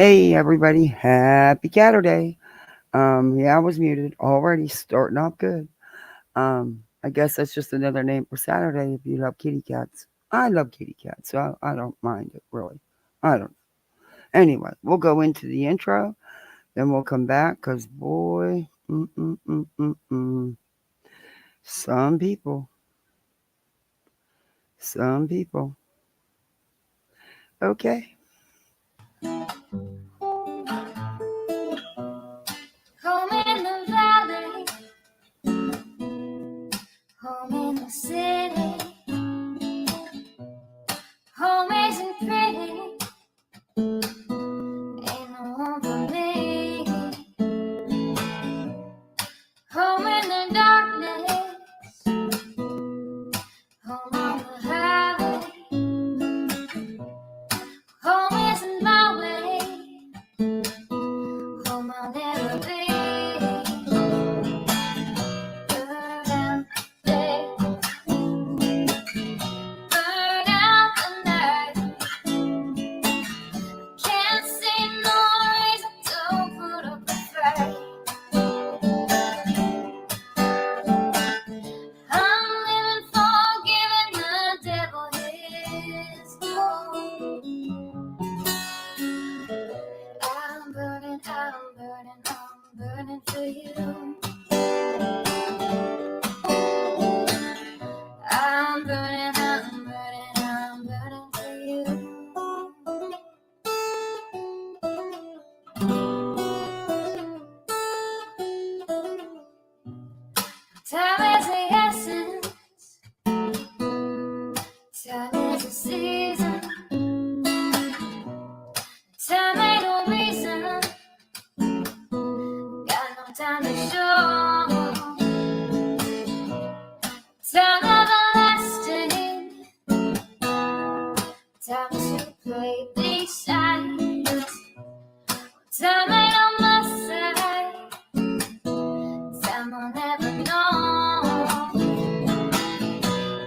Hey everybody, happy Saturday. Yeah, I was muted already, starting off good. I guess that's just another name for Saturday if you love kitty cats. I love kitty cats, so I don't mind it really. I don't. Anyway, we'll go into the intro, then we'll come back because boy, some people, some people. Okay. Home in the valley, home in the city, home isn't pretty, ain't no home for me. Home in the darkness, home on the highway, home isn't my way, home I'll never be. Burn out the day, burn out the night. Can't see no reason to put up a fight. I'm living for giving the devil his due. I'm burning for you. I'm burning for you. Time is the essence, time is the season, time ain't no reason, got no time to show. Time everlasting, time is to play these sides. Time ain't on my side, time I'll never know.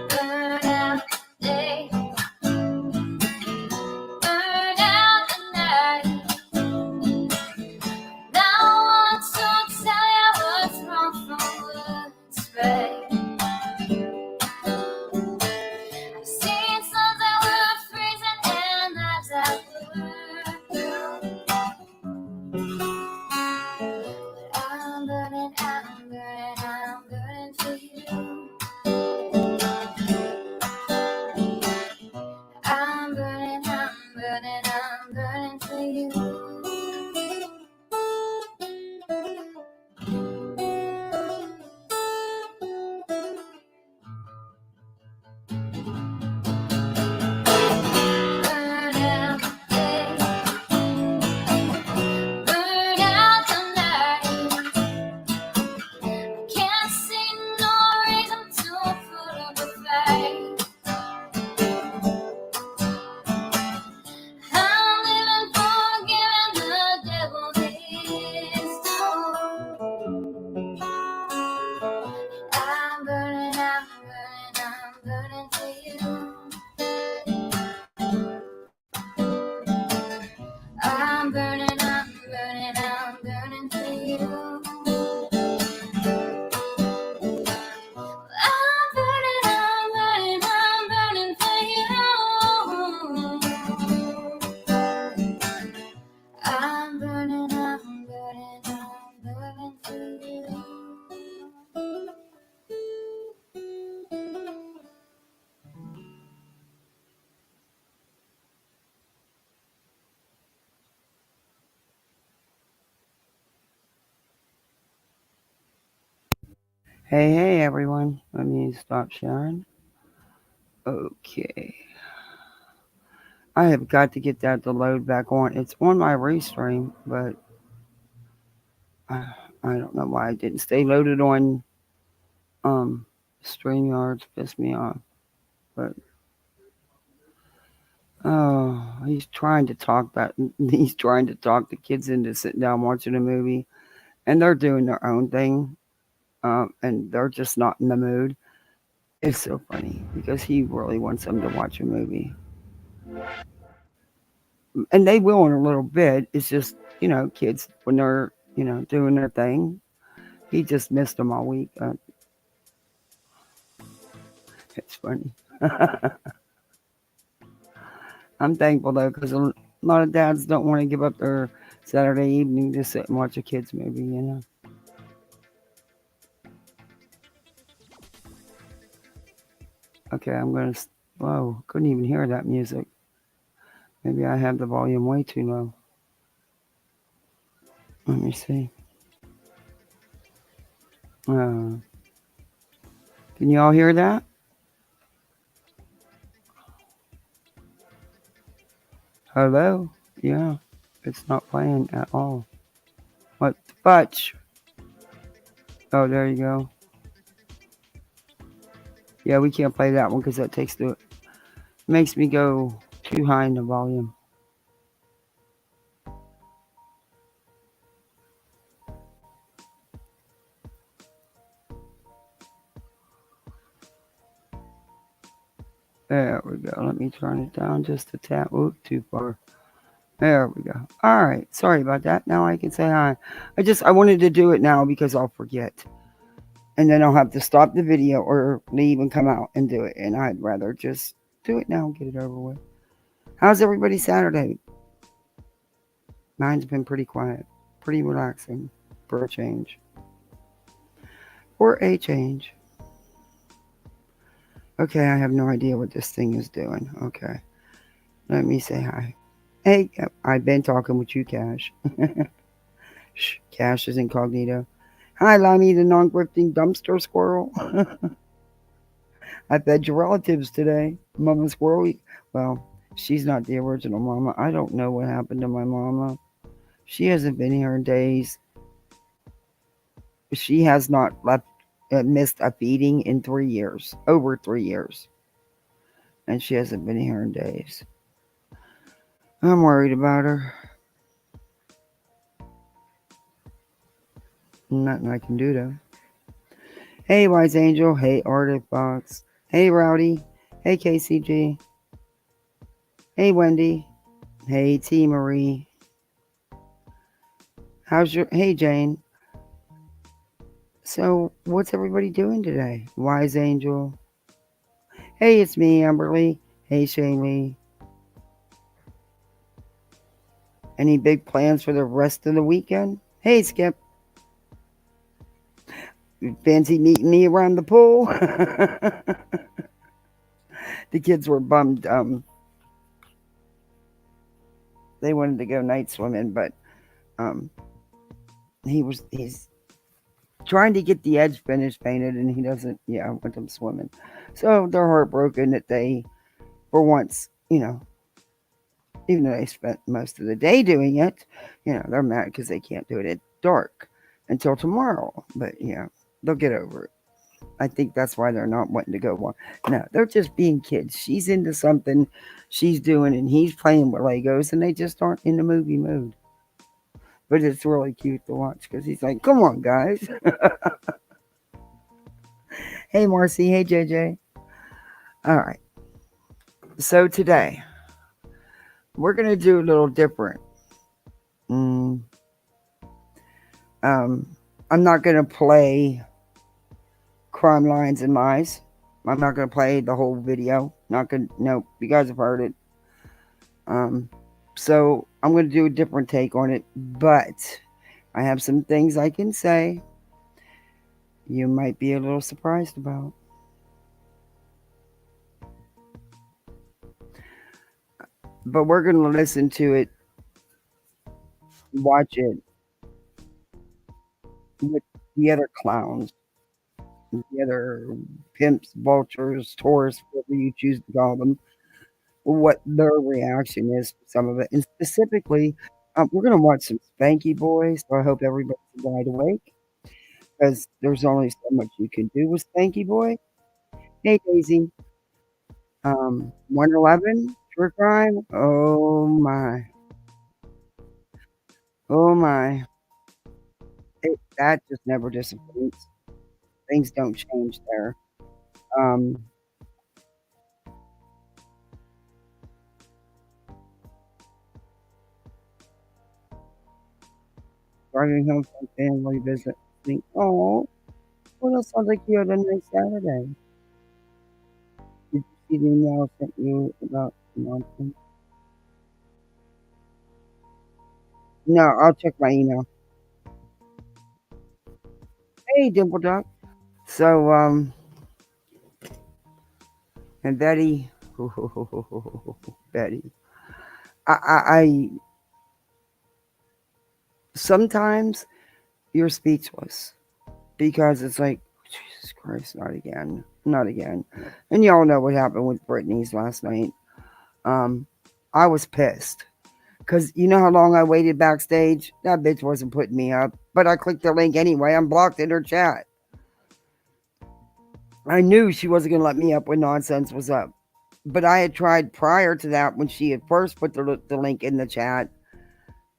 Burn out the day, burn out the night. Now I want to tell you what's wrong from what's right. I've seen suns that were freezing and lives that were blue. But I'm burning for you. I'm burning for you. Burn out the day, burn out the night. Can't see no reason to put up a fight. I'm living for giving the devil his due. I'm burning for you. I'm burning for you. I'm burning for you. I'm burning for you. Hey everyone. Let me stop sharing. Okay. I have got to get that to load back on. It's on my restream, but I, I don't know why it didn't stay loaded on StreamYards. Pissed me off. But oh, he's trying to talk the kids into sitting down watching a movie, and they're doing their own thing, and they're just not in the mood. It's so funny because he really wants them to watch a movie. and they will in a little bit. It's just, kids when they're, doing their thing. He just missed them all week. It's funny. I'm thankful though, because a lot of dads don't want to give up their Saturday evening to sit and watch a kids movie. Okay, I'm gonna. Whoa, couldn't even hear that music. Maybe I have the volume way too low. Let me see. Uh, can you all hear that? Hello? Yeah, it's not playing at all. What the fudge? Oh, there you go. Yeah, we can't play that one because that makes me go too high in the volume. There we go. Let me turn it down just a tad. Oop, too far. There we go. All right. Sorry about that. Now I can say hi. I wanted to do it now because I'll forget. And then I'll have to stop the video or leave and come out and do it. And I'd rather just do it now and get it over with. How's everybody Saturday? Mine's been pretty quiet, pretty relaxing for a change. For a change. Okay, I have no idea what this thing is doing. Okay. Let me say hi. Hey, I've been talking with you, Cash. Shh, Cash is incognito. Hi, Lonnie, the non-grifting dumpster squirrel. I fed your relatives today. Mama Squirrel. Well, she's not the original mama. I don't know what happened to my mama. She hasn't been here in days. She has not missed a feeding in 3 years, over 3 years. And she hasn't been here in days. I'm worried about her. Nothing I can do though. Hey, Wise Angel. Hey, Artifox. Hey, Rowdy. Hey, KCG. Hey, Wendy. Hey, T. Marie. Hey, Jane. So, what's everybody doing today? Wise Angel. Hey, it's me, Amberly. Hey, Shaylee. Any big plans for the rest of the weekend? Hey, Skip. Fancy meeting me around the pool? The kids were bummed. They wanted to go night swimming, but um, he's trying to get the edge finish painted, and he doesn't. Yeah, want them swimming. So they're heartbroken that they, for once, even though they spent most of the day doing it, they're mad because they can't do it at dark until tomorrow. But yeah, they'll get over it. I think that's why they're not wanting to go one. No, they're just being kids. She's into something she's doing, and he's playing with Legos, and they just aren't in the movie mood. But it's really cute to watch because he's like, "Come on, guys." Hey, Marcy. Hey, JJ. All right. So today we're gonna do a little different. Mm, um, I'm not gonna play crime lines and lies. I'm not gonna play the whole video. Not gonna. Nope. You guys have heard it. Um, so I'm gonna do a different take on it, but I have some things I can say you might be a little surprised about. But we're gonna listen to it, watch it with the other clowns, the other pimps, vultures, tourists, whatever you choose to call them, what their reaction is to some of it. And specifically, we're going to watch some Spanky Boys. So I hope everybody's wide awake because there's only so much you can do with Spanky Boy. Hey, Daisy. 111, TrueCrime. Oh, my. Oh, my. That just never disappoints. Things don't change there. Um, driving home from family visit. Think, oh, well, that sounds like you had a nice Saturday. Did you see the email I sent you about nonsense? No, I'll check my email. Hey, Dimple Duck. So, and Betty, Betty, I sometimes you're speechless because it's like, Jesus Christ, not again, not again. And y'all know what happened with Britney's last night. Um, I was pissed because you know how long I waited backstage? That bitch wasn't putting me up, but I clicked the link anyway. I'm blocked in her chat. I knew she wasn't going to let me up when nonsense was up. But I had tried prior to that when she had first put the link in the chat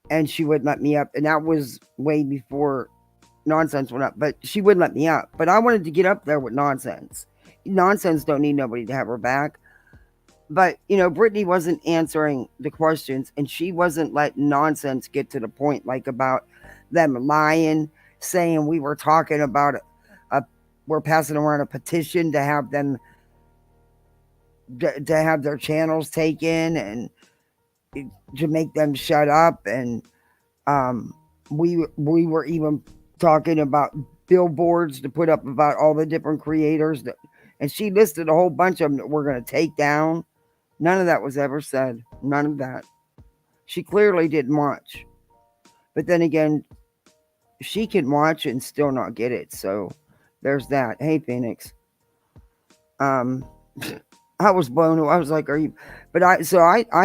and she wouldn't let me up. And that was way before nonsense went up. But she wouldn't let me up. But I wanted to get up there with nonsense. Nonsense don't need nobody to have her back. But, you know, Brittany wasn't answering the questions and she wasn't letting nonsense get to the point, like about them lying, saying we were talking about we're passing around a petition to have them to have their channels taken and to make them shut up. And um, we were even talking about billboards to put up about all the different creators that, and she listed a whole bunch of them that we're going to take down. None of that was ever said. None of that. She clearly didn't watch. But then again, she can watch and still not get it. So there's that. Hey, Phoenix. Um, I was blown away. I was like, "Are you?" But I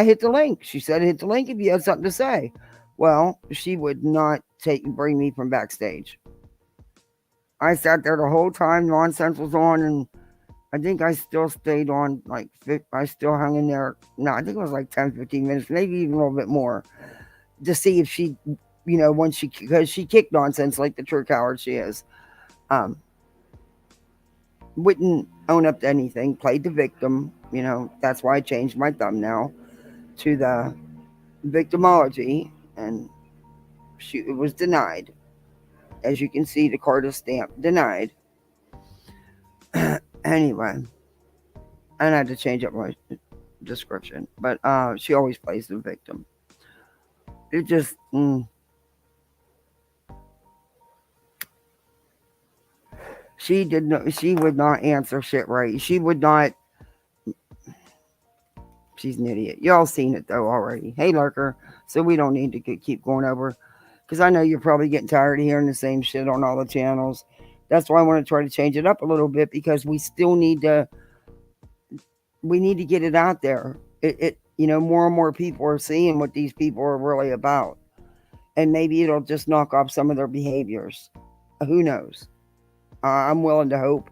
hit the link. She said, "Hit the link if you had something to say." Well, she would not bring me from backstage. I sat there the whole time. Nonsense was on, and I think I still stayed on. Like I still hung in there. No, I think it was like 10, 15 minutes, maybe even a little bit more, to see if she, you know, when she because she kicked nonsense like the true coward she is. Um, wouldn't own up to anything. Played the victim. You know, that's why I changed my thumbnail to the victimology, and it was denied. As you can see, the card is stamped denied. Anyway, I had to change up my description, but she always plays the victim. It just she did not. She would not answer shit right. She would not. She's an idiot. Y'all seen it though already. Hey, lurker. So we don't need to keep going over because I know you're probably getting tired of hearing the same shit on all the channels. That's why I want to try to change it up a little bit because we still need to. We need to get it out there. It you know, more and more people are seeing what these people are really about, and maybe it'll just knock off some of their behaviors. Who knows? I'm willing to hope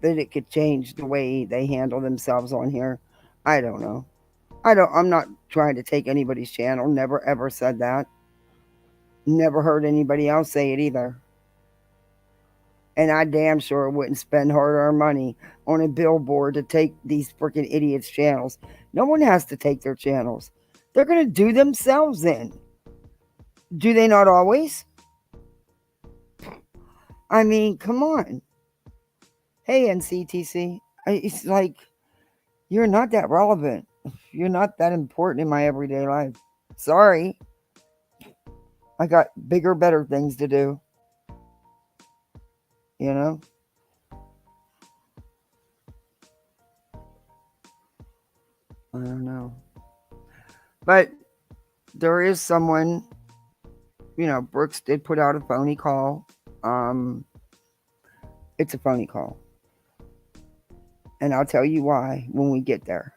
that it could change the way they handle themselves on here. I don't know. I'm not trying to take anybody's channel. Never ever said that. Never heard anybody else say it either. And I damn sure wouldn't spend hard-earned money on a billboard to take these freaking idiots' channels. No one has to take their channels. They're gonna do themselves in. Do they not always? I mean, come on. Hey, NCTC. It's like you're not that relevant. You're not that important in my everyday life. Sorry. I got bigger, better things to do. You know? I don't know. But there is someone, you know, Brooks did put out a phony call. Um, it's a phony call. And I'll tell you why when we get there.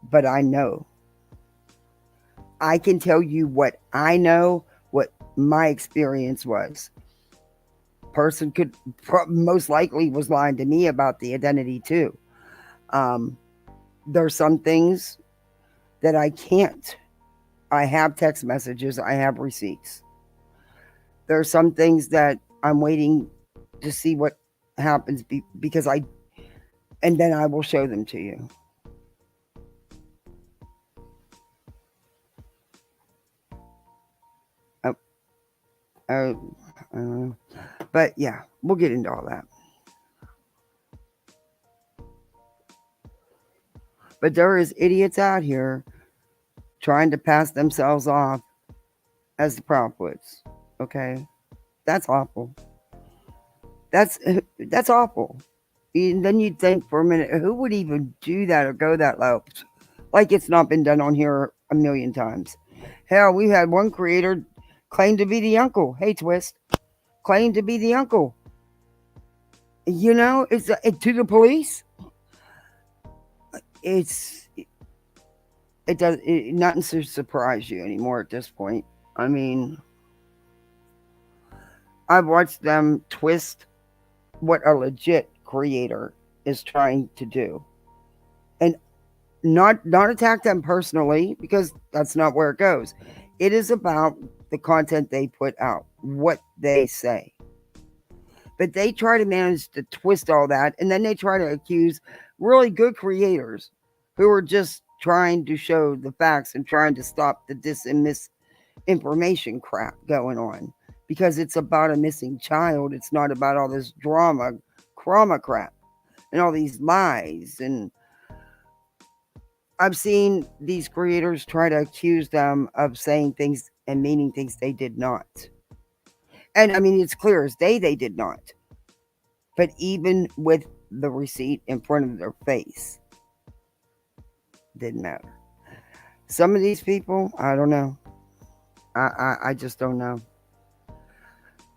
But I know. I can tell you what I know, what my experience was. Person could most likely was lying to me about the identity too. Um, there's some things that I can't. I have text messages, I have receipts. There are some things that I'm waiting to see what happens because and then I will show them to you. Uh, uh, but yeah, we'll get into all that. But there is idiots out here trying to pass themselves off as the Proudwoods. Okay, that's awful. That's that's awful. And then you'd think for a minute, who would even do that or go that low? Like it's not been done on here a million times. Hell, we had one creator claim to be the uncle. Hey, Twist, claim to be the uncle. You know, it's to the police. It's it does nothing to surprise you anymore at this point. I mean, I've watched them twist what a legit creator is trying to do, and not attack them personally because that's not where it goes. It is about the content they put out, what they say. But they try to manage to twist all that, and then they try to accuse really good creators who are just trying to show the facts and trying to stop the dis and misinformation crap going on because it's about a missing child. It's not about all this drama crap and all these lies. And I've seen these creators try to accuse them of saying things and meaning things they did not. And I mean, it's clear as day they did not. But even with the receipt in front of their face, didn't matter. Some of these people, I don't know. I just don't know.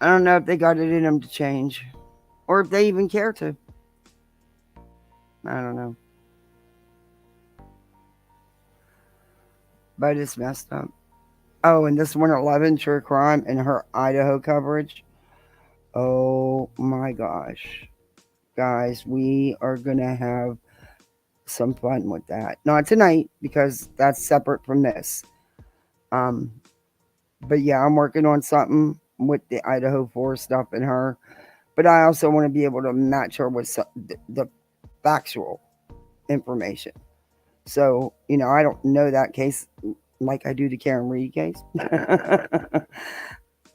I don't know if they got it in them to change or if they even care to. I don't know. But it's messed up. Oh, and this 111 TrueCrime and her Idaho coverage. Oh my gosh. Guys, we are going to have some fun with that. Not tonight because that's separate from this. Um, but yeah, I'm working on something with the Idaho 4 stuff and her. But I also want to be able to match her with the factual information. So, I don't know that case like I do the Karen Reed case.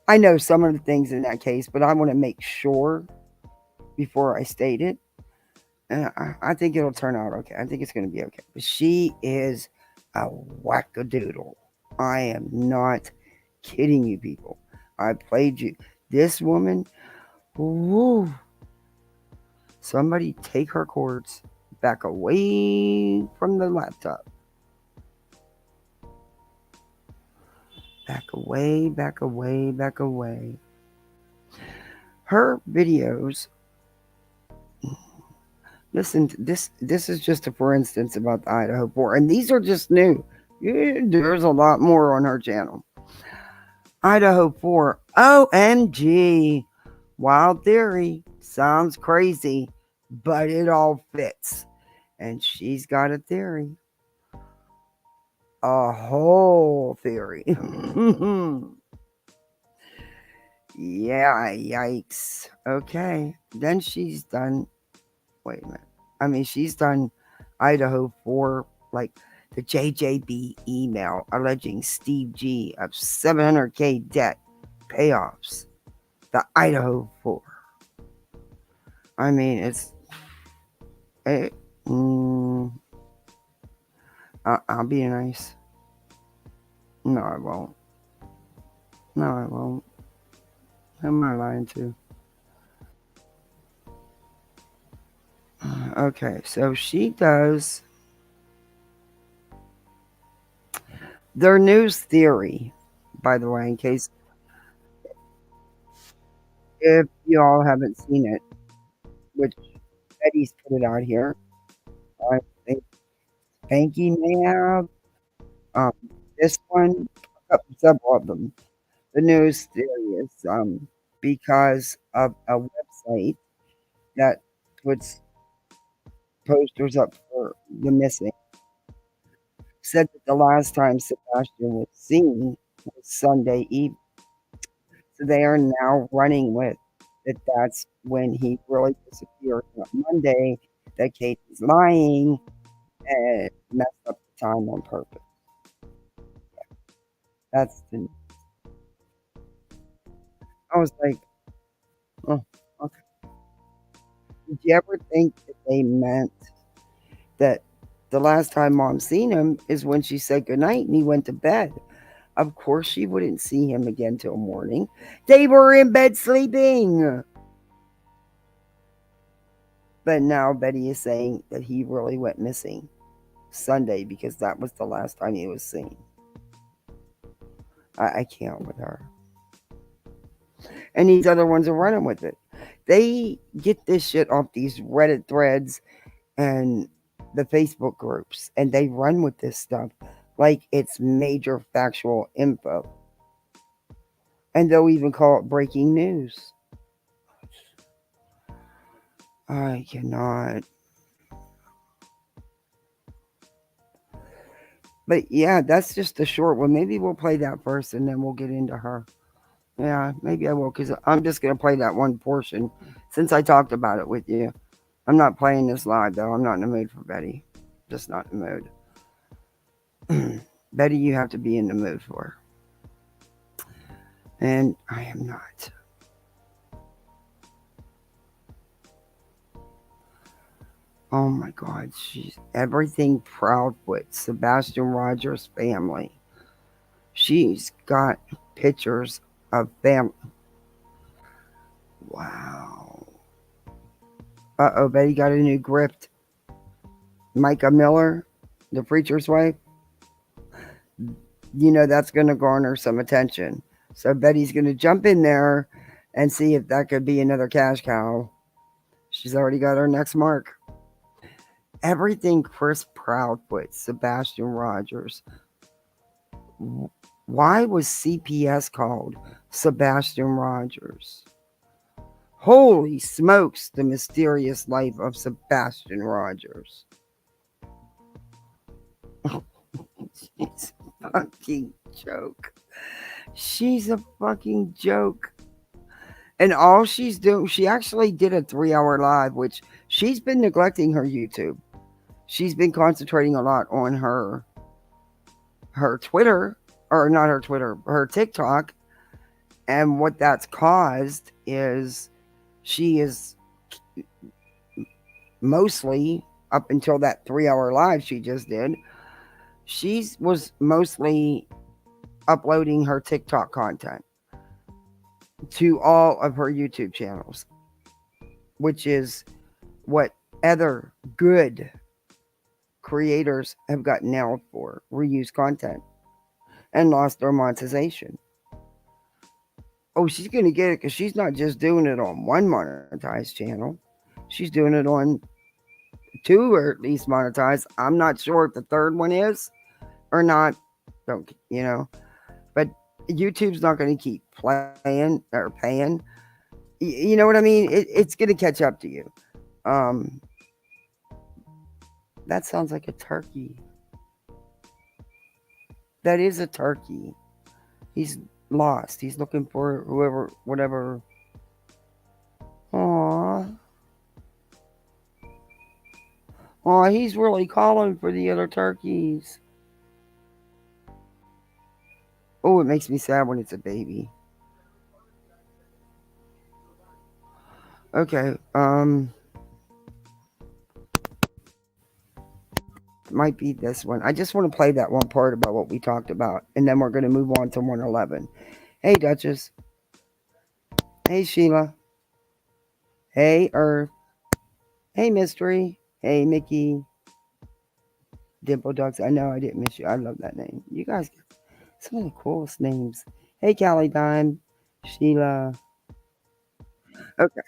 I know some of the things in that case, but I want to make sure before I state it. And I think it'll turn out okay. I think it's going to be okay. But she is a wackadoodle. I am not kidding you, people. I played you. This woman, woo, somebody take her cords back away from the laptop. Back away, back away, back away. Her videos. Listen, this is just a for instance about the Idaho 4, and these are just new. Yeah, there's a lot more on her channel. Idaho 4, OMG, wild theory, sounds crazy, but it all fits. And she's got a theory, a whole theory. Yeah, yikes. Okay, then she's done. Wait a minute. I mean, she's done Idaho for like the JJB email alleging Steve G of 700K debt payoffs. The Idaho 4. I mean, it, mm, I'll be nice. No, I won't. No, I won't. Who am I lying to? Okay, so she does their news theory, by the way, in case if you all haven't seen it, which Eddie's put it out here. I think Spanky may have. Um, this one, several of them. The news theory is because of a website that puts posters up for the missing. Said that the last time Sebastian was seen was Sunday evening. So they are now running with that that's when he really disappeared on Monday, that Katie's lying and messed up the time on purpose. That's the I was like, oh, okay. Did you ever think that they meant that the last time mom seen him is when she said goodnight and he went to bed? Of course, she wouldn't see him again till morning. They were in bed sleeping. But now Betty is saying that he really went missing Sunday because that was the last time he was seen. I can't with her. And these other ones are running with it. They get this shit off these Reddit threads and the Facebook groups, and they run with this stuff like it's major factual info. And they'll even call it breaking news. I cannot. But yeah, that's just the short one. Maybe we'll play that first and then we'll get into her. Yeah, maybe I will because I'm just going to play that one portion since I talked about it with you. I'm not playing this live though. I'm not in the mood for Betty. Just not in the mood. Betty, you have to be in the mood for. And I am not. Oh my God, she's everything Proudfoot, Sebastian Rogers' family. She's got pictures of family. Wow. Uh-oh, Betty got a new grift. Micah Miller, the preacher's wife. You know that's going to garner some attention. So Betty's going to jump in there and see if that could be another cash cow. She's already got her next mark. Everything Chris Proudfoot, Sebastian Rogers. Why was CPS called Sebastian Rogers? Holy smokes, the mysterious life of Sebastian Rogers. She's a fucking joke. She's a fucking joke. And all she's doing, she actually did a 3-hour live, which she's been neglecting her YouTube. She's been concentrating a lot on her Twitter, or not her Twitter, her TikTok. And what that's caused is she is mostly, up until that 3-hour live she just did, she was mostly uploading her TikTok content to all of her YouTube channels, which is what other good creators have got nailed for reuse content and lost their monetization. Oh, she's going to get it because she's not just doing it on one monetized channel. She's doing it on two, or at least monetized. I'm not sure if the third one is or not. Don't, you know, but YouTube's not going to keep playing or paying. You know what I mean? It's going to catch up to you. Um, that sounds like a turkey. That is a turkey. He's lost. He's looking for whoever, whatever. Aww. Aw, he's really calling for the other turkeys. Oh, it makes me sad when it's a baby. Okay, might be this one. I just want to play that one part about what we talked about, and then we're going to move on to 111. Hey, Duchess. Hey, Sheila. Hey, Earth. Hey, Mystery. Hey, Mickey. Dimple Ducks. I know I didn't miss you. I love that name. You guys got some of the coolest names. Hey, Callie Dime. Sheila. Okay.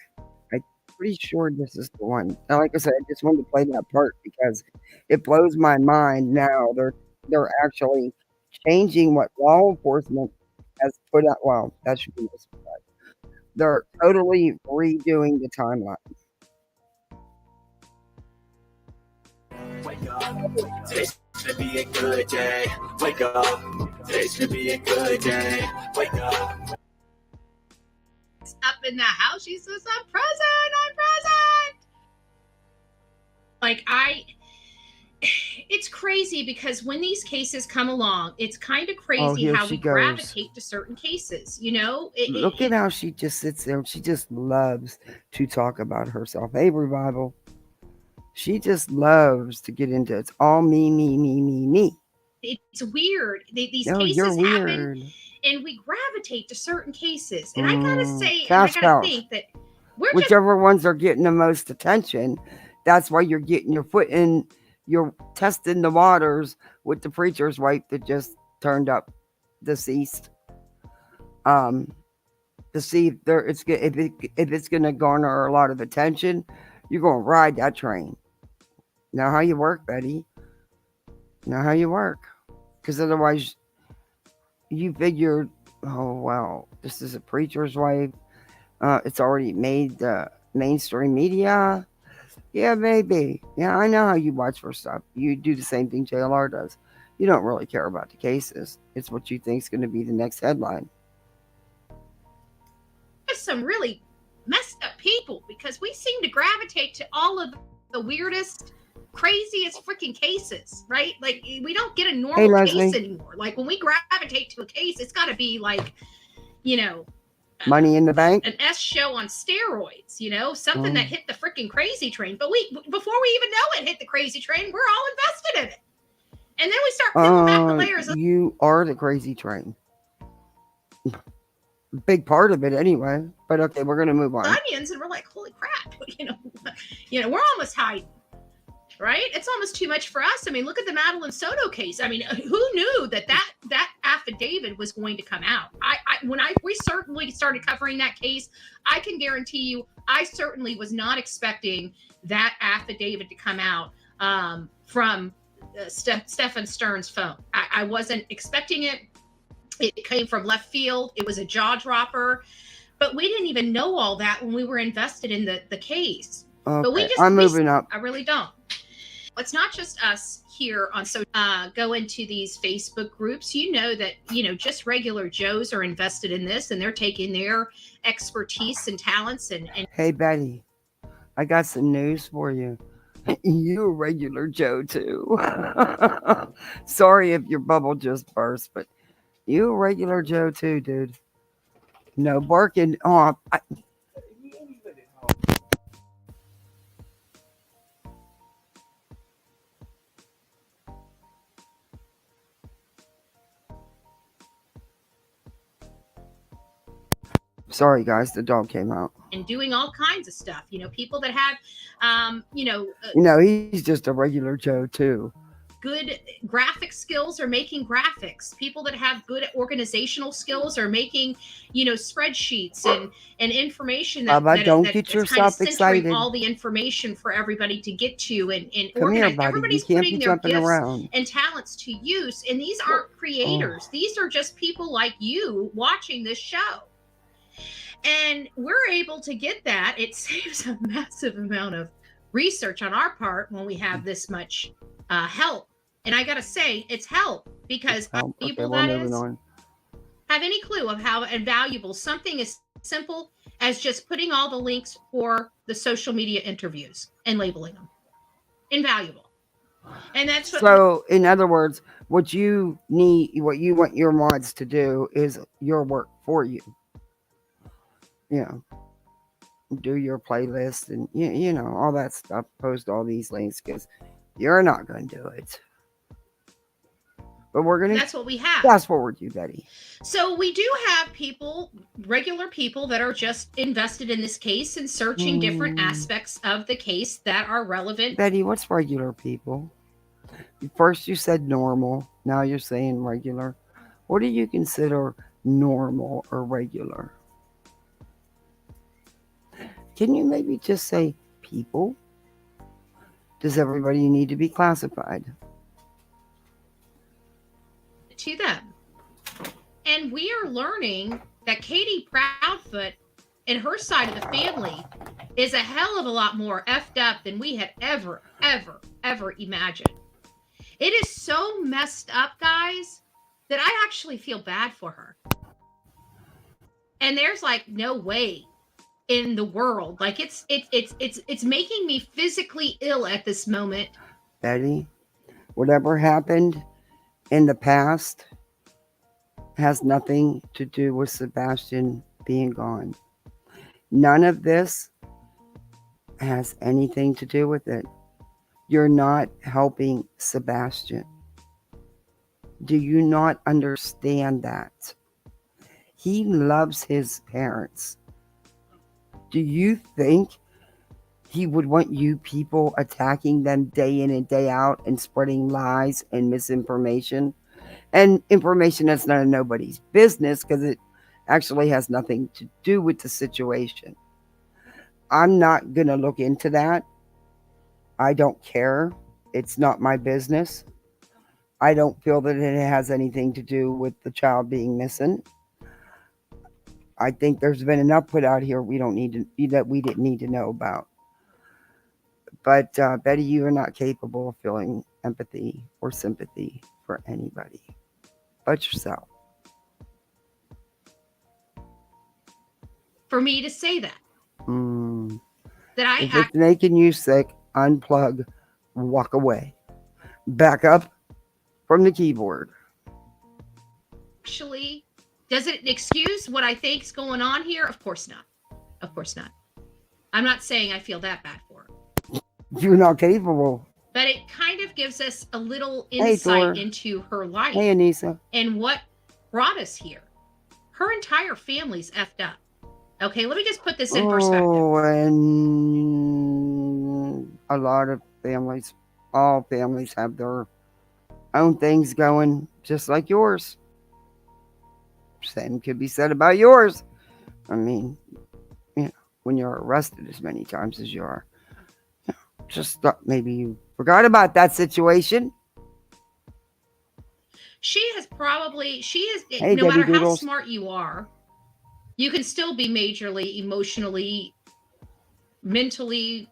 I'm pretty sure this is the one. Now, like I said, I just wanted to play that part because it blows my mind now. They're actually changing what law enforcement has put out. Well, that should be no surprise. They're totally redoing the timeline. Wake up, today's gonna be a good day. Wake up, today's gonna be a good day. Wake up. Up in the house, she says, I'm present. Like it's crazy because when these cases come along, it's kind of Oh, crazy here how she we goes. gravitate to certain cases. You know, Look at how she just sits there. She just loves to talk about herself. Hey, Revival. She just loves to get into it's all me, me, me, me, me. it's weird. These No, you're cases happen, weird. and we gravitate to certain cases. And I gotta say, and I Cash gotta cows. think that we're just Whichever ones are getting the most attention, that's why you're getting your foot in, you're testing the waters with the preacher's wife that just turned up deceased. Um, to see if there if it's gonna garner a lot of attention, you're gonna ride that train. Know how you work, Betty. Know how you work, because otherwise you figured, oh well, this is a preacher's wife. It's already made the mainstream media. Yeah, maybe. Yeah, I know how you watch for stuff. You do the same thing JLR does. You don't really care about the cases. It's what you think is going to be the next headline. just some really messed up people because we seem to gravitate to all of the weirdest, craziest freaking cases, right? Like we don't get a normal Hey, case Leslie. anymore. Like when we gravitate to a case, it's got to be like, you know, Money in the bank. an S show on steroids, something that Mm. hit the freaking crazy train. But before we even know it hit the crazy train, we're all invested in it. And then we start peeling back the layers of You are the crazy train. Big part of it, anyway. But okay, we're gonna move on. onions, and we're like, holy crap, we're almost hiding. Right? It's almost too much for us. I mean, look at the Madeline Soto case. I mean, who knew that affidavit was going to come out? When we certainly started covering that case, I can guarantee you, I certainly was not expecting that affidavit to come out from Stephen Stern's phone. I wasn't expecting it. It came from left field. It was a jaw dropper, but we didn't even know all that when we were invested in the case. But Okay, I'm moving up. I really don't. It's not just us here on go into these Facebook groups. You know that just regular Joes are invested in this, and they're taking their expertise and talents and Hey, Betty, I got some news for you. You a regular Joe too. Sorry if your bubble just burst, but you a regular Joe too, dude. No barking. Oh, sorry guys, the dog came out. doing all kinds of stuff. People that have, He's just a regular Joe too. good graphic skills are making graphics. People that have good organizational skills are making, spreadsheets and information Baba, don't that get is kind of yourself centering excited. all the information for everybody to get to and Come here, organize. buddy. You Everybody's can't be putting their jumping gifts around. and talents to use, and these aren't creators. Oh. These are just people like you watching this show. And we're able to get that. It saves a massive amount of research on our part when we have this much help. And I gotta say, it's help because people Okay, that we're moving is on. have any clue of how invaluable something as simple as just putting all the links for the social media interviews and labeling them. Invaluable. And that's what So, in other words, what you want your mods to do is your work for you. You know, do your playlist and all that stuff. Post all these links because you're not going to do it. But we're going to that's what we have. fast forward you, Betty. So we do have people, regular people that are just invested in this case and searching different aspects of the case that are relevant. Betty, what's regular people? First you said normal, now you're saying regular. What do you consider normal or regular? Can you maybe just say people? Does everybody need to be classified? To them. And we are learning that Katie Proudfoot and her side of the family is a hell of a lot more effed up than we had ever imagined. It is so messed up, guys, that I actually feel bad for her. And there's like no way in the world. Like it's making me physically ill at this moment. Betty, Whatever happened in the past has nothing to do with Sebastian being gone. None of this has anything to do with it. You're not helping Sebastian. Do you not understand that? He loves his parents. Do you think he would want you people attacking them day in and day out and spreading lies and misinformation? And information that's none of nobody's business because it actually has nothing to do with the situation. I'm not going to look into that. I don't care. It's not my business. I don't feel that it has anything to do with the child being missing. I think there's been enough put out here we don't need to that we didn't need to know about. But Betty, you are not capable of feeling empathy or sympathy for anybody but yourself. For me to say that. Mm. That I If it's making you sick, unplug, walk away. Back up from the keyboard. actually, does it excuse what I think's going on here? Of course not. Of course not. I'm not saying I feel that bad for her. You're not capable. But it kind of gives us a little Hey, insight Thor. into her life. Hey, Anissa. And what brought us here. Her entire family's effed up. Okay, let me just put this in perspective. Oh, and a lot of families, all families have their own things going, just like yours. Same could be said about yours. I mean, you know, when you're arrested as many times as you are, you know, just thought maybe you forgot about that situation. She is, Hey, no matter Debbie how Doodles. smart you are, you can still be majorly, emotionally, mentally,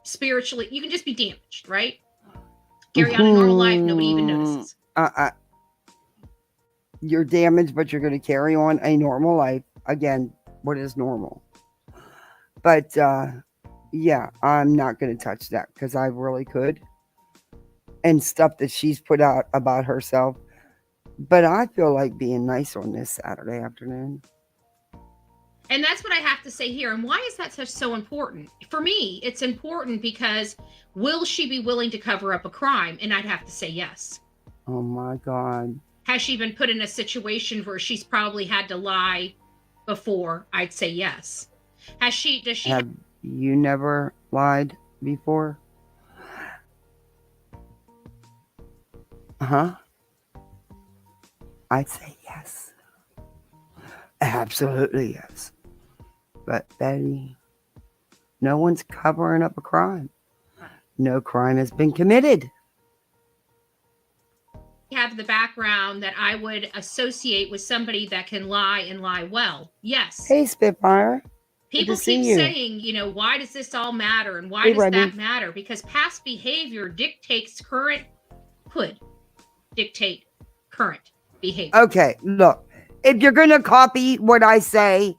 spiritually, you can just be damaged, right? Carry on a normal life, nobody even notices. You're damaged, but you're going to carry on a normal life. Again, what is normal? But yeah, I'm not going to touch that because I really could. And stuff that she's put out about herself. But I feel like being nice on this Saturday afternoon. And that's what I have to say here. And why is that so important? For me, it's important because will she be willing to cover up a crime? And I'd have to say yes. Oh my God. Has she been put in a situation where she's probably had to lie before? I'd say yes. Have you never lied before? Huh? I'd say yes. Absolutely yes. But Betty, no one's covering up a crime. No crime has been committed. Have the background that I would associate with somebody that can lie and lie well. Yes. Hey, Spitfire. People keep saying, you know, why does this all matter? And why does that matter? Because past behavior could dictate current behavior. Okay, look. If you're going to copy what I say,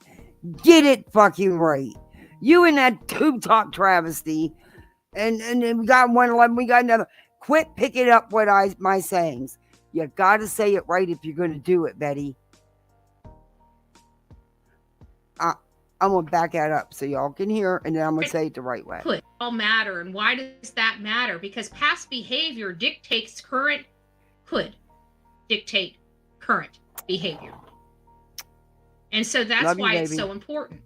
get it fucking right. You and that tube top travesty, and we got 111, we got another. Quit picking up my sayings. You got to say it right if you're going to do it, Betty. I'm going to back that up so y'all can hear, and then I'm going to say it the right way. Could all matter, and why does that matter? Because past behavior could dictate current behavior. And so that's why it's so important.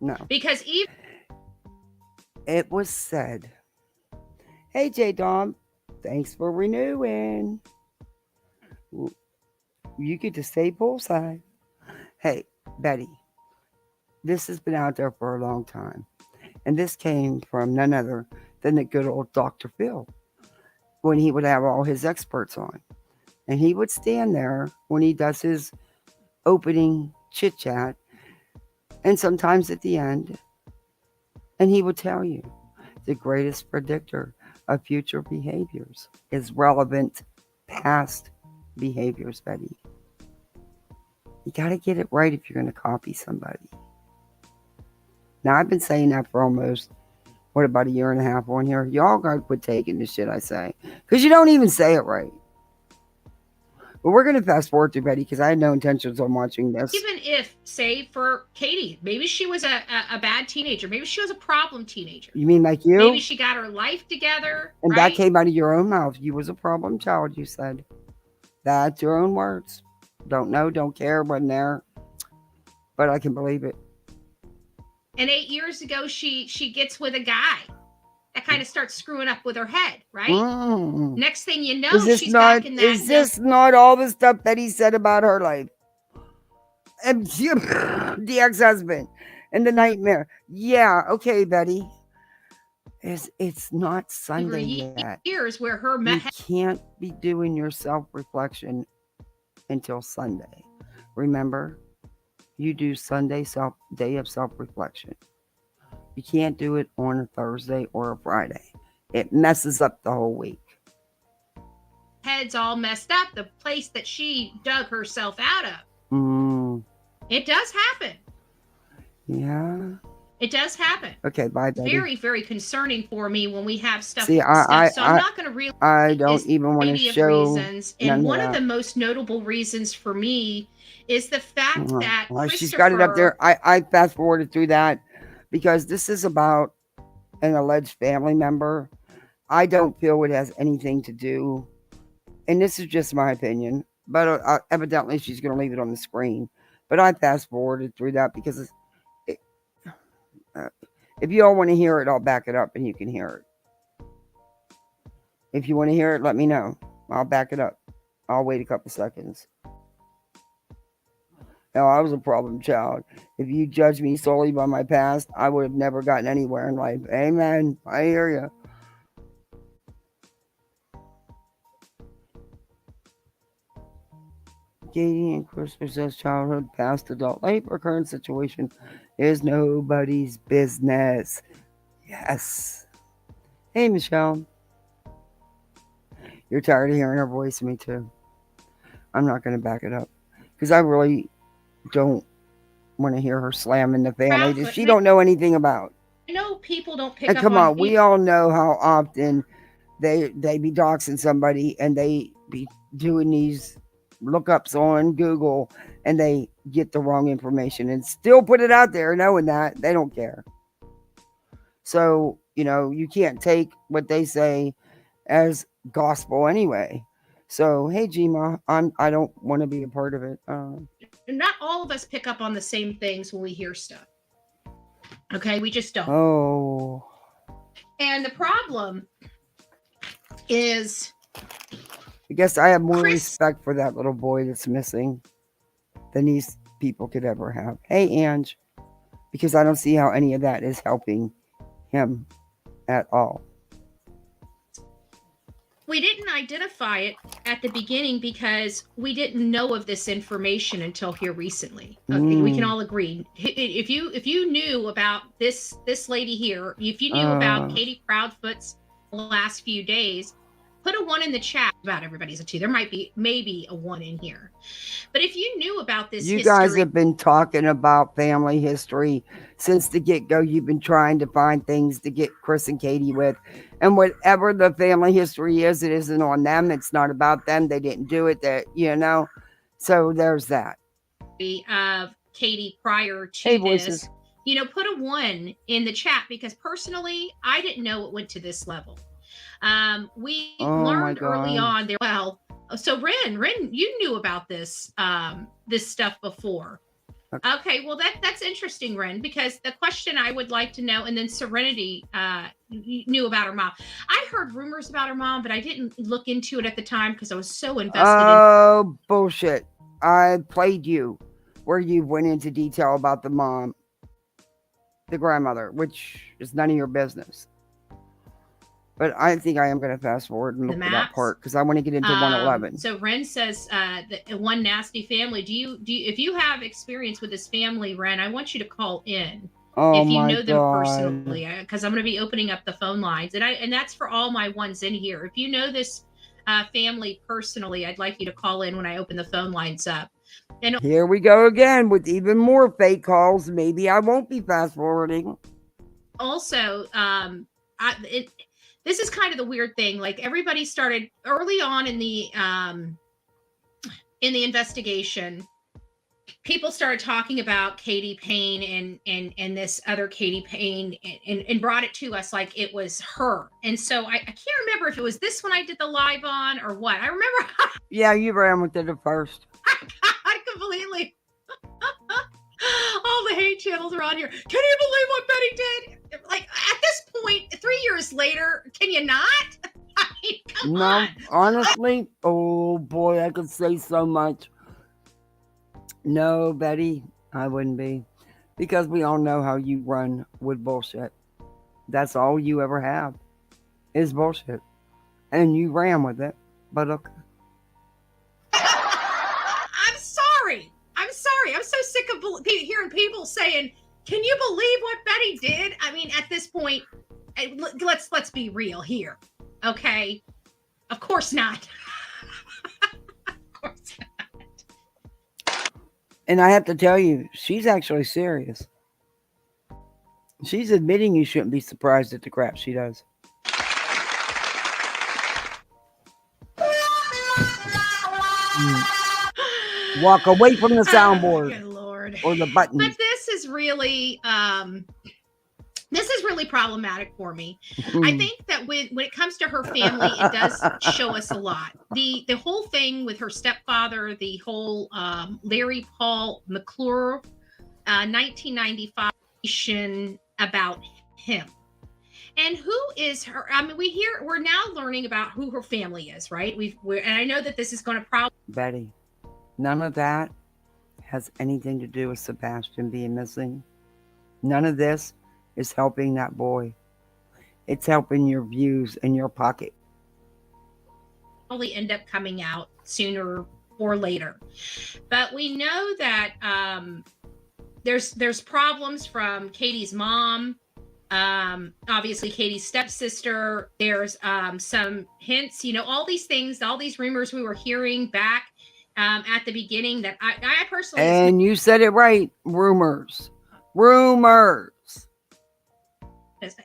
No. Because even it was said, hey, J-Dom, thanks for renewing. You get to stay poolside. Hey, Betty, this has been out there for a long time. And this came from none other than the good old Dr. Phil when he would have all his experts on. And he would stand there when he does his opening chit-chat and sometimes at the end, and he would tell you the greatest predictor of future behaviors is relevant past behaviors, Betty. You got to get it right if you're going to copy somebody. Now, I've been saying that for almost what, about a year and a half on here? Y'all got to quit taking the shit I say. Because you don't even say it right. But we're going to fast forward to Betty because I had no intentions on watching this. Even if, say, for Katie, maybe she was a bad teenager. Maybe she was a problem teenager. You mean like you? Maybe she got her life together. And right? that came out of your own mouth. You was a problem child, you said. That's your own words. Don't know, don't care, wasn't there. But I can believe it. And 8 years ago, she gets with a guy that kind of starts screwing up with her head, right? Next thing you know, she's back in that. Is this not all the stuff that he said about her life? And the ex-husband and the nightmare. Yeah, okay, Betty. It's not Sunday yet. Years where her you can't be doing your self-reflection until Sunday. Remember, you do Sunday day of self-reflection. You can't do it on a Thursday or a Friday. It messes up the whole week. Head's all messed up. The place that she dug herself out of. It does happen. Yeah. It does happen. Okay, bye, Betty. Very, very concerning for me when we have stuff. See, so I'm not going to really. I don't even want to show. Reasons, and one of the most notable reasons for me is the fact that she's got it up there. I fast forwarded through that because this is about an alleged family member. I don't feel it has anything to do, and this is just my opinion, but evidently she's going to leave it on the screen. But I fast forwarded through that because if you all want to hear it, I'll back it up and you can hear it. If you want to hear it, let me know. I'll back it up. I'll wait a couple seconds. Now, I was a problem child. If you judge me solely by my past, I would have never gotten anywhere in life. Amen. I hear you. Katie and Christopher's childhood, past, adult life, or current situation is nobody's business. Yes. Hey, Michelle. You're tired of hearing her voice? Me too. I'm not going to back it up because I really don't want to hear her slamming the family that she don't know anything about. I know people don't pick up come on, we all know how often they be doxing somebody and they be doing these lookups on Google and they get the wrong information and still put it out there knowing that they don't care. So, you can't take what they say as gospel anyway. So, hey, Gma, I don't want to be a part of it. Not all of us pick up on the same things when we hear stuff. Okay, we just don't. Oh. And the problem is, I guess I have more respect for that little boy that's missing than these people could ever have. Hey, Ange, because I don't see how any of that is helping him at all. We didn't identify it at the beginning because we didn't know of this information until here recently. Okay, we can all agree. If you knew about this lady here, if you knew about Katie Proudfoot's last few days, put a 1 in the chat. About everybody's a 2. There might be maybe a 1 in here. But if you knew about this history, guys have been talking about family history since the get-go. You've been trying to find things to get Chris and Katie with. And whatever the family history is, it isn't on them. It's not about them. They didn't do it. So there's that. Of Katie prior to this, put a 1 in the chat because personally, I didn't know it went to this level. We learned early on there. Well, so Ren, you knew about this stuff before. Okay, well that's interesting, Ren, because the question I would like to know, and then Serenity knew about her mom. I heard rumors about her mom, but I didn't look into it at the time because I was so invested. Oh, bullshit! I played you where you went into detail about the mom, the grandmother, which is none of your business. But I think I am going to fast forward and look at that part because I want to get into 111. So Ren says, the one nasty family. Do you if you have experience with this family, Ren, I want you to call in if you know them personally, because I'm going to be opening up the phone lines, and that's for all my ones in here. If you know this family personally, I'd like you to call in when I open the phone lines up. And here we go again with even more fake calls. Maybe I won't be fast forwarding. also, this is kind of the weird thing. Like everybody started early on in the investigation. People started talking about Katie Payne and this other Katie Payne and brought it to us like it was her. And so I can't remember if it was this one I did the live on or what. I remember Yeah, you ran with it at first. I completely all the hate channels are on here. Can you believe what Betty did? Like at this point, 3 years later, can you not? I mean, come on. Honestly, oh boy, I could say so much. No, Betty, I wouldn't be. Because we all know how you run with bullshit. That's all you ever have is bullshit. And you ran with it. But okay. I'm sorry. I'm so sick of hearing people saying, "Can you believe what Betty did?" I mean, at this point, let's be real here, okay? Of course not. Of course not. And I have to tell you, she's actually serious. She's admitting you shouldn't be surprised at the crap she does. Walk away from the soundboard. Good Lord. Or the button. But this is really problematic for me. I think that when it comes to her family, it does show us a lot. The whole thing with her stepfather, the whole Larry Paul McClure 1995 about him. And who is her? I mean, we're now learning about who her family is, right? And I know that this is going to probably Betty, none of that has anything to do with Sebastian being missing. None of this is helping that boy. It's helping your views in your pocket. probably end up coming out sooner or later. But we know that there's problems from Katie's mom. Obviously Katie's stepsister. There's some hints, all these things, all these rumors we were hearing back at the beginning that I personally. And you said it right. Rumors.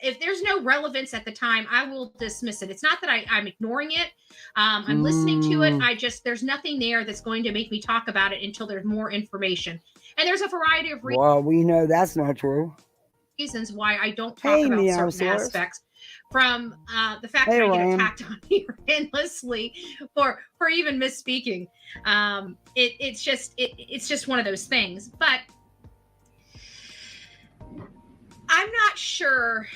If there's no relevance at the time, I will dismiss it. It's not that I'm ignoring it. I'm listening to it. There's nothing there that's going to make me talk about it until there's more information. And there's a variety of reasons. Well, we know that's not true. Reasons why I don't talk about certain aspects, from the fact that I get attacked on here endlessly for even misspeaking. It's just one of those things. But I'm not sure.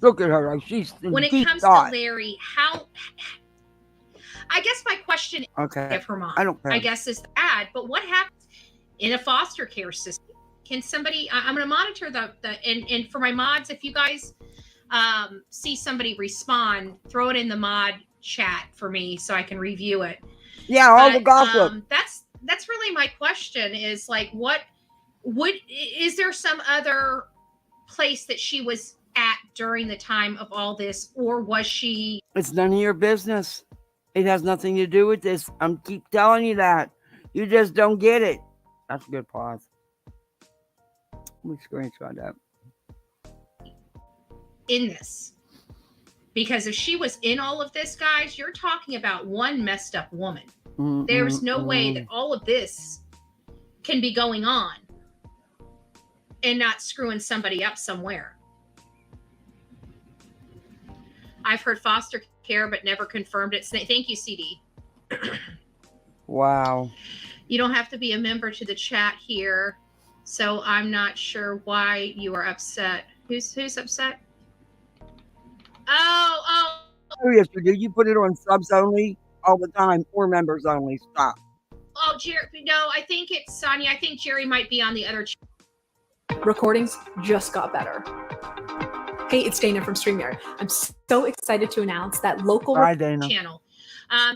Look at her, she's when it comes to Larry, how. I guess my question of her mom, I guess, is bad. But what happens in a foster care system? Can somebody? I'm going to monitor and for my mods, if you guys see somebody respond, throw it in the mod chat for me so I can review it. Yeah, all the gossip. That's really my question. Is like, is there some other place that she was at during the time of all this, or was she? It's none of your business. It has nothing to do with this. I'm keep telling you that. You just don't get it. That's a good pause. Let me screenshot that. In this. Because if she was in all of this, guys, you're talking about one messed up woman. There's no way that all of this can be going on and not screwing somebody up somewhere. I've heard foster care, but never confirmed it. Thank you, CD. Wow. You don't have to be a member to the chat here, so I'm not sure why you are upset. Who's upset? Oh. Oh, yes, you do. You put it on subs only all the time, or members only. Stop. Oh, Jerry. No, I think it's Sonia. I think Jerry might be on the other channel. Recordings just got better. Hey, it's Dana from StreamYard. I'm so excited to announce that local channel.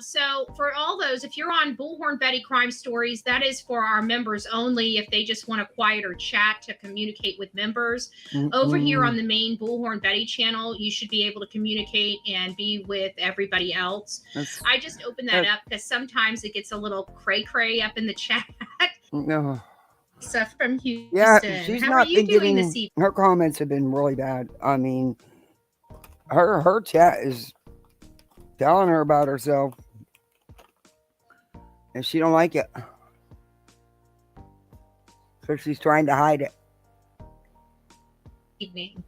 So for all those, if you're on Bullhorn Betty Crime Stories, that is for our members only. If they just want a quieter chat to communicate with members, over here on the main Bullhorn Betty channel, you should be able to communicate and be with everybody else. I just opened that up because sometimes it gets a little cray-cray up in the chat. No. Lisa from Yeah, Houston. she's How are not you been doing this giving. evening? Her comments have been really bad. I mean, her chat is telling her about herself, and she don't like it, so she's trying to hide it. Evening.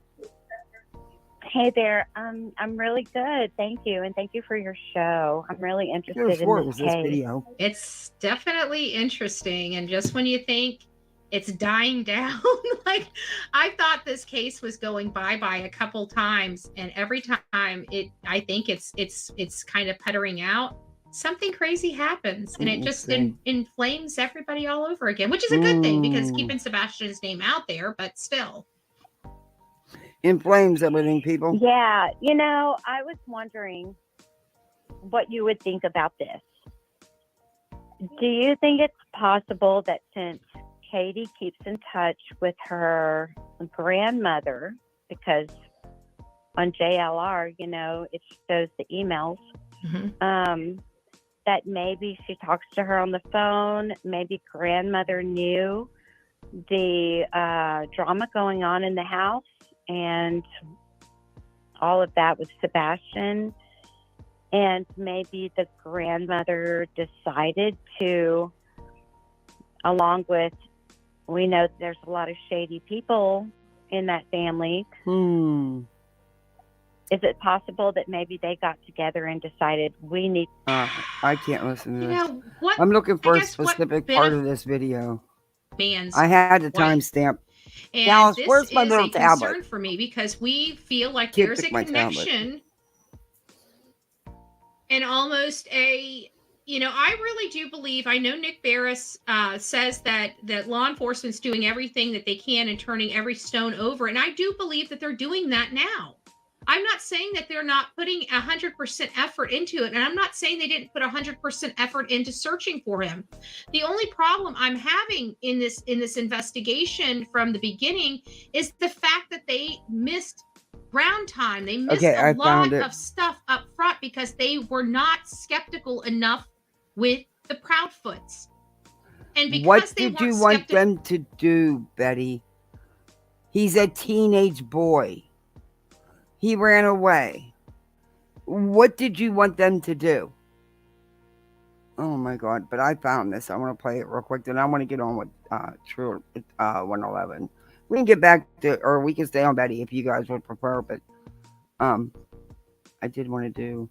Hey there. I'm really good. Thank you. And thank you for your show. I'm really I could have interested in swore it this was this case. video. It's definitely interesting. And just when you think it's dying down, like I thought this case was going bye-bye a couple times, and every time I think it's kind of puttering out, something crazy happens, and it Let's just see. inflames everybody all over again, which is a good thing because it's Mm. keeping Sebastian's name out there, but still. Inflames everything, people. Yeah. I was wondering what you would think about this. Do you think it's possible that since Katie keeps in touch with her grandmother, because on JLR, it shows the emails, that maybe she talks to her on the phone, maybe grandmother knew the drama going on in the house and all of that with Sebastian, and maybe the grandmother decided to, along with, we know there's a lot of shady people in that family. Is it possible that maybe they got together and decided we need... I can't listen to this. What I'm looking for a guess what specific part of this video. man's I had the wife. timestamp. And Dallas, this where's my is little a tablet? concern for me because we feel like Kid there's a took my tablet. connection and almost a, I really do believe, I know Nick Barris says that law enforcement's doing everything that they can and turning every stone over. And I do believe that they're doing that now. I'm not saying that they're not putting 100% effort into it. And I'm not saying they didn't put 100% effort into searching for him. The only problem I'm having in this investigation from the beginning is the fact that they missed ground time. They missed a lot of stuff up front because they were not skeptical enough with the Proudfoots. And because what did you want them to do, Betty? He's a teenage boy. He ran away. What did you want them to do? Oh my God, but I found this. I want to play it real quick. Then I want to get on with True 111. We can get back to, or we can stay on Betty if you guys would prefer, but I did want to do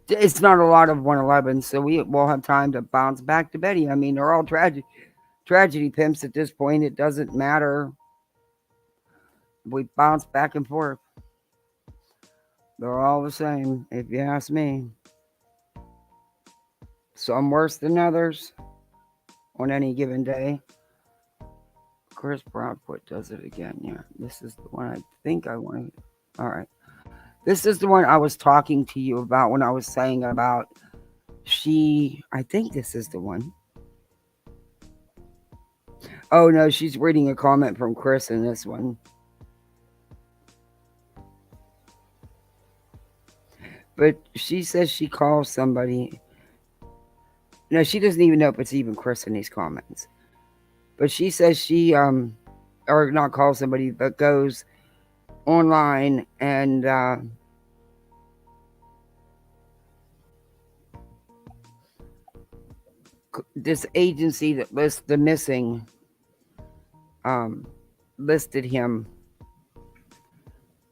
it's not a lot of 111, so we will have time to bounce back to Betty. I mean, they're all tragedy pimps at this point. It doesn't matter. We bounce back and forth. They're all the same, if you ask me. Some worse than others on any given day. Chris Broadfoot does it again. Yeah, this is the one I think I wanted. All right. This is the one I was talking to you about when I was saying about I think this is the one. Oh no, she's reading a comment from Chris in this one. But she says she calls somebody. No, she doesn't even know if it's even Chris in these comments. But she says she or not calls somebody, but goes online and this agency that lists the missing listed him,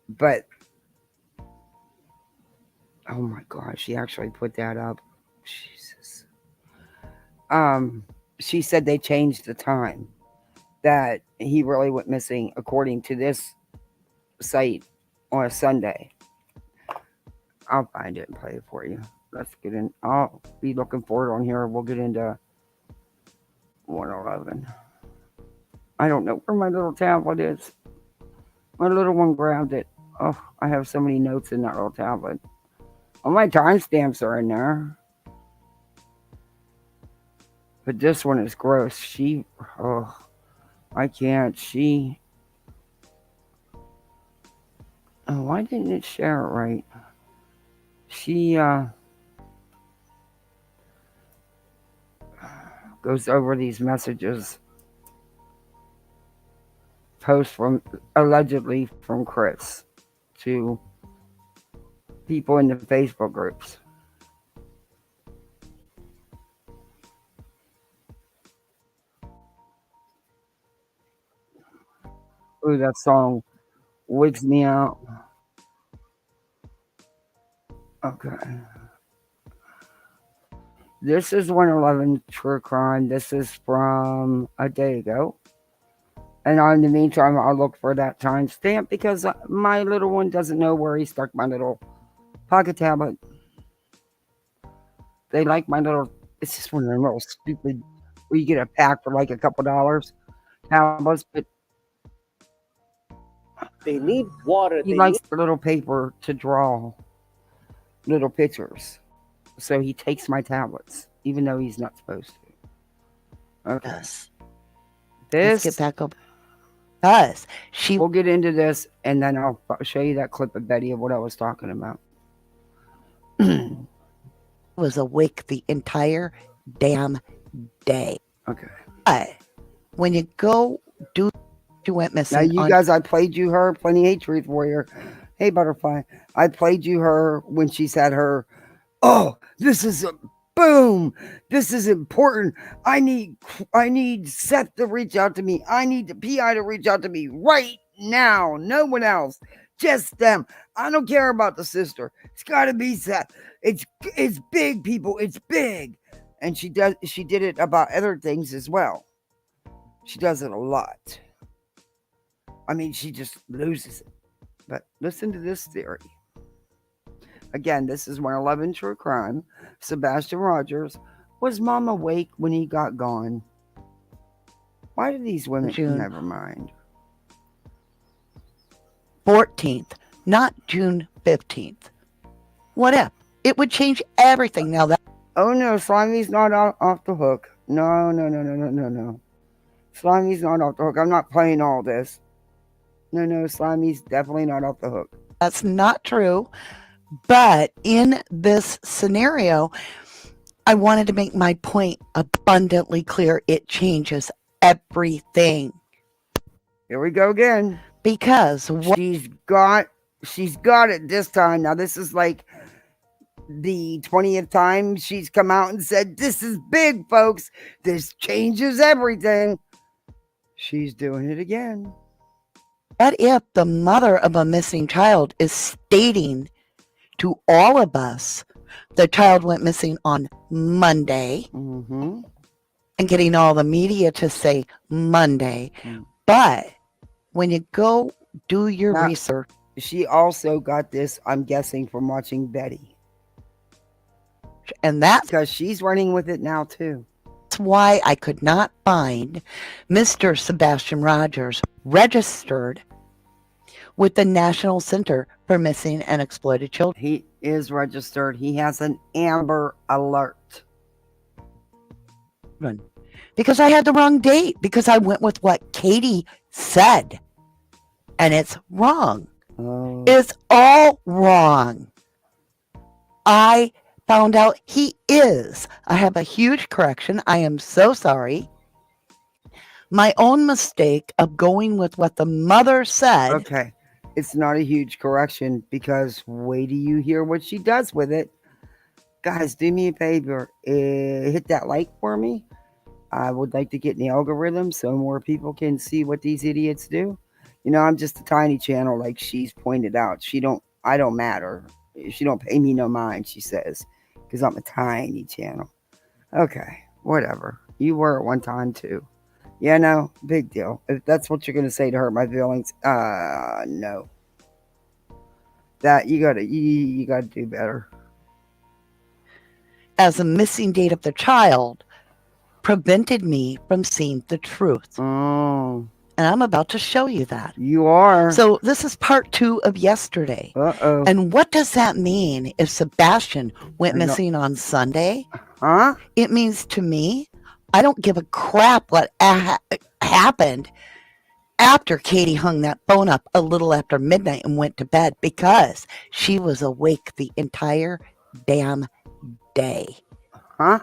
but oh my gosh, she actually put that up. Jesus. She said they changed the time that he really went missing according to this site on a Sunday. I'll find it and play it for you. Let's get in. I'll be looking for it on here. We'll get into 111. I don't know where my little tablet is. My little one grabbed it. Oh, I have so many notes in that little tablet. All my timestamps are in there. But this one is gross. I can't. Why didn't it share it right? goes over these messages, posts from allegedly from Chris to people in the Facebook groups. Ooh, that song wigs me out. Okay. This is 111 True Crime. This is from a day ago. And in the meantime, I'll look for that timestamp because my little one doesn't know where he stuck my little pocket tablet. They like my little, it's just one of them little stupid, where you get a pack for like a couple dollars tablets, but They need water. he likes the little paper to draw little pictures. So he takes my tablets, even though he's not supposed to. Okay. Yes. This, Let's get back up. Because she we'll get into this, and then I'll show you that clip of Betty of what I was talking about. was awake the entire damn day. Okay. But when you go do, you went missing. Now, you guys, I played you her, Plenty Hate Truth Warrior. Hey, Butterfly. I played you her when she said her, oh, this is a boom. This is important. I need Seth to reach out to me. I need the PI to reach out to me right now. No one else. Just them. I don't care about the sister. It's got to be Seth. It's big, people. It's big. And she did it about other things as well. She does it a lot. I mean, she just loses it. But listen to this theory. Again, this is 111 True Crime. Sebastian Rogers. Was Mom awake when he got gone? Why do these women... June. Never mind. 14th, not June 15th. What if? It would change everything now that... Oh, no, Slimy's not off the hook. No. Slimy's not off the hook. I'm not playing all this. No, Slimy's definitely not off the hook. That's not true. But in this scenario, I wanted to make my point abundantly clear. It changes everything. Here we go again. Because she's got it this time. Now, this is like the 20th time she's come out and said, this is big, folks. This changes everything. She's doing it again. What if the mother of a missing child is stating to all of us the child went missing on Monday and getting all the media to say Monday? But when you go do your research. She also got this, I'm guessing, from watching Betty. And that's because she's running with it now, too. That's why I could not find Mr. Sebastian Rogers registered with the National Center for Missing and Exploited Children. He is registered. He has an Amber Alert. Because I had the wrong date. Because I went with what Katie said. And it's wrong. Oh. It's all wrong. I found out he is. I have a huge correction. I am so sorry. My own mistake of going with what the mother said. Okay. It's not a huge correction because wait till you hear what she does with it. Guys, do me a favor. Hit that like for me. I would like to get in the algorithm so more people can see what these idiots do. You know, I'm just a tiny channel like she's pointed out. I don't matter. She don't pay me no mind, she says. Because I'm a tiny channel. Okay, whatever. You were at one time too. Yeah, no, big deal. If that's what you're going to say to hurt my feelings, no. That, you gotta do better. As a missing date of the child prevented me from seeing the truth. Oh. And I'm about to show you that. You are. So this is part 2 of yesterday. Uh-oh. And what does that mean if Sebastian went missing on Sunday? Huh? It means to me, I don't give a crap what happened after Katie hung that phone up a little after midnight and went to bed because she was awake the entire damn day. Huh?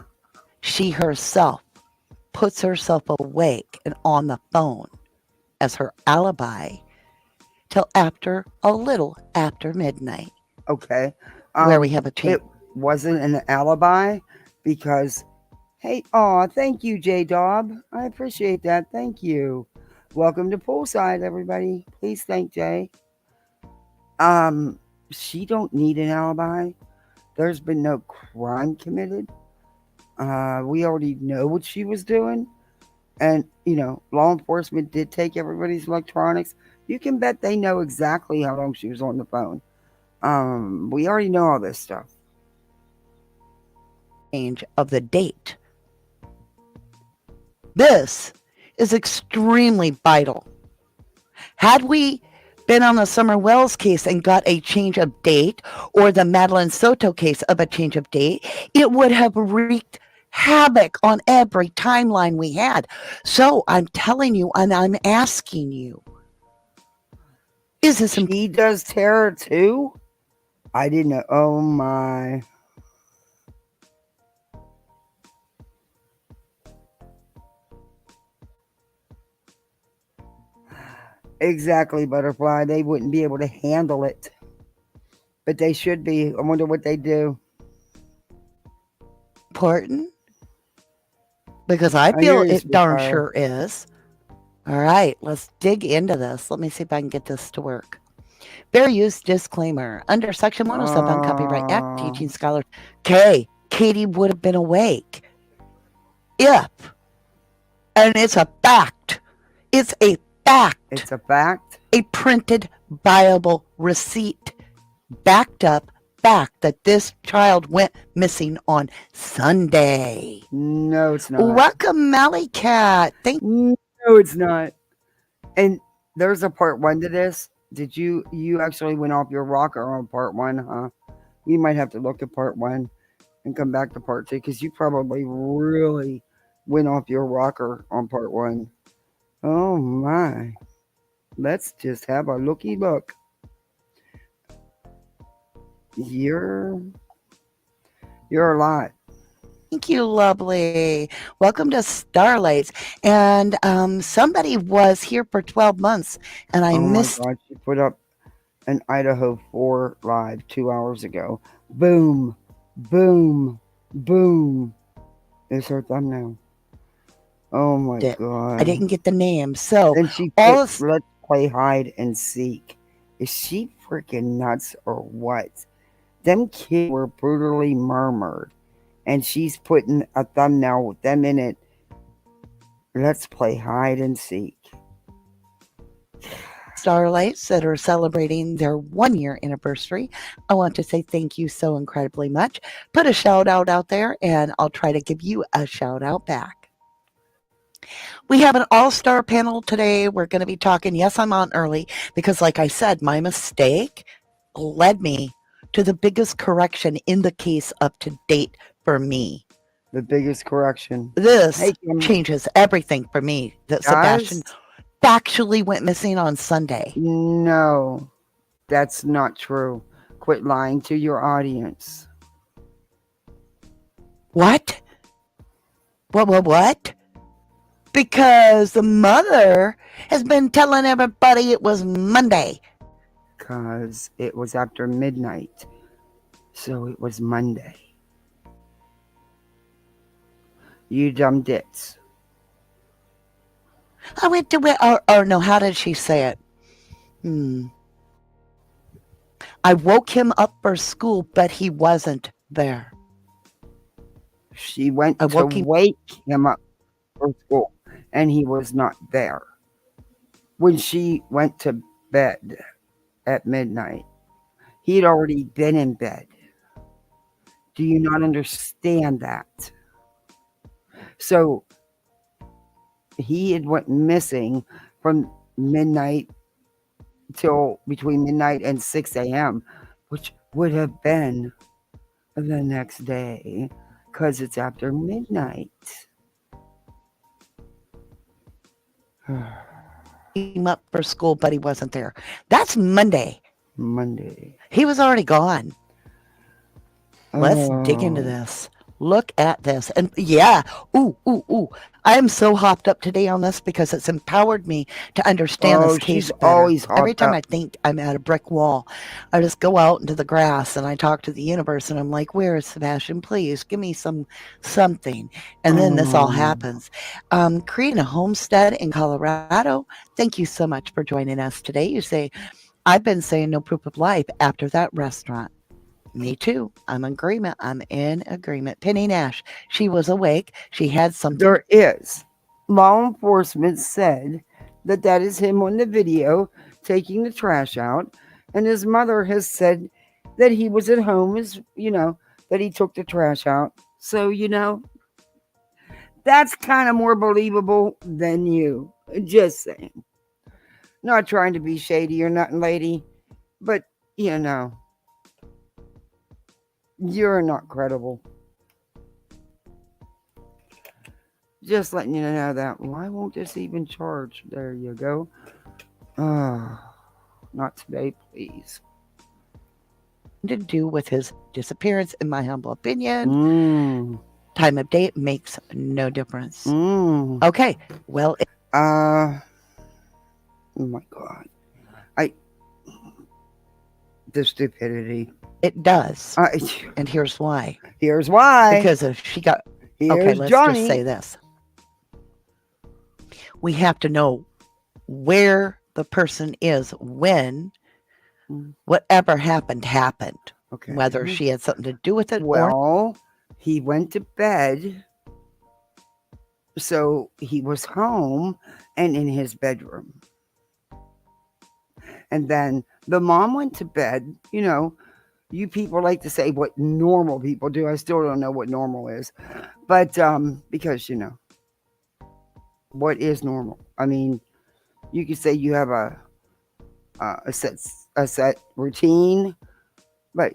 She herself puts herself awake and on the phone as her alibi till a little after midnight, Okay. where we have a change. It wasn't an alibi because, hey, thank you, J Dob. I appreciate that. Thank you. Welcome to Poolside, everybody. Please thank Jay. She don't need an alibi. There's been no crime committed. We already know what she was doing. And, law enforcement did take everybody's electronics. You can bet they know exactly how long she was on the phone. We already know all this stuff. Change of the date. This is extremely vital. Had we been on the Summer Wells case and got a change of date, or the Madeline Soto case of a change of date, it would have wreaked havoc on every timeline we had. So I'm telling you, and I'm asking you, is this He does terror too? I didn't know. Oh my. Exactly, Butterfly. They wouldn't be able to handle it. But they should be. I wonder what they do. important? Because I I feel hear you, it darn Spitfire. sure is. All right, let's dig into this. Let me see if I can get this to work. Fair use disclaimer. Under Section 107 Copyright Act, teaching scholars. Katie would have been awake if, and it's a fact, it's a fact, It's a fact. a printed, viable receipt, backed up fact that this child went missing on Sunday. No, it's not. Welcome, Mally Cat. Thank No, it's not. And there's a part 1 to this. Did you actually went off your rocker on part 1, huh? We might have to look at part 1 and come back to part 2 because you probably really went off your rocker on part 1. Oh my. Let's just have a looky look. You're a lot. Thank you, lovely. Welcome to Starlights. And somebody was here for 12 months, and I missed. My God, she put up an Idaho 4 live 2 hours ago. Boom, boom, boom. Is her thumbnail. Oh my God. I didn't get the name. So And she all put, let's play hide and seek. Is she freaking nuts or what? Them kids were brutally murmured. And she's putting a thumbnail with them in it. Let's play hide and seek. Starlights that are celebrating their 1-year anniversary. I want to say thank you so incredibly much. Put a shout out there, and I'll try to give you a shout out back. We have an all-star panel today. We're going to be talking. Yes, I'm on early because, like I said, my mistake led me to the biggest correction in the case up to date for me. The biggest correction. This changes everything for me. That Sebastian factually went missing on Sunday. No, that's not true. Quit lying to your audience. What? What? Because the mother has been telling everybody it was Monday. Because it was after midnight. So it was Monday. You dumb dits. I went to it, or no, how did she say it? I woke him up for school, but he wasn't there. She went to wake him up for school, and he was not there. When she went to bed at midnight, he'd already been in bed. Do you not understand that? So he had went missing from midnight till between midnight and 6 a.m., which would have been the next day because it's after midnight. Came up for school, but he wasn't there. That's Monday. He was already gone. Let's dig into this. Look at this. And yeah, I am so hopped up today on this because it's empowered me to understand this case she's better. always Every hopped time up. I think I'm at a brick wall, I just go out into the grass and I talk to the universe and I'm like, "Where is Sebastian? Please give me something." And then this all happens. Creating a homestead in Colorado. Thank you so much for joining us today. You say, "I've been saying no proof of life after that restaurant." Me too. I'm in agreement. I'm in agreement. Penny Nash, she was awake. She had something. There is. Law enforcement said that that is him on the video taking the trash out, and his mother has said that he was at home, that he took the trash out. So, that's kind of more believable than you. Just saying. Not trying to be shady or nothing, lady, but, you're not credible. Just letting you know that. Why won't this even charge? There you go. Not today, please. To do with his disappearance, in my humble opinion. Time of date makes no difference. Okay, well. Oh my God. The stupidity. It does. And here's why. Here's why. Because if she got. Here's okay, let's Johnny. just say this. We have to know where the person is when whatever happened. Okay. Whether she had something to do with it or. He went to bed. So he was home and in his bedroom. And then the mom went to bed. You people like to say what normal people do. I still don't know what normal is. But because, what is normal? I mean, you could say you have a set routine. But,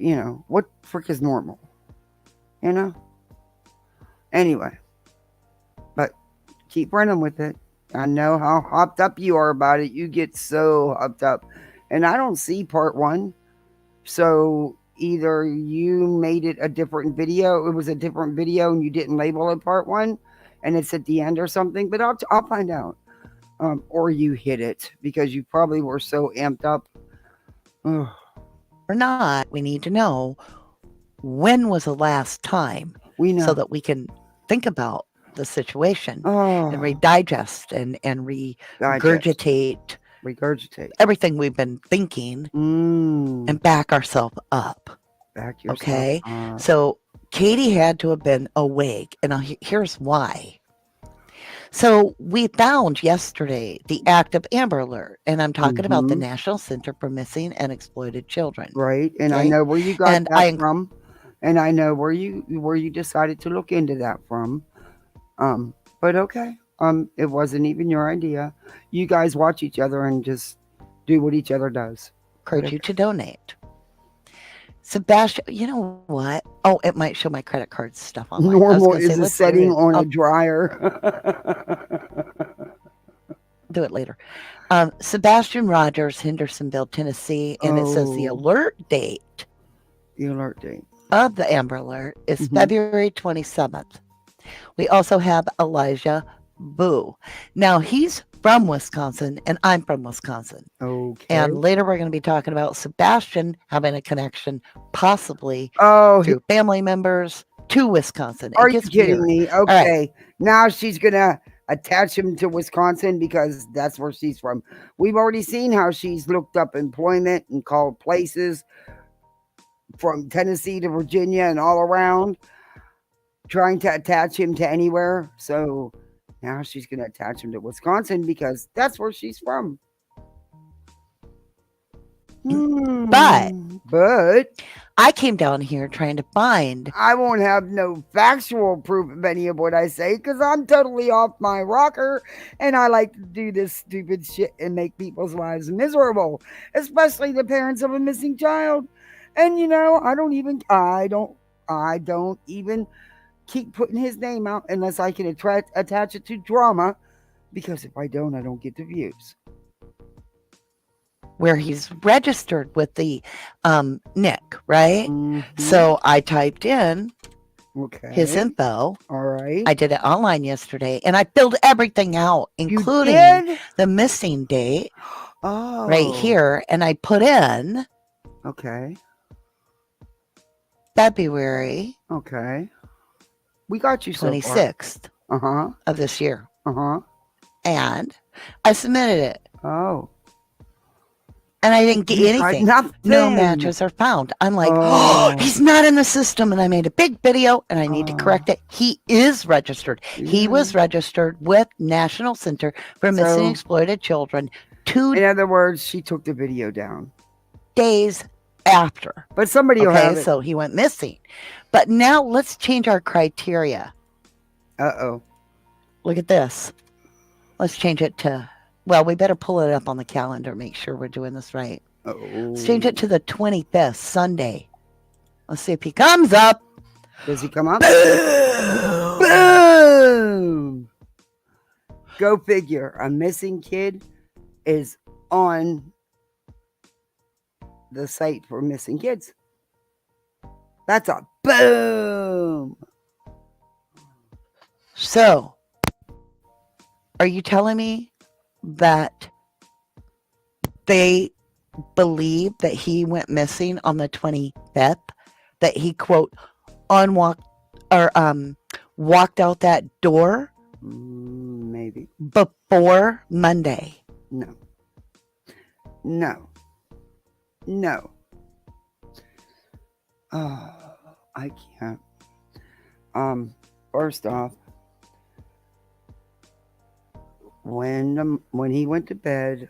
what frick is normal? Anyway. But keep running with it. I know how hopped up you are about it. You get so hopped up. And I don't see part 1. So either you made it a different video. It was a different video and you didn't label it part 1. And it's at the end or something. But I'll find out. Or you hit it because you probably were so amped up. or not, we need to know when was the last time so that we can think about the situation and redigest and regurgitate everything we've been thinking and back ourselves up. Okay? So Katie had to have been awake. And here's why. So we found yesterday the active Amber Alert, and I'm talking about the National Center for Missing and Exploited Children. Right, and I know where you got that from, and I know where you decided to look into that from. But okay, it wasn't even your idea. You guys watch each other and just do what each other does. Encourage you to donate. Sebastian, you know what? Oh, it might show my credit card stuff online. Normal is a setting on a dryer. Do it later. Sebastian Rogers, Hendersonville, Tennessee, and it says the alert date. The alert date of the Amber Alert is February 27th. We also have Elijah Boo. Now he's from Wisconsin and I'm from Wisconsin. Okay. And later we're going to be talking about Sebastian having a connection possibly through family members to Wisconsin. Are you kidding me? Okay. Right. Now she's going to attach him to Wisconsin because that's where she's from. We've already seen how she's looked up employment and called places from Tennessee to Virginia and all around, trying to attach him to anywhere. So now she's going to attach him to Wisconsin because that's where she's from. But I came down here trying to find. I won't have no factual proof of any of what I say because I'm totally off my rocker and I like to do this stupid shit and make people's lives miserable, especially the parents of a missing child. And I don't even keep putting his name out unless I can attach it to drama, because if I don't get the views. Where he's registered with the Nick, right? So I typed in Okay. his info. All right. I did it online yesterday, and I filled everything out, You including did? the missing date Oh. right here, and I put in Okay. February Okay. We got you so far. 26th Uh-huh. of this year, Uh-huh. and I submitted it, Oh. and I didn't get You got anything. nothing. No matches are found. I'm like, Oh. he's not in the system, and I made a big video, and I need to correct it. He is registered. He was registered with National Center for Missing and Exploited Children 2 In other words, she took the video down. days after. But somebody will have Okay, it. so he went missing. But now let's change our criteria. Uh-oh. Look at this. Let's change it to, well, we better pull it up on the calendar, make sure we're doing this right. Uh-oh. Let's change it to the 25th, Sunday. Let's see if he comes up. Does he come up? Boom! Boom! Go figure. A missing kid is on the site for missing kids. That's a boom! So, are you telling me that they believe that he went missing on the 25th? That he, quote, walked out that door? Maybe. Before Monday. No. No. No. Oh, I can't. First off, when he went to bed,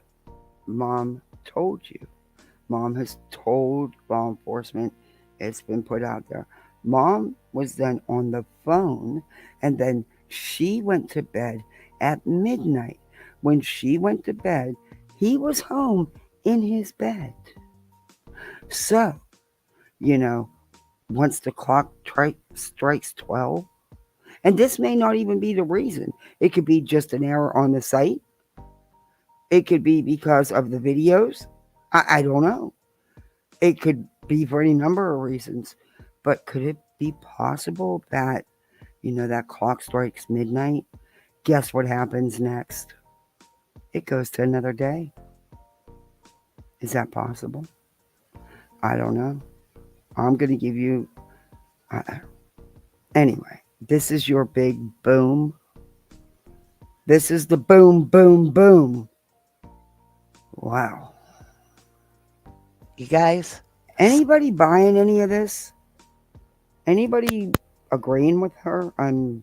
Mom told you. Mom has told law enforcement. It's been put out there. Mom was then on the phone, and then she went to bed at midnight. When she went to bed, he was home in his bed. So, once the clock strikes 12, and this may not even be the reason. It could be just an error on the site. It could be because of the videos. I don't know. It could be for any number of reasons. But could it be possible that, that clock strikes midnight? Guess what happens next? It goes to another day. Is that possible? I don't know. I'm going to give you... anyway, this is your big boom. This is the boom, boom, boom. Wow. You guys? Anybody buying any of this? Anybody agreeing with her on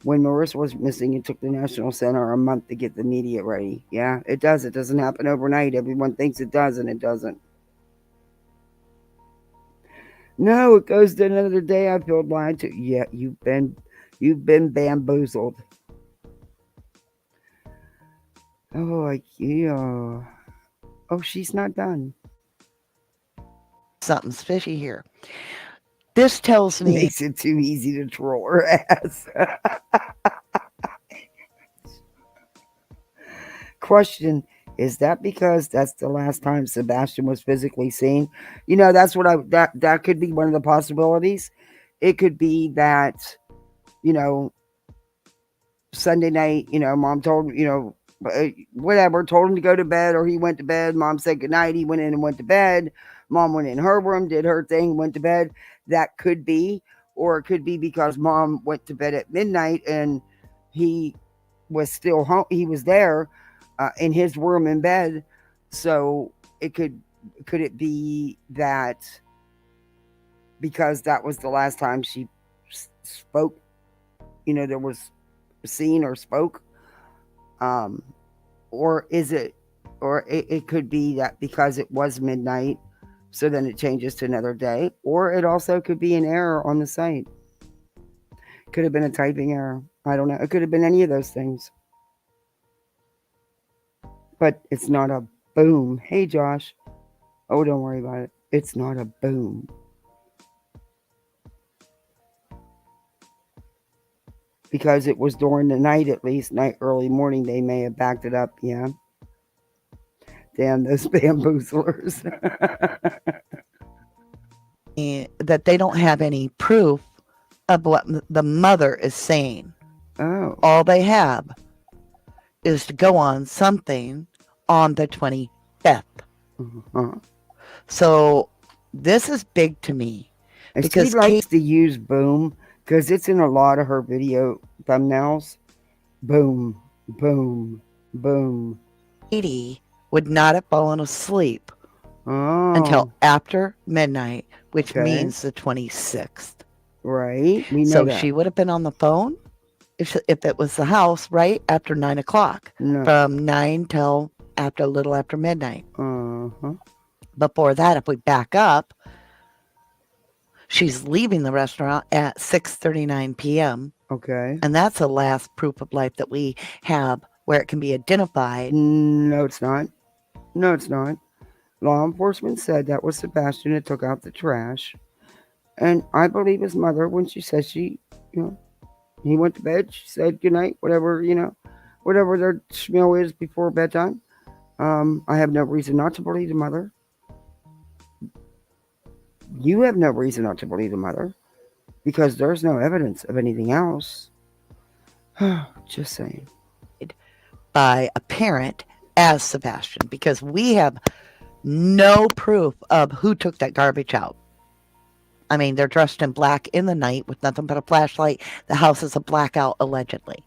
when Marissa was missing, it took the National Center a month to get the media ready? Yeah, it does. It doesn't happen overnight. Everyone thinks it does, and it doesn't. No, it goes to another day. I feel lied to. Yeah, you've been bamboozled. Oh, yeah. Oh, she's not done. Something's fishy here. This tells me... Makes it too easy to troll her ass. Question, is that because that's the last time Sebastian was physically seen? That's what that could be one of the possibilities. It could be that, Sunday night, Mom told, whatever, told him to go to bed, or he went to bed. Mom said goodnight. He went in and went to bed. Mom went in her room, did her thing, went to bed. That could be. Or it could be because Mom went to bed at midnight and he was still home. He was there in his room in bed. So could it be that because that was the last time she spoke, there was seen or spoke? Or is it, or it could be that because it was midnight, so then it changes to another day. Or it also could be an error on the site. Could have been a typing error. I don't know. It could have been any of those things. But it's not a boom. Hey, Josh. Oh, don't worry about it. It's not a boom. Because it was during the night, at least, early morning, they may have backed it up. Yeah. Damn those bamboozlers. that they don't have any proof of what the mother is saying. Oh. All they have is to go on something on the 25th. Uh-huh. So this is big to me. And Because she likes to use boom because it's in a lot of her video thumbnails. Boom, boom, boom. Katie would not have fallen asleep until after midnight, which means the 26th. Right. We know So that. she would have been on the phone if it was the house right after 9 o'clock, No. from 9 till after a little after midnight. Uh-huh. Before that, if we back up, she's leaving the restaurant at 6:39 p.m. Okay. And that's the last proof of life that we have where it can be identified. No, it's not. No, it's not. Law enforcement said that was Sebastian that took out the trash. And I believe his mother when she said he went to bed, she said goodnight, whatever their schmeal is before bedtime. I have no reason not to believe the mother. You have no reason not to believe the mother because there's no evidence of anything else. Just saying. By a parent as Sebastian, because we have no proof of who took that garbage out. I mean, they're dressed in black in the night with nothing but a flashlight. The house is a blackout, allegedly.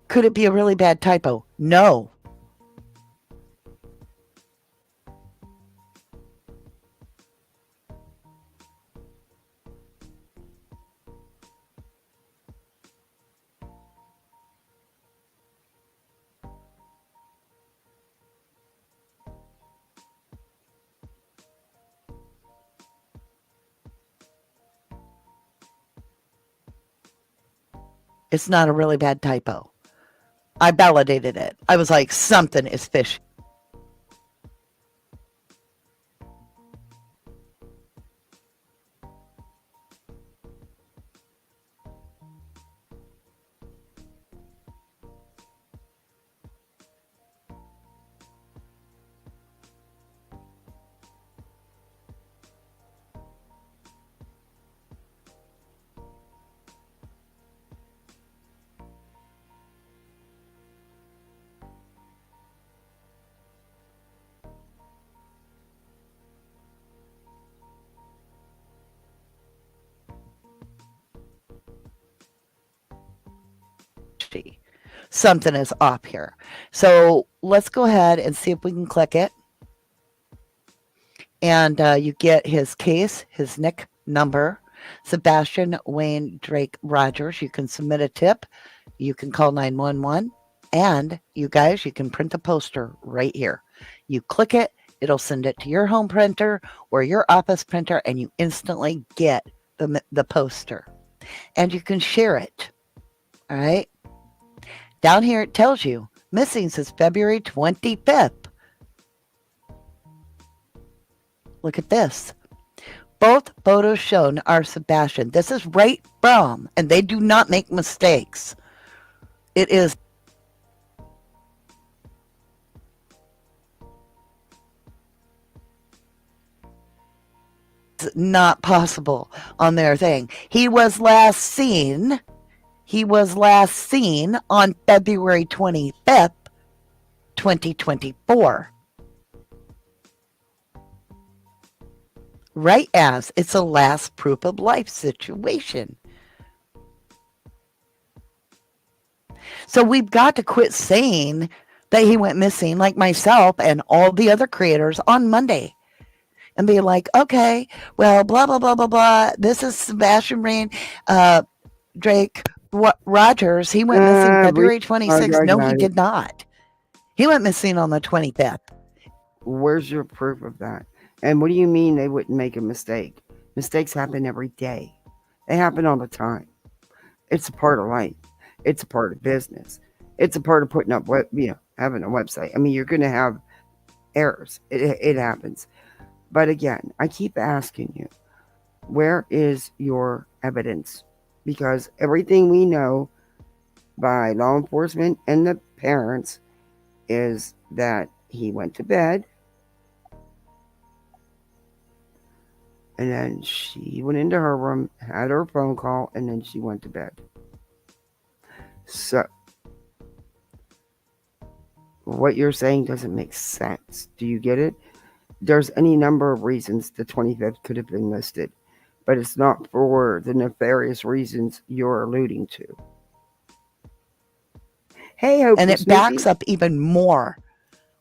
Could it be a really bad typo? No. It's not a really bad typo. I validated it. I was like, something is fishy. Something is off here. So let's go ahead and see if we can click it. And you get his case, his NIC number, Sebastian Wayne Drake Rogers. You can submit a tip. You can call 911. And you guys, you can print a poster right here. You click it, it'll send it to your home printer or your office printer, and you instantly get the poster. And you can share it. All right. Down here it tells you missing since February 25th. Look at this. Both photos shown are Sebastian. This is right from, and they do not make mistakes. It is not possible on their thing. He was last seen on February 25th, 2024. Right as it's a last proof of life situation. So we've got to quit saying that he went missing, like myself and all the other creators, on Monday. And be like, okay, well, blah, blah, blah, blah, blah. This is Sebastian Wayne Drake Rogers. He went missing February 26th. No, he did not. He went missing on the 25th. Where's your proof of that? And what do you mean they wouldn't make a mistake? Mistakes happen every day. They happen all the time. It's a part of life. It's a part of business. It's a part of putting up having a website. I mean, you're going to have errors. It happens. But again, I keep asking you, where is your evidence? Because everything we know by law enforcement and the parents is that he went to bed And then she went into her room, had her phone call, and then she went to bed. So, what you're saying doesn't make sense. Do you get it? There's any number of reasons the 25th could have been listed, but it's not for the nefarious reasons you're alluding to. Hey, Hope And for it Snoopy. backs up even more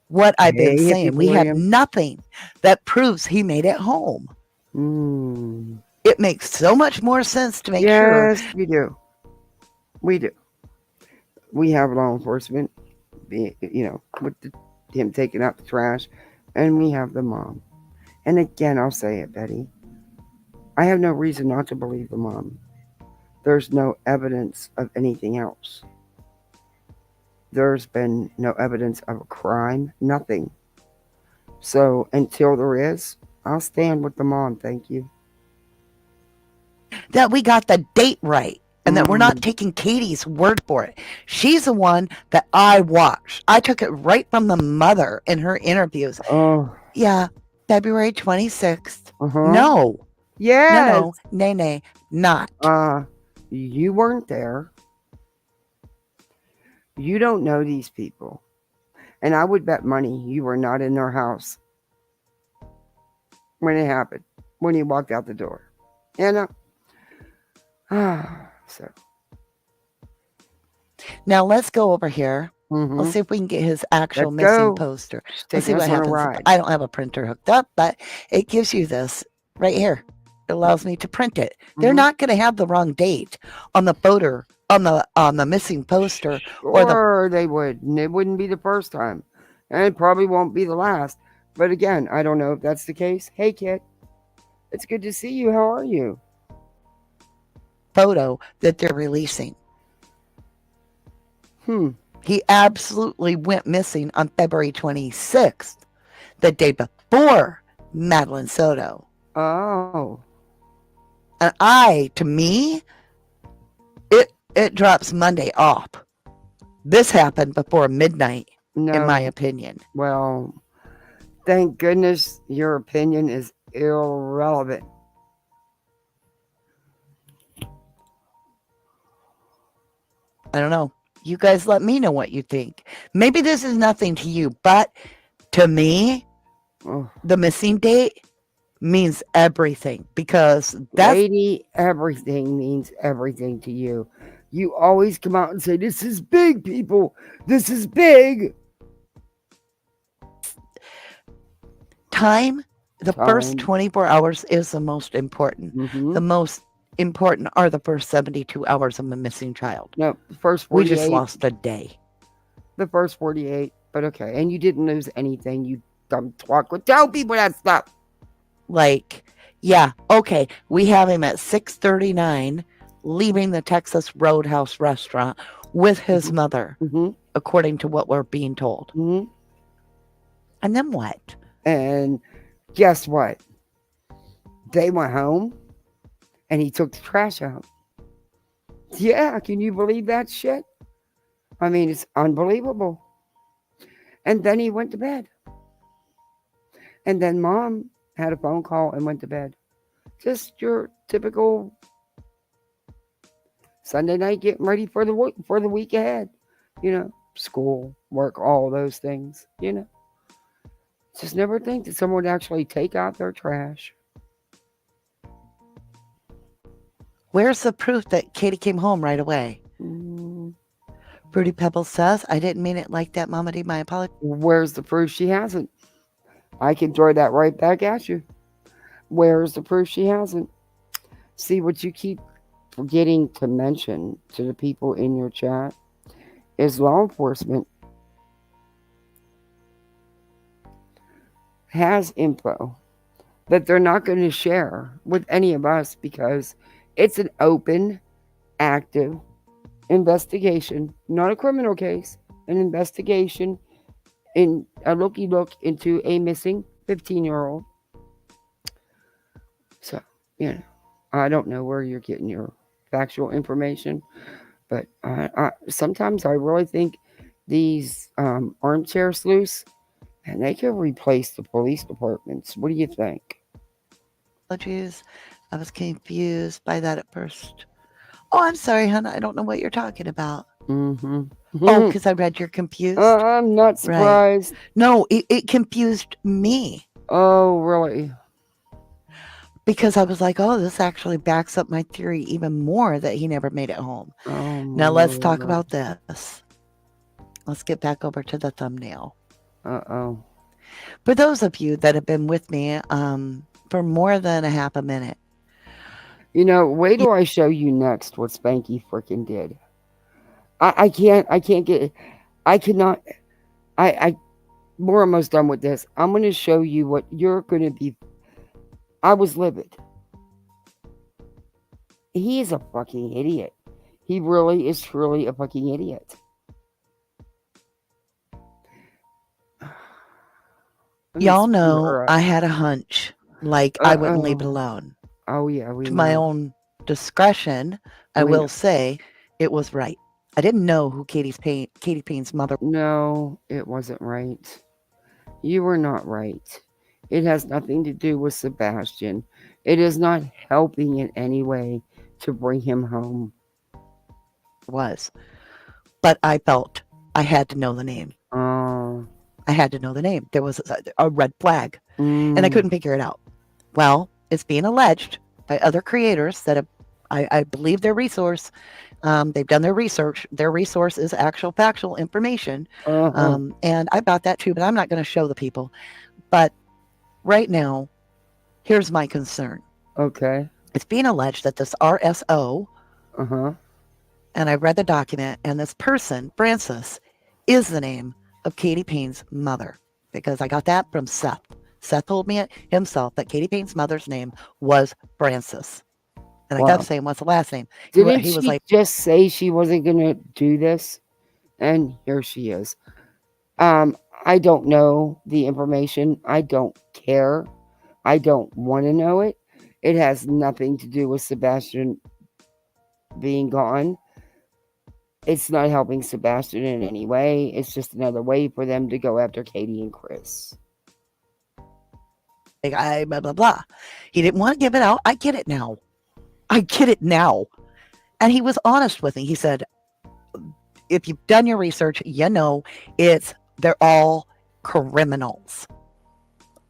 what I've been Hey, saying. Hippie We have William. nothing that proves he made it home. It makes so much more sense to make sure. Yes, we do. We do. We have law enforcement, with him taking out the trash, and we have the mom. And again, I'll say it, Betty. I have no reason not to believe the mom. There's no evidence of anything else. There's been no evidence of a crime, nothing. So until there is, I'll stand with the mom, thank you. That we got the date right and that we're not taking Katie's word for it. She's the one that I watched. I took it right from the mother in her interviews. Oh. Yeah, February 26th. Uh-huh. No. Yes. No, nay, not. You weren't there. You don't know these people. And I would bet money you were not in their house when it happened, when he walked out the door. So. Now let's go over here. Mm-hmm. Let's see if we can get his actual Let's missing go. poster. She's Let's see taking what us on a happens. ride. I don't have a printer hooked up, but it gives you this right here. It allows me to print it. They're not going to have the wrong date on the photo, on the missing poster. Or they would, and it wouldn't be the first time. And it probably won't be the last. But again, I don't know if that's the case. Hey, Kit. It's good to see you. How are you? Photo that they're releasing. He absolutely went missing on February 26th, the day before Madeline Soto. Oh. And to me, it drops Monday off. This happened before midnight, in my opinion. Well, thank goodness your opinion is irrelevant. I don't know. You guys let me know what you think. Maybe this is nothing to you, but to me, the missing date means everything because that's... Lady, everything means everything to you. You always come out and say, this is big, people. This is big. Time, first 24 hours is the most important. Mm-hmm. The most important are the first 72 hours of a missing child. No, the first 48. We just lost a day. The first 48, but okay. And you didn't lose anything. You dumb twat. Tell people that stuff. Like, yeah, okay. We have him at 6:39 leaving the Texas Roadhouse restaurant with his mother, according to what we're being told. And then what? And guess what? They went home and he took the trash out. Yeah, can you believe that shit? I mean, it's unbelievable. And then he went to bed. And then mom had a phone call and went to bed. Just your typical Sunday night getting ready for the week ahead. School, work, all those things, Just never think that someone would actually take out their trash. Where's the proof that Katie came home right away? Fruity Pebbles says, I didn't mean it like that, Mama D. My apologies. Where's the proof she hasn't? I can throw that right back at you. Where's the proof she hasn't? See, what you keep forgetting to mention to the people in your chat is law enforcement has info that they're not going to share with any of us because it's an open, active investigation, not a criminal case, an investigation in a looky look into a missing 15-year-old. So, I don't know where you're getting your factual information, but sometimes I really think these armchair sleuths, and they could replace the police departments. What do you think? Apologies. I was confused by that at first. Oh, I'm sorry, hon. I don't know what you're talking about. Mm-hmm. Oh, because I read you're confused? I'm not Right. surprised. No, it confused me Oh, really? because I was like, oh, this actually backs up my theory even more that he never made it home. Oh, my Now let's talk Lord. about this. Let's get back over to the thumbnail. Uh-oh. For those of you that have been with me for more than a half a minute, You know, wait till I show you next what Spanky freaking did. I can't get, I cannot, we're almost done with this. I'm going to show you what you're going to be. I was livid. He is a fucking idiot. He really is truly a fucking idiot. y'all know I had a hunch like I wouldn't leave it Uh-oh. alone. Oh, yeah, we To my know. own discretion, I We will know. say it was right. I didn't know who Katie Payne's mother. No, it wasn't right. You were not right. It has nothing to do with Sebastian. It is not helping in any way to bring him home. was, but I felt I had to know the name. Oh. I had to know the name. There was a red flag, and I Mm. couldn't figure it out. Well, it's being alleged by other creators that have, I believe their resource. They've done their research. Their resource is actual factual information. Uh-huh. And I've got that too, but I'm not going to show the people. But right now, here's my concern. Okay. It's being alleged that this RSO, Uh-huh. and I read the document, and this person, Francis, is the name of Katie Payne's mother because I got that from Seth. Seth told me it himself that Katie Payne's mother's name was Francis. And I kept saying, what's the last name? Didn't He was she like, just say she wasn't going to do this? And here she is. I don't know the information. I don't care. I don't want to know it. It has nothing to do with Sebastian being gone. It's not helping Sebastian in any way. It's just another way for them to go after Katie and Chris. I blah, blah, blah. He didn't want to give it out. I get it now. I get it now. And he was honest with me. He said, if you've done your research, you know they're all criminals.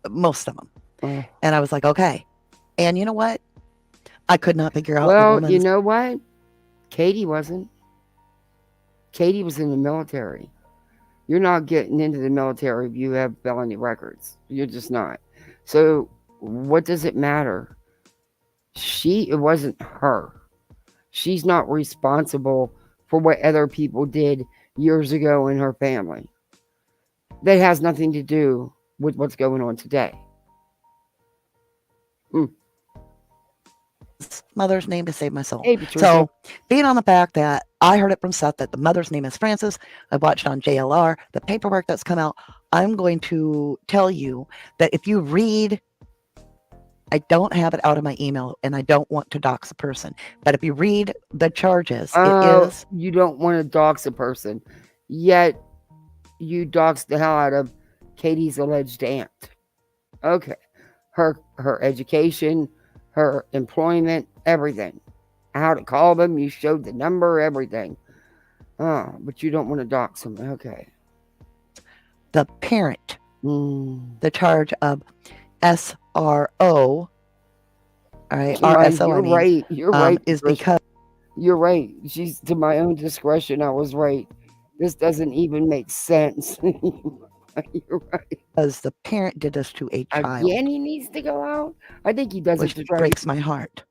Most of them. Oh. And I was like, okay. And you know what? I could not figure out the Well, woman's. you know what? Katie wasn't. Katie was in the military. You're not getting into the military if you have felony records. You're just not. So what does it matter? It wasn't her. She's not responsible for what other people did years ago in her family. That has nothing to do with what's going on today. Mother's name to save my soul. Hey, Patricia. So, being on the fact that I heard it from Seth that the mother's name is Frances, I watched on JLR the paperwork that's come out. I'm going to tell you that if you read, I don't have it out of my email and I don't want to dox a person, but if you read the charges, it is. You don't want to dox a person, yet you dox the hell out of Katie's alleged aunt. Okay. Her education, her employment, everything. How to call them, you showed the number, everything. Oh, but you don't want to dox them. Okay. The parent, the charge of SRO, all right, RSO, you're I mean, right. You're right. is Patricia. because You're right. She's to my own discretion. I was right. This doesn't even make sense. You're right. because the parent did this to a child. Again, he needs to go out. I think he does Which it to try. breaks my heart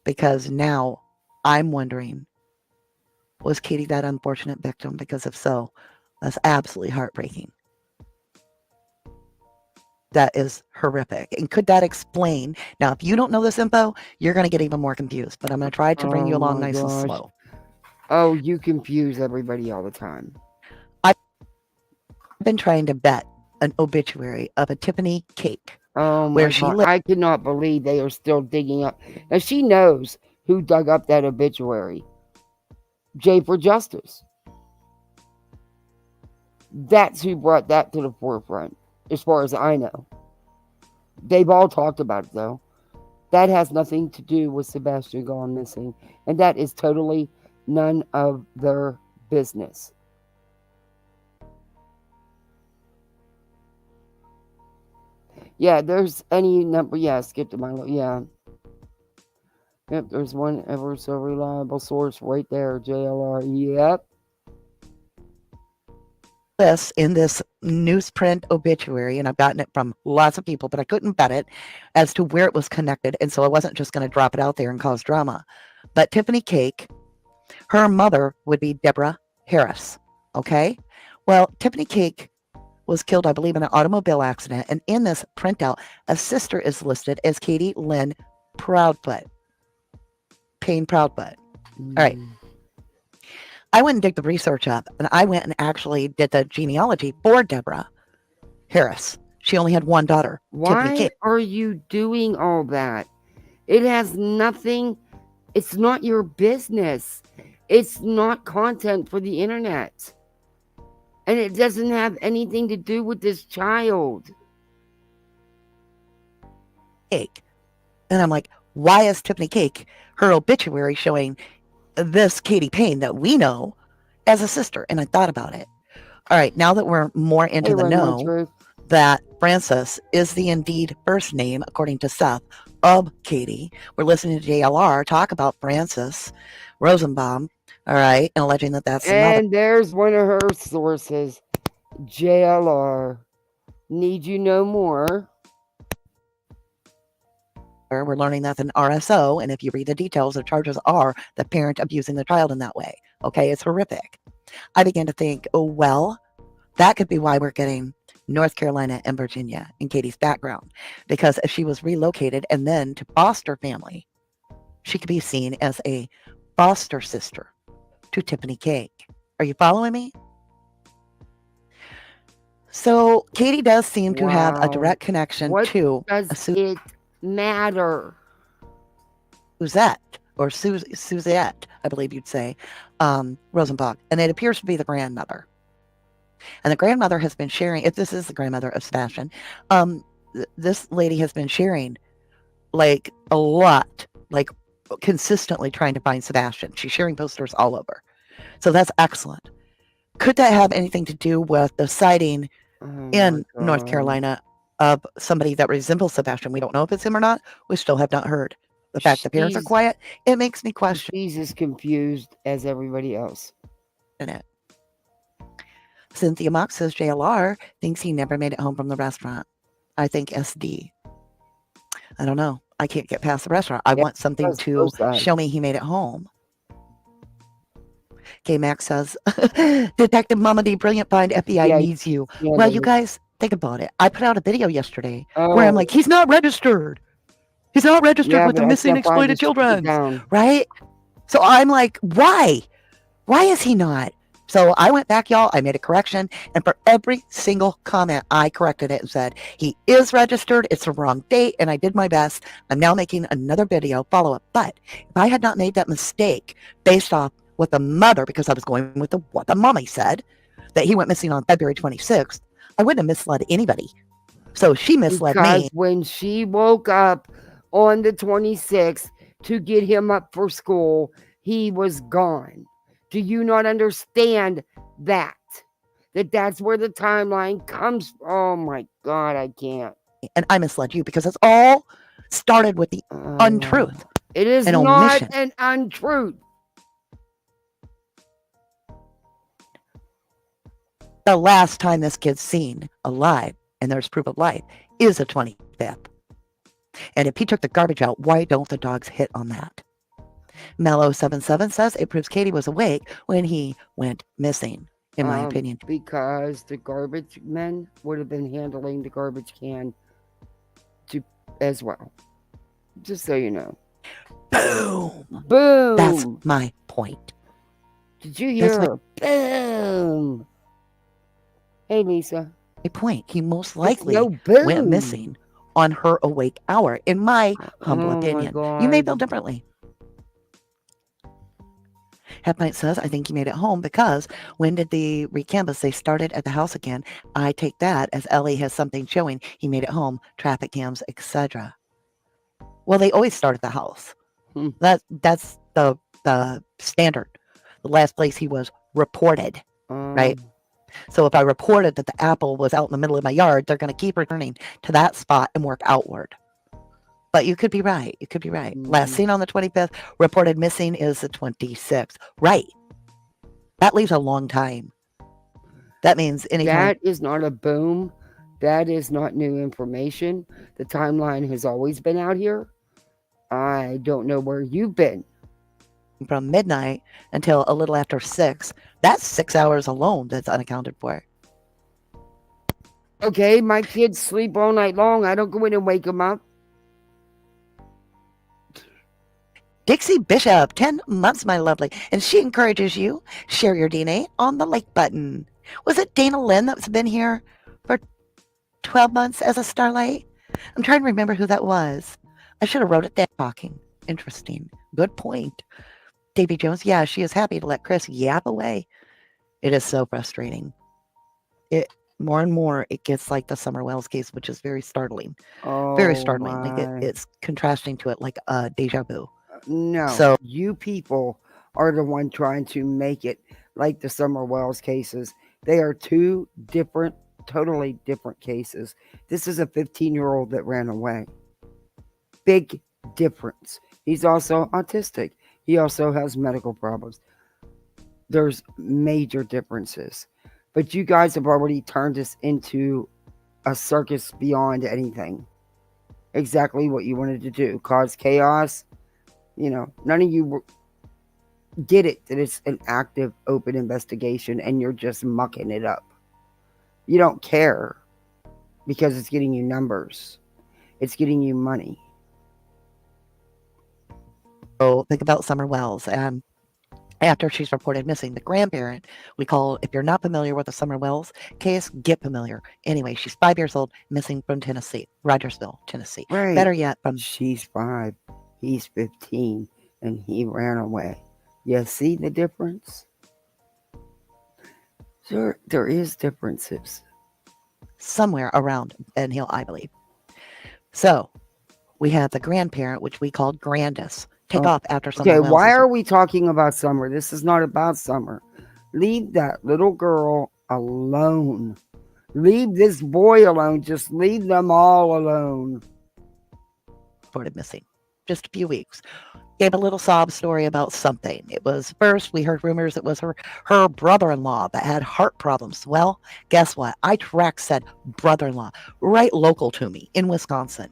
because now I'm wondering, was Katie that unfortunate victim? Because if so, that's absolutely heartbreaking. That is horrific. And could that explain? Now, if you don't know this info, you're going to get even more confused, but I'm going to try to bring you along nice and slow. Oh, you confuse everybody all the time. I've been trying to vet an obituary of a Tiffany cake. Oh, where she lived. I cannot believe they are still digging up. Now, she knows who dug up that obituary. Jay for Justice. That's who brought that to the forefront, as far as I know. They've all talked about it, though. That has nothing to do with Sebastian gone missing. And that is totally none of their business. Yeah, there's any number. Yeah, skip to my. Yeah. Yep, there's one ever so reliable source right there, JLR. Yep. This in this newsprint obituary, and I've gotten it from lots of people, but I couldn't vet it as to where it was connected, and so I wasn't just going to drop it out there and cause drama. But Tiffany Cake, her mother would be Deborah Harris. Okay, well, Tiffany Cake was killed, I believe, in an automobile accident, and in this printout, a sister is listed as Katie Lynn Proudfoot. Payne Proudfoot. All right. I went and did the research up, and I went and actually did the genealogy for Deborah Harris. She only had one daughter. Why are you doing all that? It has nothing. It's not your business. It's not content for the internet. And it doesn't have anything to do with this child. Cake. And I'm like, why is Tiffany Cake, her obituary showing this Katie Payne that we know as a sister? And I thought about it. All right, now that we're more into the know that Frances is the indeed first name, according to Seth, of Katie, we're listening to JLR talk about Frances Rosenbaum, all right, and alleging that that's and there's one of her sources, JLR. Need you know more? We're learning that's an RSO, and if you read the details, the charges are the parent abusing the child in that way. Okay, it's horrific. I began to think, oh, well, that could be why we're getting North Carolina and Virginia in Katie's background, because if she was relocated and then to foster family, she could be seen as a foster sister to Tiffany Cake. Are you following me? So Katie does seem to have a direct connection to it matter? Suzette, or Suzette, I believe you'd say, Rosenbach, and it appears to be the grandmother. And the grandmother has been sharing, if this is the grandmother of Sebastian, this lady has been sharing like a lot, like consistently trying to find Sebastian. She's sharing posters all over. So that's excellent. Could that have anything to do with the sighting in North Carolina of somebody that resembles Sebastian? We don't know if it's him or not. We still have not heard. The fact the parents are quiet, it makes me question. She's as confused as everybody else. In it. Cynthia Mock says JLR thinks he never made it home from the restaurant. I think SD. I don't know. I can't get past the restaurant. I want something to show me he made it home. K Max says, Detective Mama D, brilliant find, FBI needs you. Yeah, well, you guys, think about it. I put out a video yesterday where I'm like, he's not registered. He's not registered with the missing exploited children. Right? So I'm like, why? Why is he not? So I went back, y'all. I made a correction. And for every single comment, I corrected it and said, he is registered. It's the wrong date. And I did my best. I'm now making another video follow-up. But if I had not made that mistake based off what the mother, because I was going with what the mommy said, that he went missing on February 26th, I wouldn't have misled anybody. So she misled me. When she woke up on the 26th to get him up for school, he was gone. Do you not understand that? That's where the timeline comes from? Oh my God, I can't. And I misled you because it's all started with the untruth. It is not an untruth. The last time this kid's seen alive, and there's proof of life, is the 25th. And if he took the garbage out, why don't the dogs hit on that? Mellow77 says it proves Katie was awake when he went missing, in my opinion. Because the garbage men would have been handling the garbage can as well. Just so you know. Boom! Boom! That's my point. Did you hear her? Boom! Hey, Lisa. My point. He most likely went missing on her awake hour, in my humble opinion. You may feel differently. Headlight says, I think he made it home because when did the recanvass? They started at the house again. I take that as Ellie has something showing he made it home, traffic cams, etc. Well, they always start at the house. Hmm. That's the standard. The last place he was reported, right? So if I reported that the apple was out in the middle of my yard, they're going to keep returning to that spot and work outward. But you could be right. You could be right. Last seen on the 25th, reported missing is the 26th. Right. That leaves a long time. That means anytime. That is not a boom. That is not new information. The timeline has always been out here. I don't know where you've been. From midnight until a little after 6. That's 6 hours alone that's unaccounted for. Okay, my kids sleep all night long. I don't go in and wake them up. Dixie Bishop, 10 months, my lovely. And she encourages you, share your DNA on the like button. Was it Dana Lynn that's been here for 12 months as a starlight? I'm trying to remember who that was. I should have wrote it down. Talking. Interesting. Good point. Davy Jones, yeah, she is happy to let Chris yap away. It is so frustrating. More and more, it gets like the Summer Wells case, which is very startling. Very startling. Like it's contrasting to it like a deja vu. No, So you people are the one trying to make it like the Summer Wells cases. They are two different, totally different cases. This is a 15-year-old that ran away. Big difference. He's also autistic. He also has medical problems. There's major differences. But you guys have already turned this into a circus beyond anything. Exactly what you wanted to do. Cause chaos. You know, none of you get it that it's an active, open investigation and you're just mucking it up. You don't care because it's getting you numbers. It's getting you money. So think about Summer Wells. And after she's reported missing, the grandparent, we call, if you're not familiar with the Summer Wells case, get familiar. Anyway, she's 5 years old, missing from Tennessee, Rogersville, Tennessee. Right. Better yet, from... She's 5, he's 15, and he ran away. You see the difference? There is differences. Somewhere around Ben Hill, I believe. So, we have the grandparent, which we called Grandis. Take off after Summer Wells. Okay, why are we talking about Summer? This is not about Summer. Leave that little girl alone. Leave this boy alone. Just leave them all alone. Reported missing. Just a few weeks. Gave a little sob story about something. It was first, we heard rumors it was her brother-in-law that had heart problems. Well, guess what? I tracked said brother-in-law right local to me in Wisconsin.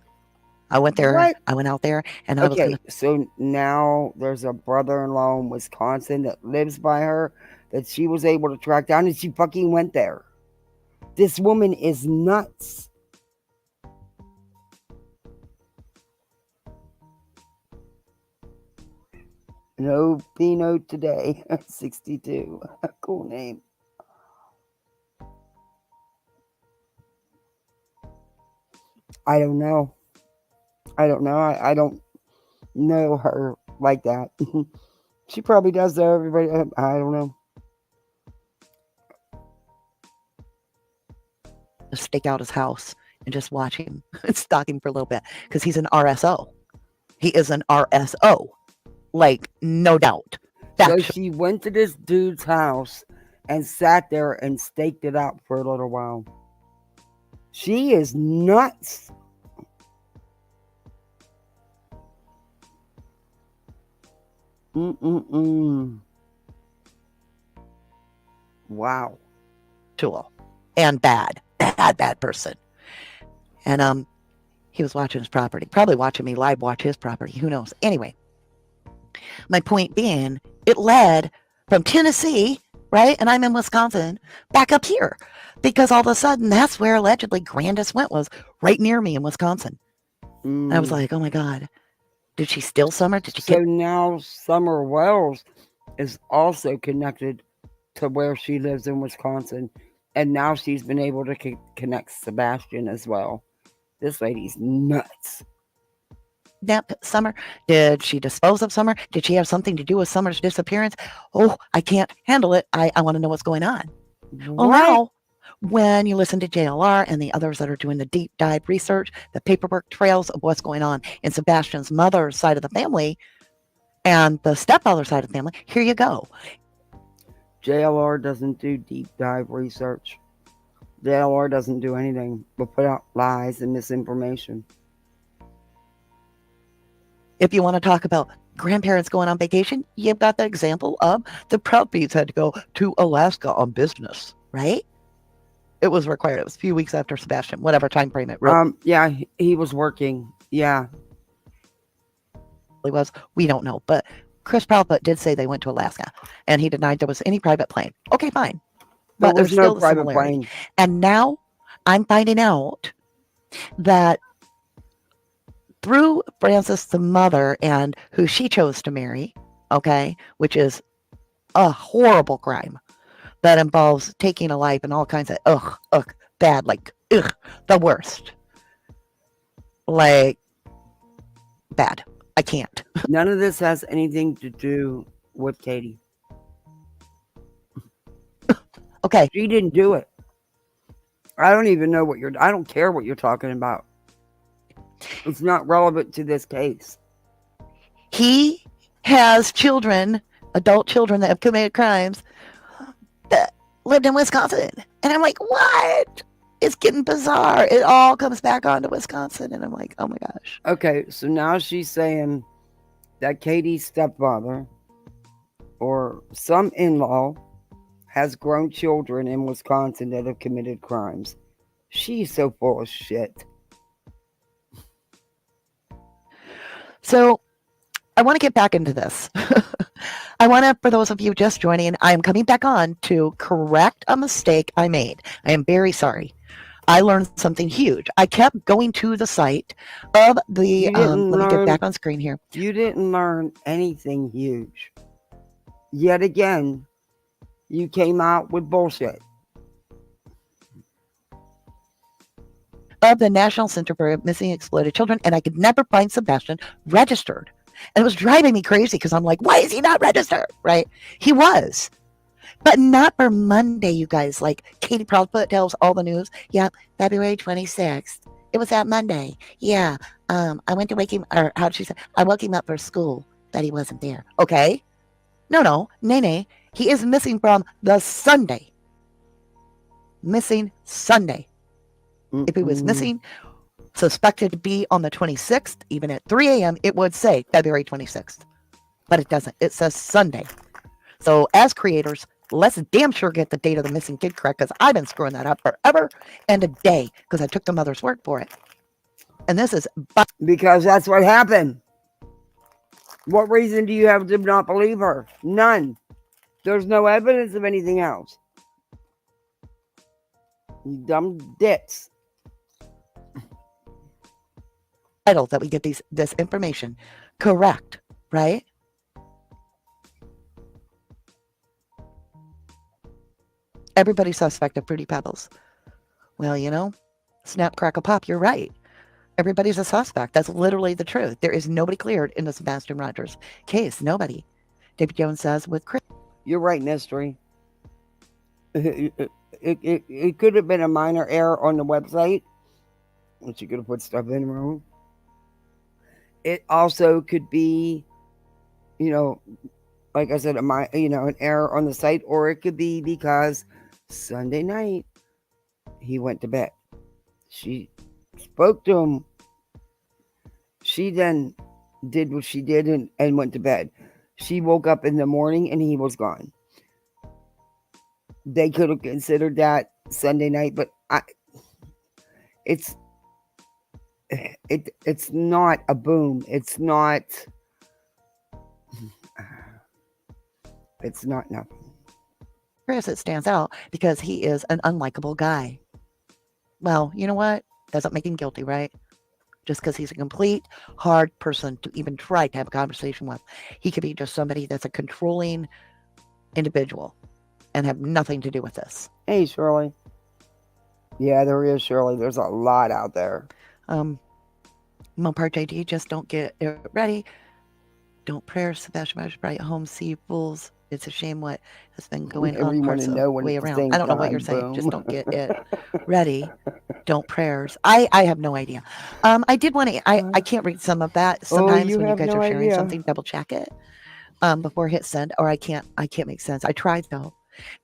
I went there. What? I went out there, and I was gonna... So now there's a brother-in-law in Wisconsin that lives by her that she was able to track down, and she fucking went there. This woman is nuts. No Pino today. 62. Cool name. I don't know. I don't know her like that. She probably does though, everybody. I don't know. Stake out his house and just watch him stalk him for a little bit because he's an RSO. He is an RSO. Like, no doubt. So she went to this dude's house and sat there and staked it out for a little while. She is nuts. Wow. Tool. And bad person. And he was watching his property. Probably watching me live watch his property. Who knows? Anyway. My point being, it led from Tennessee, right? And I'm in Wisconsin, back up here. Because all of a sudden, that's where allegedly Grandis went, was right near me in Wisconsin. And I was like, oh my God. Did she steal Summer? So now Summer Wells is also connected to where she lives in Wisconsin. And now she's been able to connect Sebastian as well. This lady's nuts. Summer? Did she dispose of Summer? Did she have something to do with Summer's disappearance? Oh, I can't handle it. I want to know what's going on. Well, now when you listen to JLR and the others that are doing the deep dive research, the paperwork trails of what's going on in Sebastian's mother's side of the family and the stepfather side of the family, here you go. JLR doesn't do deep dive research. JLR doesn't do anything but put out lies and misinformation. If you want to talk about grandparents going on vacation, you've got the example of the Proudbeats had to go to Alaska on business, right? It was required. It was a few weeks after Sebastian, whatever time frame it really Yeah, he was working. Yeah. was. We don't know. But Chris Proudfoot did say they went to Alaska, and he denied there was any private plane. Okay, fine. But there's no still the private similarity. plane. And now I'm finding out that through Frances, the mother, and who she chose to marry, okay, which is a horrible crime that involves taking a life and all kinds of bad, like the worst, like bad. I can't. None of this has anything to do with Katie. Okay, She didn't do it. I don't even know I don't care what you're talking about. It's not relevant to this case. he has children, adult children that have committed crimes that lived in Wisconsin. And I'm like, what? It's getting bizarre. It all comes back onto Wisconsin. And I'm like, oh my gosh. Okay, so now she's saying that Katie's stepfather or some in-law has grown children in Wisconsin that have committed crimes. She's so full of shit. So I want to get back into this. I want to, for those of you just joining, I am coming back on to correct a mistake I made. I am very sorry. I learned something huge. I kept going to the site of the, let me get back on screen here. You didn't learn anything huge. Yet again, you came out with bullshit. Of the National Center for Missing Exploited Children, and I could never find Sebastian registered. And it was driving me crazy because I'm like, why is he not registered? Right? He was. But not for Monday, you guys. Like Katie Proudfoot tells all the news. Yeah, February 26th. It was that Monday. Yeah. I went to wake him, or how did she say? I woke him up for school, but he wasn't there. Okay. No. Nene. He is missing from the Sunday. Missing Sunday. If he was missing, suspected to be on the 26th, even at 3 a.m., it would say February 26th. But it doesn't. It says Sunday. So as creators, let's damn sure get the date of the missing kid correct, because I've been screwing that up forever and a day because I took the mother's word for it. And this is... Because that's what happened. What reason do you have to not believe her? None. There's no evidence of anything else. You dumb dicks. Vital that we get this information correct, right? Everybody's suspect of Fruity Pebbles. Well, snap, crackle, pop, you're right. Everybody's a suspect. That's literally the truth. There is nobody cleared in the Sebastian Rogers case. Nobody. David Jones says with Chris. You're right, Mystery. It could have been a minor error on the website, which you could have put stuff in wrong. It also could be, like I said, an error on the site, or it could be because Sunday night he went to bed. She spoke to him. She then did what she did and went to bed. She woke up in the morning and he was gone. They could have considered that Sunday night, but it's not a boom. It's not nothing. Chris, it stands out because he is an unlikable guy. Well, you know what? Doesn't make him guilty, right? Just because he's a complete hard person to even try to have a conversation with. He could be just somebody that's a controlling individual and have nothing to do with this. Hey, Shirley. Yeah, there is, Shirley. There's a lot out there. Mopar JD, just don't get it ready. Don't prayer, Sebastian Rogers, bright home, see fools It's a shame what has been going Never on even want parts to of know when way at the around. same I don't know what you're time. saying. Just Boom. don't get it ready. Don't prayers. I have no idea. I did want to. I can't read some of that. Oh, Sometimes you when you have guys no are sharing idea. something, double check it before hit send, or I can't make sense. I tried though.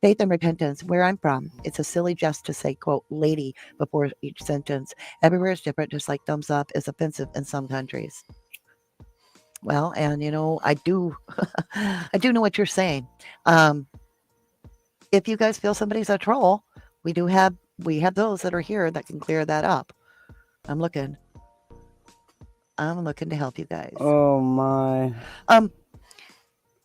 Faith and repentance. Where I'm from, it's a silly jest to say "quote lady" before each sentence. Everywhere is different. Just like thumbs up is offensive in some countries. Well, and I do, I do know what you're saying. If you guys feel somebody's a troll, we have those that are here that can clear that up. I'm looking to help you guys. Oh my.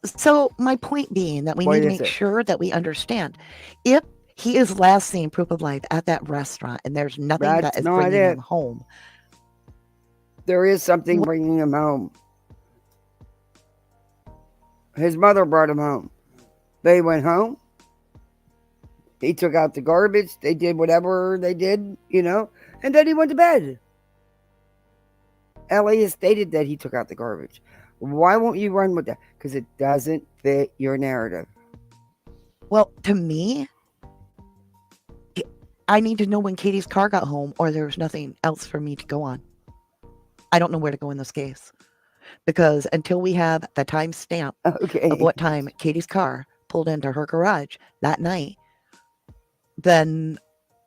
So my point being that we What need to is make it? sure that we understand if he is last seen proof of life at that restaurant and there's nothing that That's is not bringing it. him home. There is something bringing him home. His mother brought him home. They went home. He took out the garbage. They did whatever they did, and then he went to bed. Ellie has stated that he took out the garbage. Why won't you run with that? Because it doesn't fit your narrative. Well, to me, I need to know when Katie's car got home or there was nothing else for me to go on. I don't know where to go in this case. Because until we have the time stamp of what time Katie's car pulled into her garage that night, then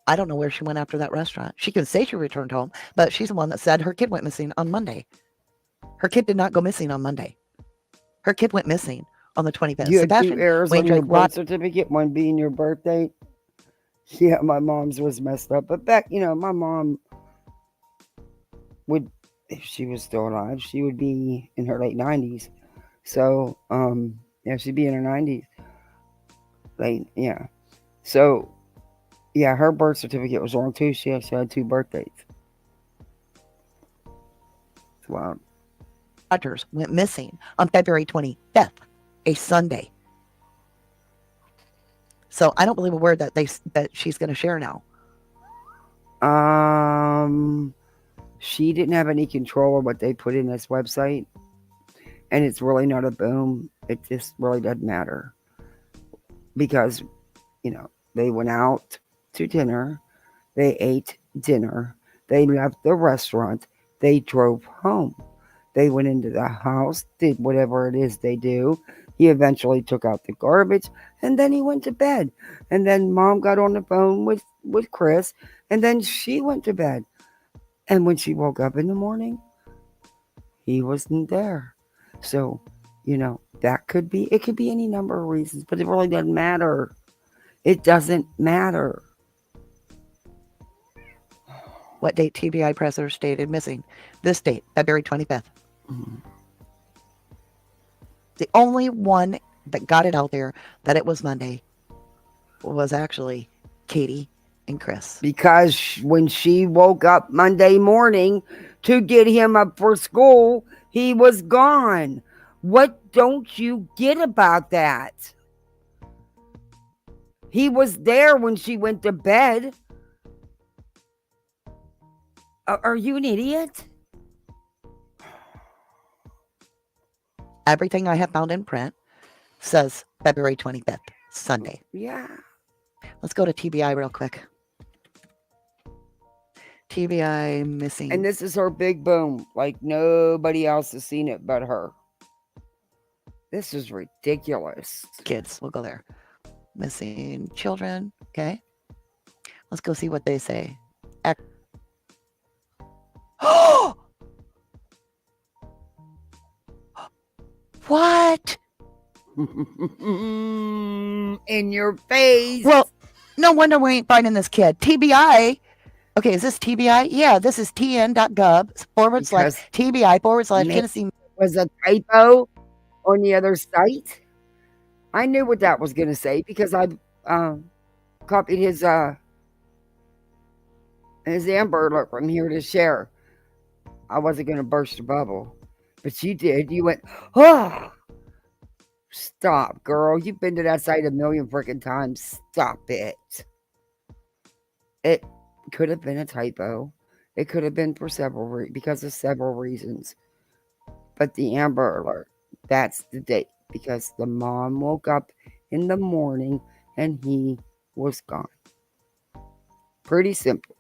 I don't know where she went after that restaurant. She can say she returned home, but she's the one that said her kid went missing on Monday. Her kid did not go missing on Monday. Her kid went missing on the 25th. You had Sebastian 2 errors Wayne on your Drake birth certificate, one being your birthday. Yeah, my mom's was messed up. But back, my mom would, if she was still alive, she would be in her late 90s. So, yeah, she'd be in her 90s. Yeah. So, yeah, her birth certificate was wrong too. She actually had 2 birthdays. It's wild. Rogers went missing on February 25th, a Sunday. So I don't believe a word that she's going to share now. She didn't have any control of what they put in this website, and it's really not a boom. It just really doesn't matter because, they went out to dinner, they ate dinner, they left the restaurant, they drove home, they went into the house, did whatever it is they do. He eventually took out the garbage, and then he went to bed. And then mom got on the phone with Chris, and then she went to bed. And when she woke up in the morning, he wasn't there. So, it could be any number of reasons, but it really doesn't matter. It doesn't matter. What date TBI presser stated missing? This date, February 25th. Mm-hmm. The only one that got it out there that it was Monday was actually Katie and Chris. Because when she woke up Monday morning to get him up for school, he was gone. What don't you get about that? He was there when she went to bed. Are you an idiot? Everything I have found in print says February 25th, Sunday. Yeah. Let's go to TBI real quick. TBI missing. And this is her big boom. Like nobody else has seen it but her. This is ridiculous. Kids, we'll go there. Missing children. Okay. Let's go see what they say. What? In your face. Well, no wonder we ain't finding this kid. TBI. Okay, is this TBI? Yeah, this is tn.gov/TBI/Tennessee. Was a typo on the other site. I knew what that was going to say because I copied his Amber Alert from here to share. I wasn't going to burst the bubble, but you did. You went, oh, stop, girl. You've been to that site a million freaking times. Stop it. It could have been a typo. It could have been for because of several reasons. But the Amber Alert, that's the date. because the mom woke up in the morning and he was gone. Pretty simple.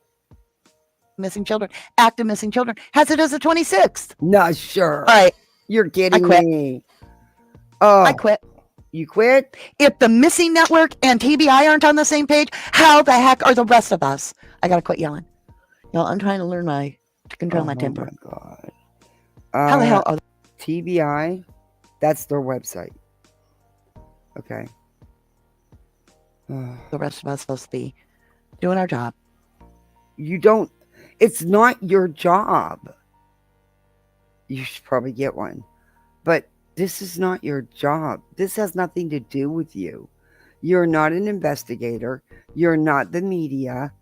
Missing children, active missing children, has it as the 26th. Not sure. All right, You're kidding quit. me. Oh, I quit. You quit? If the Missing Network and TBI aren't on the same page, how the heck are the rest of us? I gotta quit yelling. Y'all, I'm trying to learn to control my temper. Oh my God. How the hell are TBI? That's their website. Okay. the rest of us supposed to be doing our job? You don't. It's not your job. You should probably get one. But this is not your job. This has nothing to do with you. You're not an investigator. You're not the media.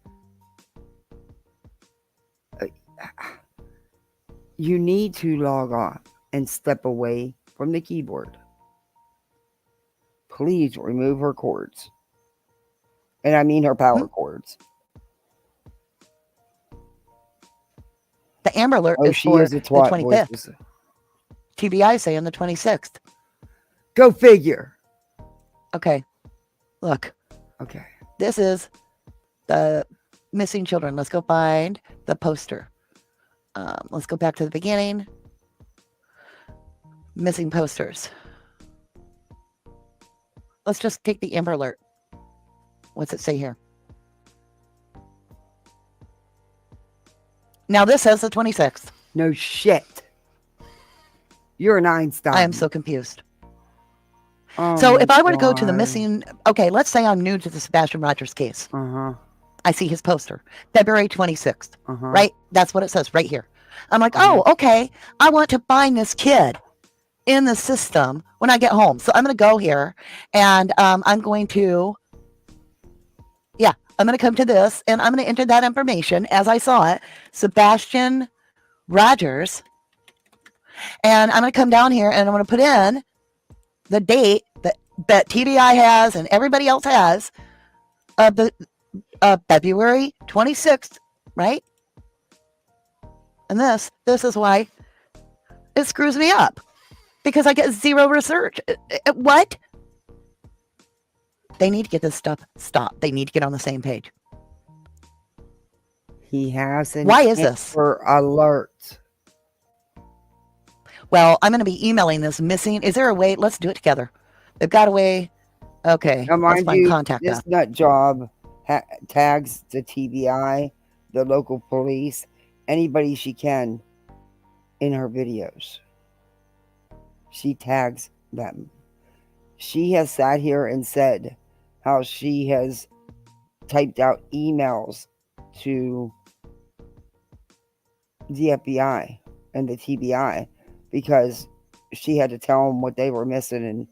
You need to log off and step away from the keyboard. Please remove her cords. And I mean her power cords. The Amber Alert Oh, is she for is a the twat. 25th. Voices. TBI saying the 26th. Go figure. Okay. Look, Okay. this is the missing children. Let's go find the poster. Let's go back to the beginning. Missing posters. Let's just take the Amber Alert. What's it say here? Now this says the 26th. No shit. You're an Einstein. I am so confused. Oh So my if I were to go to the God. missing, okay, let's say I'm new to the Sebastian Rogers case. Uh-huh. I see his poster, February 26th, Uh-huh. right? That's what it says right here. I'm like, oh, okay. I want to find this kid in the system when I get home. So I'm going to go here and I'm going to come to this and I'm going to enter that information as I saw it, Sebastian Rogers. And I'm going to come down here and I'm going to put in the date that TBI has and everybody else has of the February 26th, right? And this is why it screws me up because I get zero research. What? They need to get this stuff stopped. They need to get on the same page. He has an Why is this? Amber Alert. Well, I'm going to be emailing this missing. Is there a way? Let's do it together. They've got a way. Okay. Now, Let's mind find you, contact this us. nut job tags the TBI, the local police, anybody she can in her videos. She tags them. She has sat here and said how she has typed out emails to the FBI and the TBI because she had to tell them what they were missing and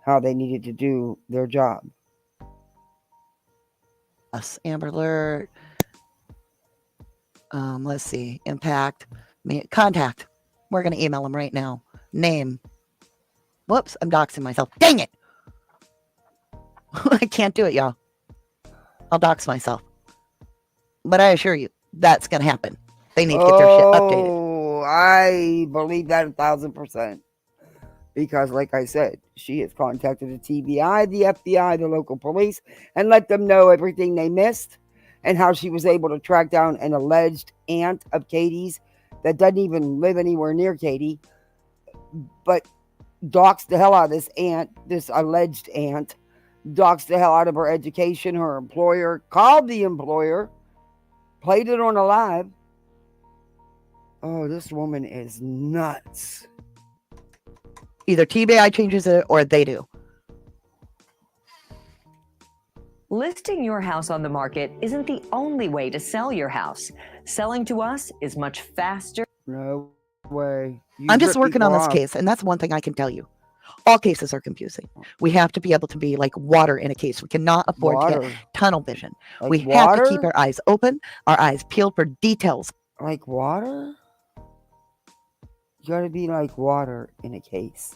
how they needed to do their job. Us, Amber Alert. Let's see. Impact. Contact. We're going to email them right now. Name. Whoops, I'm doxing myself. Dang it. I can't do it, y'all. I'll dox myself. But I assure you, that's going to happen. They need to get their shit updated. Oh, I believe that 1,000%. Because, like I said, she has contacted the TBI, the FBI, the local police, and let them know everything they missed and how she was able to track down an alleged aunt of Katie's that doesn't even live anywhere near Katie, but doxed the hell out of this aunt, this alleged aunt, doxed the hell out of her education, her employer, called the employer, played it on a live. Oh, this woman is nuts. Either TBI changes it or they do. Listing your house on the market isn't the only way to sell your house. Selling to us is much faster. No way. You I'm just rip working on people this off. case, and that's one thing I can tell you. All cases are confusing. We have to be able to be like water in a case. We cannot afford to Water. get tunnel vision. Like We have to water? keep our eyes open, our eyes peeled for details. Like water? You gotta be like water in a case.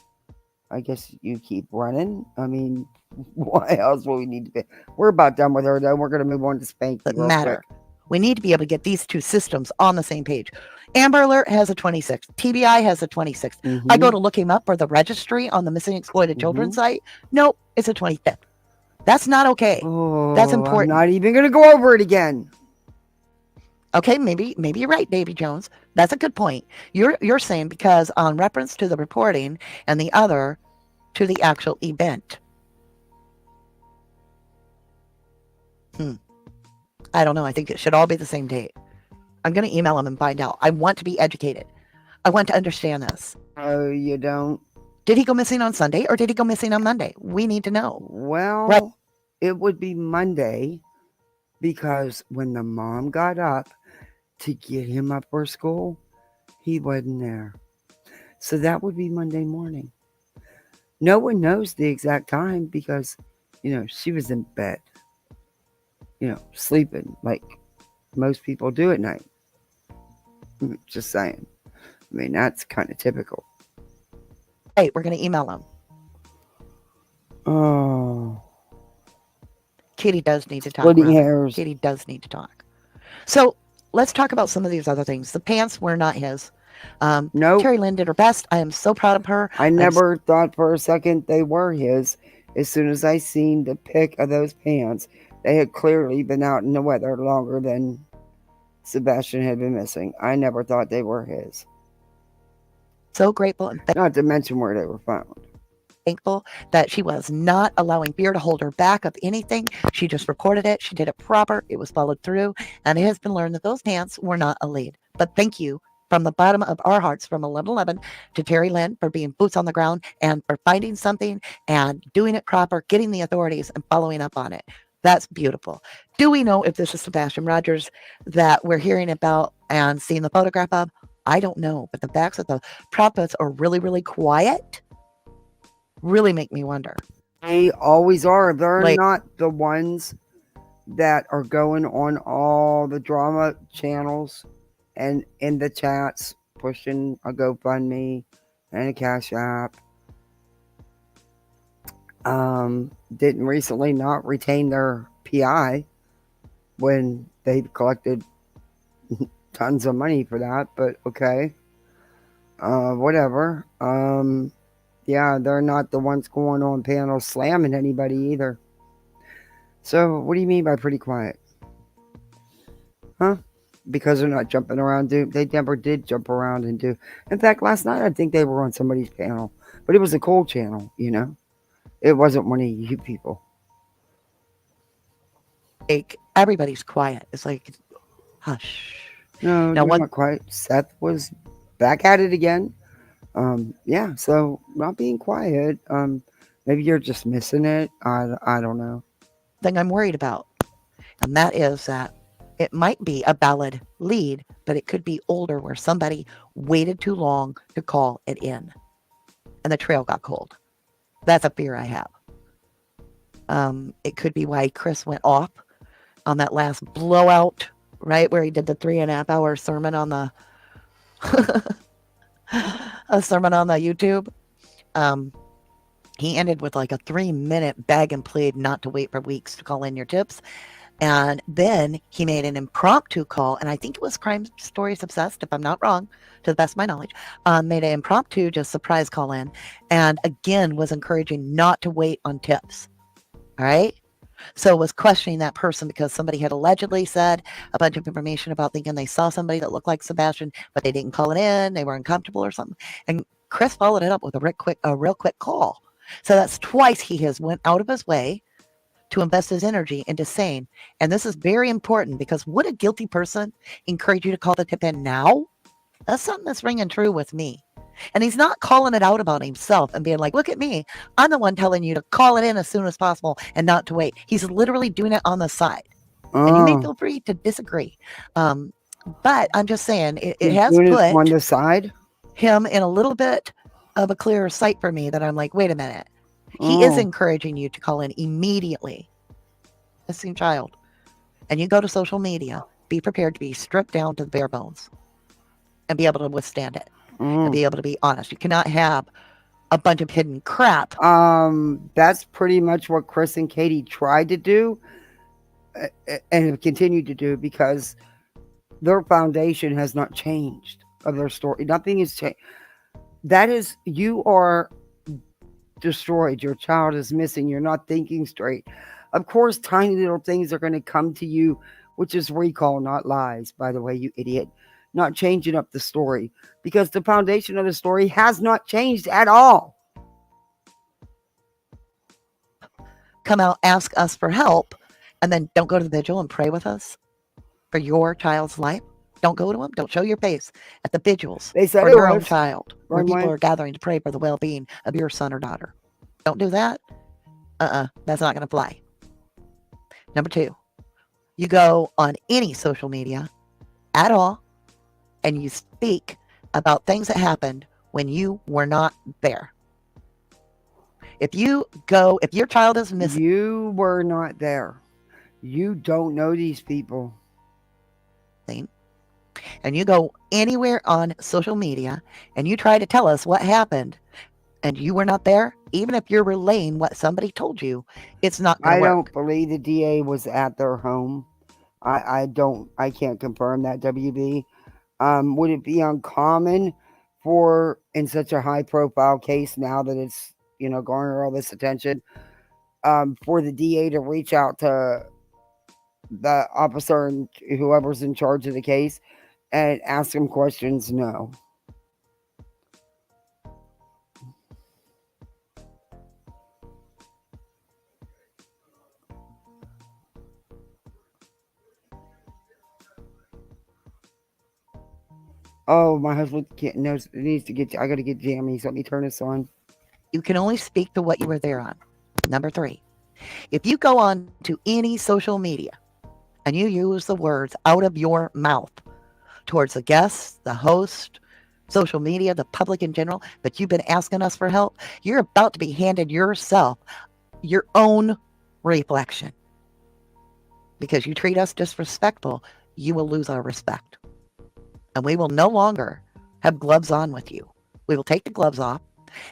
I guess you keep running. I mean, why else would we need to be? We're about done with her, though. We're gonna move on to Spanky That real matter. quick. We need to be able to get these two systems on the same page. Amber Alert has a 26th. TBI has a 26th. I go to look him up for the registry on the missing exploited children site. Nope, it's a 25th. That's not okay. Oh, That's important. I'm not even going to go over it again. Okay, maybe you're right, Davy Jones. That's a good point. You're saying because on reference to the reporting and the other to the actual event. I don't know. I think it should all be the same date. I'm going to email him and find out. I want to be educated. I want to understand this. Oh, you don't? Did he go missing on Sunday or did he go missing on Monday? We need to know. Well, Right. It would be Monday because when the mom got up to get him up for school, he wasn't there. So that would be Monday morning. No one knows the exact time because, she was in bed, sleeping like most people do at night. Just saying. I mean, that's kind of typical. Hey, we're going to email him. Oh. Katie does need to talk. Splitting hairs. Katie does need to talk. So let's talk about some of these other things. The pants were not his. No. Terry Lynn did her best. I am so proud of her. I never thought for a second they were his. As soon as I seen the pic of those pants, they had clearly been out in the weather longer than Sebastian had been missing. I never thought they were his. So grateful and not to mention where they were found. Thankful that she was not allowing fear to hold her back of anything. She just recorded it. She did it proper. It was followed through. And it has been learned that those pants were not a lead. But thank you from the bottom of our hearts from 1111 to Terry Lynn for being boots on the ground and for finding something and doing it proper, getting the authorities and following up on it. That's beautiful. Do we know if this is Sebastian Rogers that we're hearing about and seeing the photograph of? I don't know. But the facts that the prophets are really, really quiet really make me wonder. They always are. They're not the ones that are going on all the drama channels and in the chats pushing a GoFundMe and a Cash App. Didn't recently not retain their PI when they collected tons of money for that, but okay. Whatever. Yeah, they're not the ones going on panels slamming anybody either. So, what do you mean by pretty quiet? Huh? Because they're not jumping around. They never did jump around and do. In fact, last night I think they were on somebody's panel. But it was a cold channel, It wasn't one of you people. Like, everybody's quiet. It's like, hush. No, they're not quiet. Seth was back at it again. Yeah, so not being quiet. Maybe you're just missing it. I don't know. Thing I'm worried about, and that is that it might be a valid lead, but it could be older where somebody waited too long to call it in, and the trail got cold. That's a fear I have. It could be why Chris went off on that last blowout, right where he did the 3.5 hour sermon on the YouTube. He ended with like a 3-minute beg and plead not to wait for weeks to call in your tips. And then he made an impromptu call, and I think it was Crime Stories Obsessed, if I'm not wrong, to the best of my knowledge, made an impromptu just surprise call in, and again was encouraging not to wait on tips. All right? So was questioning that person because somebody had allegedly said a bunch of information about thinking they saw somebody that looked like Sebastian, but they didn't call it in, they were uncomfortable or something. And Chris followed it up with a real quick call. So that's twice he has went out of his way to invest his energy into saying, and this is very important because would a guilty person encourage you to call the tip in now? That's something that's ringing true with me. And he's not calling it out about himself and being like, look at me. I'm the one telling you to call it in as soon as possible and not to wait. He's literally doing it on the side. And you may feel free to disagree. But I'm just saying, it has put on the side him in a little bit of a clearer sight for me that I'm like, wait a minute. He is encouraging you to call in immediately. Missing child. And you go to social media, be prepared to be stripped down to the bare bones and be able to withstand it and be able to be honest. You cannot have a bunch of hidden crap. That's pretty much what Chris and Katie tried to do and have continued to do because Their foundation has not changed of their story. Nothing has changed. That is, you are destroyed. Your child is missing. You're not thinking straight. Of course, tiny little things are going to come to you, which is recall, not lies, by the way, you idiot. Not changing up the story because the foundation of the story has not changed at all. Come out, ask us for help, and then don't go to the vigil and pray with us for your child's life. Don't go to them. Don't show your face at the vigils They said for it your own was. child, where Run people away. are gathering to pray for the well-being of your son or daughter. Don't do that. That's not going to fly. Number 2, you go on any social media at all, and you speak about things that happened when you were not there. If your child is missing, You were not there. You don't know these people. and you go anywhere on social media and you try to tell us what happened and you were not there, even if you're relaying what somebody told you, it's not going I to work. don't believe the DA was at their home. I can't confirm that, WB. Would it be uncommon for, in such a high profile case now that it's, garner all this attention, for the DA to reach out to the officer and whoever's in charge of the case and ask them questions? No. Oh, my husband needs to get. I got to get jammies. Let me turn this on. You can only speak to what you were there on. Number 3, if you go on to any social media and you use the words out of your mouth towards the guests, the host, social media, the public in general, but you've been asking us for help, you're about to be handed yourself your own reflection. Because you treat us disrespectful, you will lose our respect. And we will no longer have gloves on with you. We will take the gloves off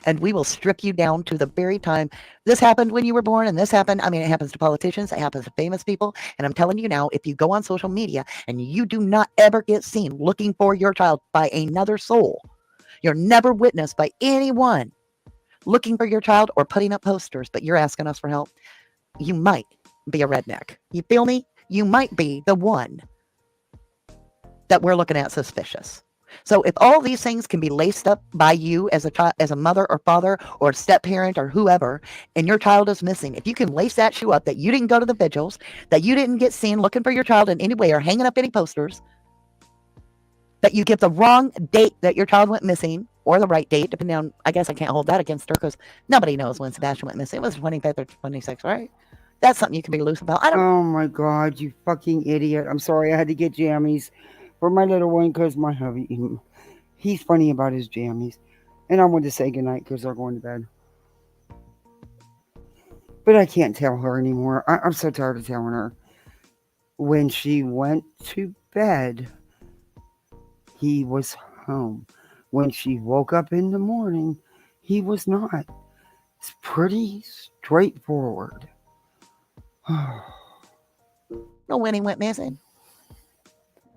and we will strip you down to the very time this happened when you were born and this happened. I mean, it happens to politicians, it happens to famous people. And I'm telling you now, if you go on social media and you do not ever get seen looking for your child by another soul, you're never witnessed by anyone looking for your child or putting up posters, but you're asking us for help, you might be a redneck. You feel me? You might be the one that we're looking at suspicious. So if all these things can be laced up by you as a mother or father or step parent or whoever, and your child is missing, if you can lace that shoe up that you didn't go to the vigils, that you didn't get seen looking for your child in any way or hanging up any posters, that you give the wrong date that your child went missing or the right date, depending on, I guess I can't hold that against her because nobody knows when Sebastian went missing. It was 25th or 26th, right? That's something you can be loose about. Oh my God, you fucking idiot. I'm sorry, I had to get jammies for my little one because my hubby, he's funny about his jammies. And I wanted to say goodnight because they're going to bed. But I can't tell her anymore. I'm so tired of telling her. When she went to bed, he was home. When she woke up in the morning, he was not. It's pretty straightforward. know when he went missing.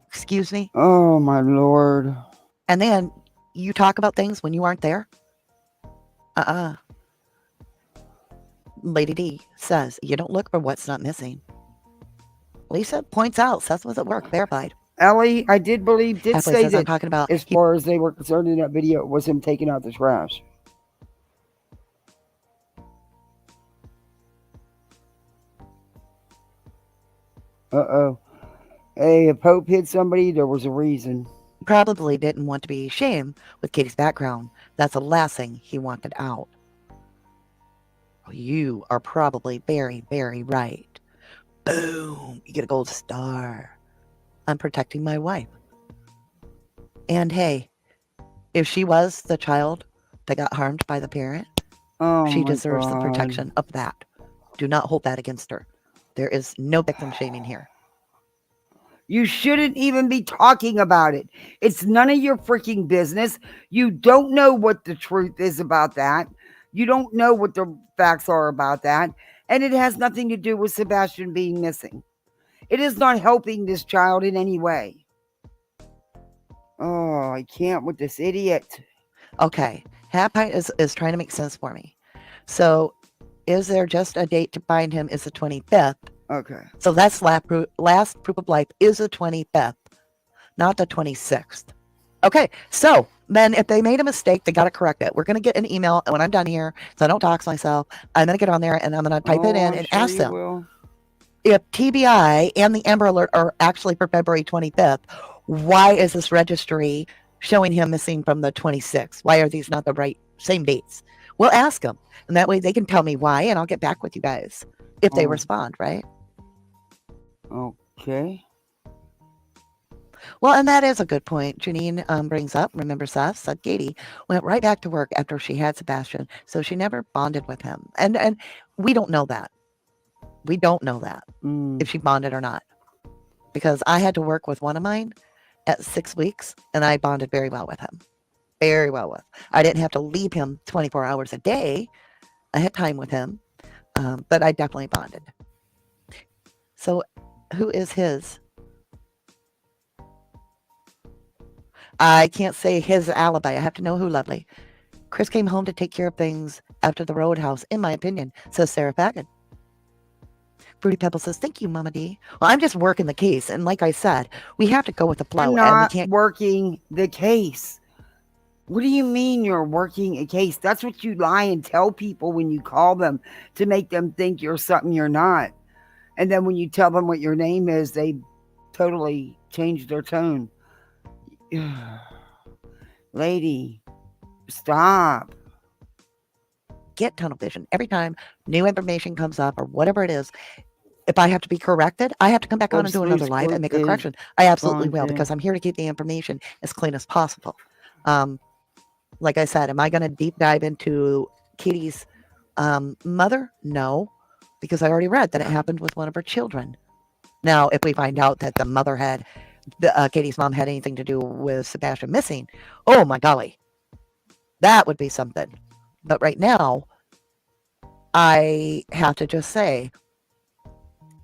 Excuse me. Oh my Lord. And then you talk about things when you aren't there. Lady D says you don't look for what's not missing. Lisa points out Seth was at work, verified. Ellie, I did Halfway say says I'm that talking about as far as they were concerned in that video, it was him taking out the trash. Uh-oh. Hey, if Hope hit somebody, there was a reason. Probably didn't want to be shamed with Katie's background. That's the last thing he wanted out. You are probably very, very right. Boom! You get a gold star. I'm protecting my wife. And hey, if she was the child that got harmed by the parent, she deserves the protection of that. Do not hold that against her. There is no victim shaming here. You shouldn't even be talking about it. It's none of your freaking business. You don't know what the truth is about that. You don't know what the facts are about that. And it has nothing to do with Sebastian being missing. It is not helping this child in any way. Oh, I can't with this idiot. Okay. Happy is trying to make sense for me. So is there just a date to find him is the 25th? Okay. So that's last proof of life is the 25th, not the 26th. Okay, so then if they made a mistake, they got to correct it. We're going to get an email, and when I'm done here, so I don't dox myself, I'm going to get on there and I'm going to type it in I'm and sure ask you them will. if TBI and the Amber Alert are actually for February 25th. Why is this registry showing him missing from the 26th? Why are these not the right same dates? We'll ask them, and that way they can tell me why, and I'll get back with you guys if they Oh. respond, right? Okay. Well, and that is a good point. Janine brings up, remember Seth said Katie went right back to work after she had Sebastian, so she never bonded with him. And we don't know that. We don't know that if she bonded or not. Because I had to work with one of mine at 6 weeks, and I bonded very well with him. Very well with. I didn't have to leave him 24 hours a day. I had time with him, but I definitely bonded. So who is his? I can't say his alibi. I have to know who, lovely. Chris came home to take care of things after the roadhouse, in my opinion, says Sarah Fagan. Fruity Pebble says, thank you, Mama D. Well, I'm just working the case. And like I said, we have to go with the flow. You're And we not can't. working the case. What do you mean you're working a case? That's what you lie and tell people when you call them to make them think you're something you're not. And then when you tell them what your name is, they totally change their tone. Lady, stop. Get tunnel vision. Every time new information comes up or whatever it is, if I have to be corrected, I have to come back on and do another live and make a correction. I absolutely will, because I'm here to keep the information as clean as possible. Like I said, am I going to deep dive into Katie's mother? No, because I already read that it happened with one of her children. Now, if we find out that the mother had, Katie's mom had anything to do with Sebastian missing, oh my golly, that would be something. But right now, I have to just say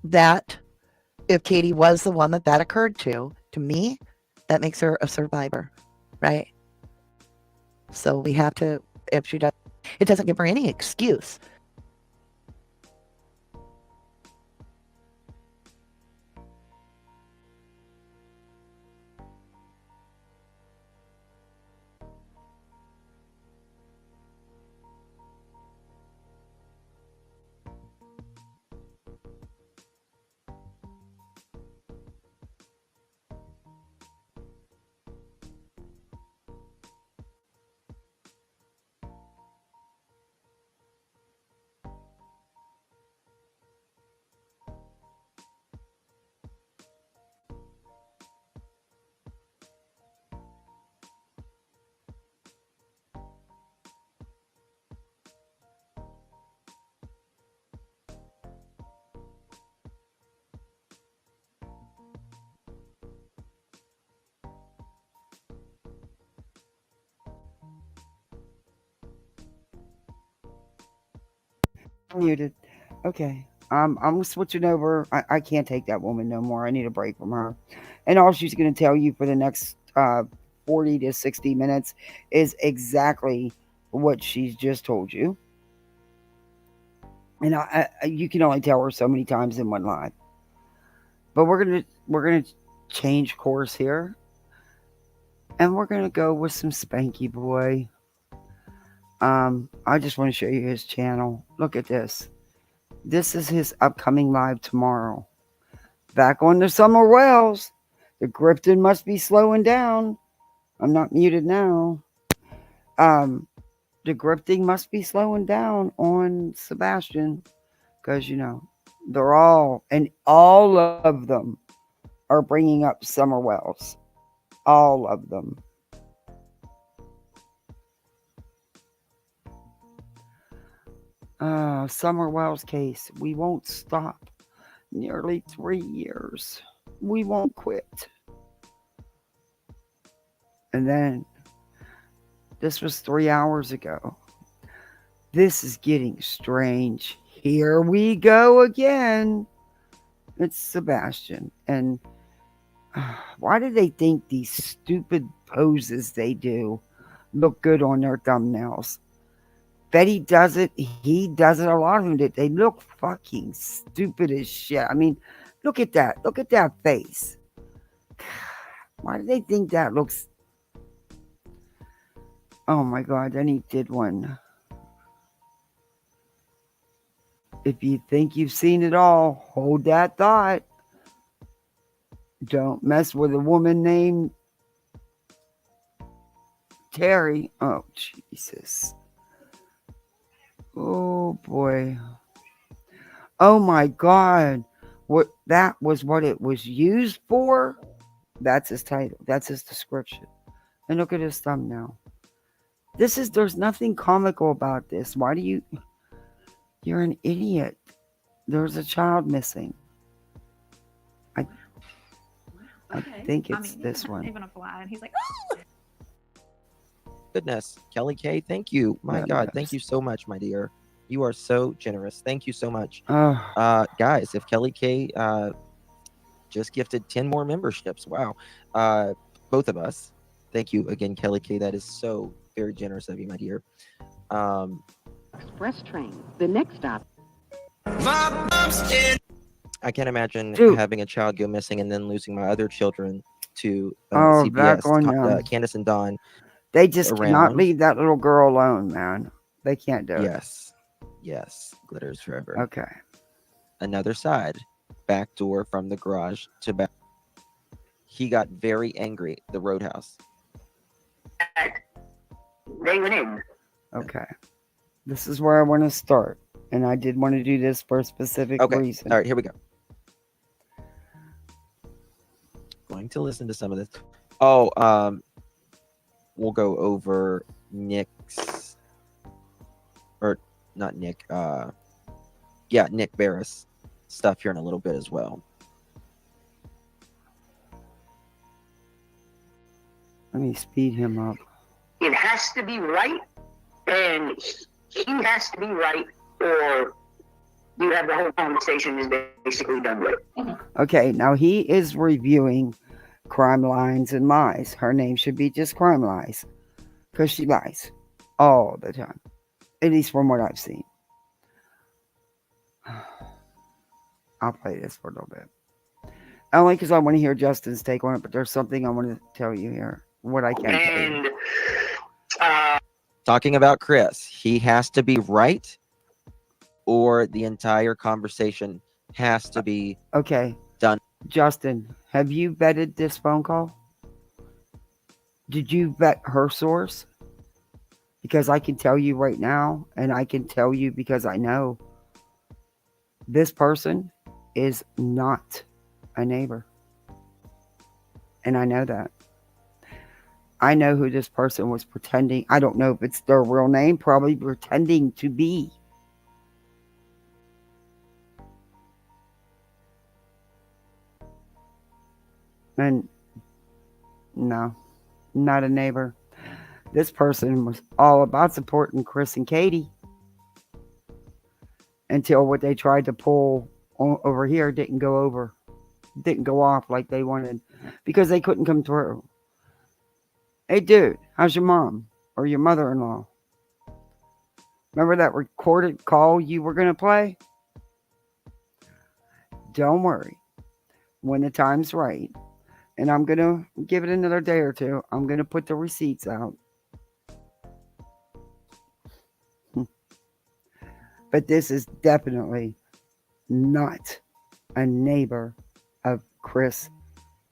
that if Katie was the one that occurred to me, that makes her a survivor, right? So we have to, if she does, it doesn't give her any excuse. Muted. Okay. I'm switching over. I can't take that woman no more. I need a break from her. And all she's going to tell you for the next 40 to 60 minutes is exactly what she's just told you. And you can only tell her so many times in one live. But we're gonna change course here, and we're gonna go with some Spanky Boy. I just want to show you his channel. Look at this. This is his upcoming live tomorrow. Back on the Summer Wells. The grifting must be slowing down. I'm not muted now. The grifting must be slowing down on Sebastian, because they're all of them are bringing up Summer Wells. All of them. Summer Wells case. We won't stop. Nearly 3 years. We won't quit. And then, this was 3 hours ago. This is getting strange. Here we go again. It's Sebastian. And Why do they think these stupid poses they do look good on their thumbnails? Betty does it. He does it. A lot of them did. They look fucking stupid as shit. I mean, look at that. Look at that face. Why do they think that looks... Oh my God. Then he did one. If you think you've seen it all, hold that thought. Don't mess with a woman named Terry. Oh, Jesus. Oh, boy. Oh, my God. What that was what it was used for? That's his title. That's his description. And look at his thumbnail. There's nothing comical about this. Why do you... You're an idiot. There's a child missing. I think it's this one. Even a fly, and he's like, Goodness, Kelly K, thank you. My God, thank you so much, my dear. You are so generous. Thank you so much. Guys, if Kelly K just gifted 10 more memberships, wow. Both of us. Thank you again, Kelly K. That is so very generous of you, my dear. Express train. The next stop. I can't imagine Dude. having a child go missing and then losing my other children to back on CPS, Candace and Dawn. They just cannot around. leave that little girl alone, man. They can't do it. Yes. Glitters forever. Okay. Another side. Back door from the garage to back. He got very angry. The Roadhouse. They went in. Okay. This is where I want to start. And I did want to do this for a specific reason. All right, here we go. Going to listen to some of this. Oh, we'll go over Nick's, or not Nick, Nick Barris stuff here in a little bit as well. Let me speed him up. It has to be right, and he has to be right, or you have the whole conversation is basically done with. Okay, now he is reviewing Crime Lines and Lies. Her name should be just Crime Lies. Because she lies. All the time. At least from what I've seen. I'll play this for a little bit. Only because I want to hear Justin's take on it, but there's something I want to tell you here. What I can tell you. Talking about Chris, he has to be right, or the entire conversation has to be done. Justin, have you vetted this phone call? Did you vet her source? Because I can tell you right now, and I can tell you because I know this person is not a neighbor. And I know that. I know who this person was pretending. I don't know if it's their real name, probably pretending to be. And no, not a neighbor. This person was all about supporting Chris and Katie until what they tried to pull over here didn't go off like they wanted because they couldn't come through. Hey, dude, how's your mom or your mother-in-law? Remember that recorded call you were going to play? Don't worry. When the time's right, and I'm going to give it another day or two, I'm going to put the receipts out. But this is definitely not a neighbor of Chris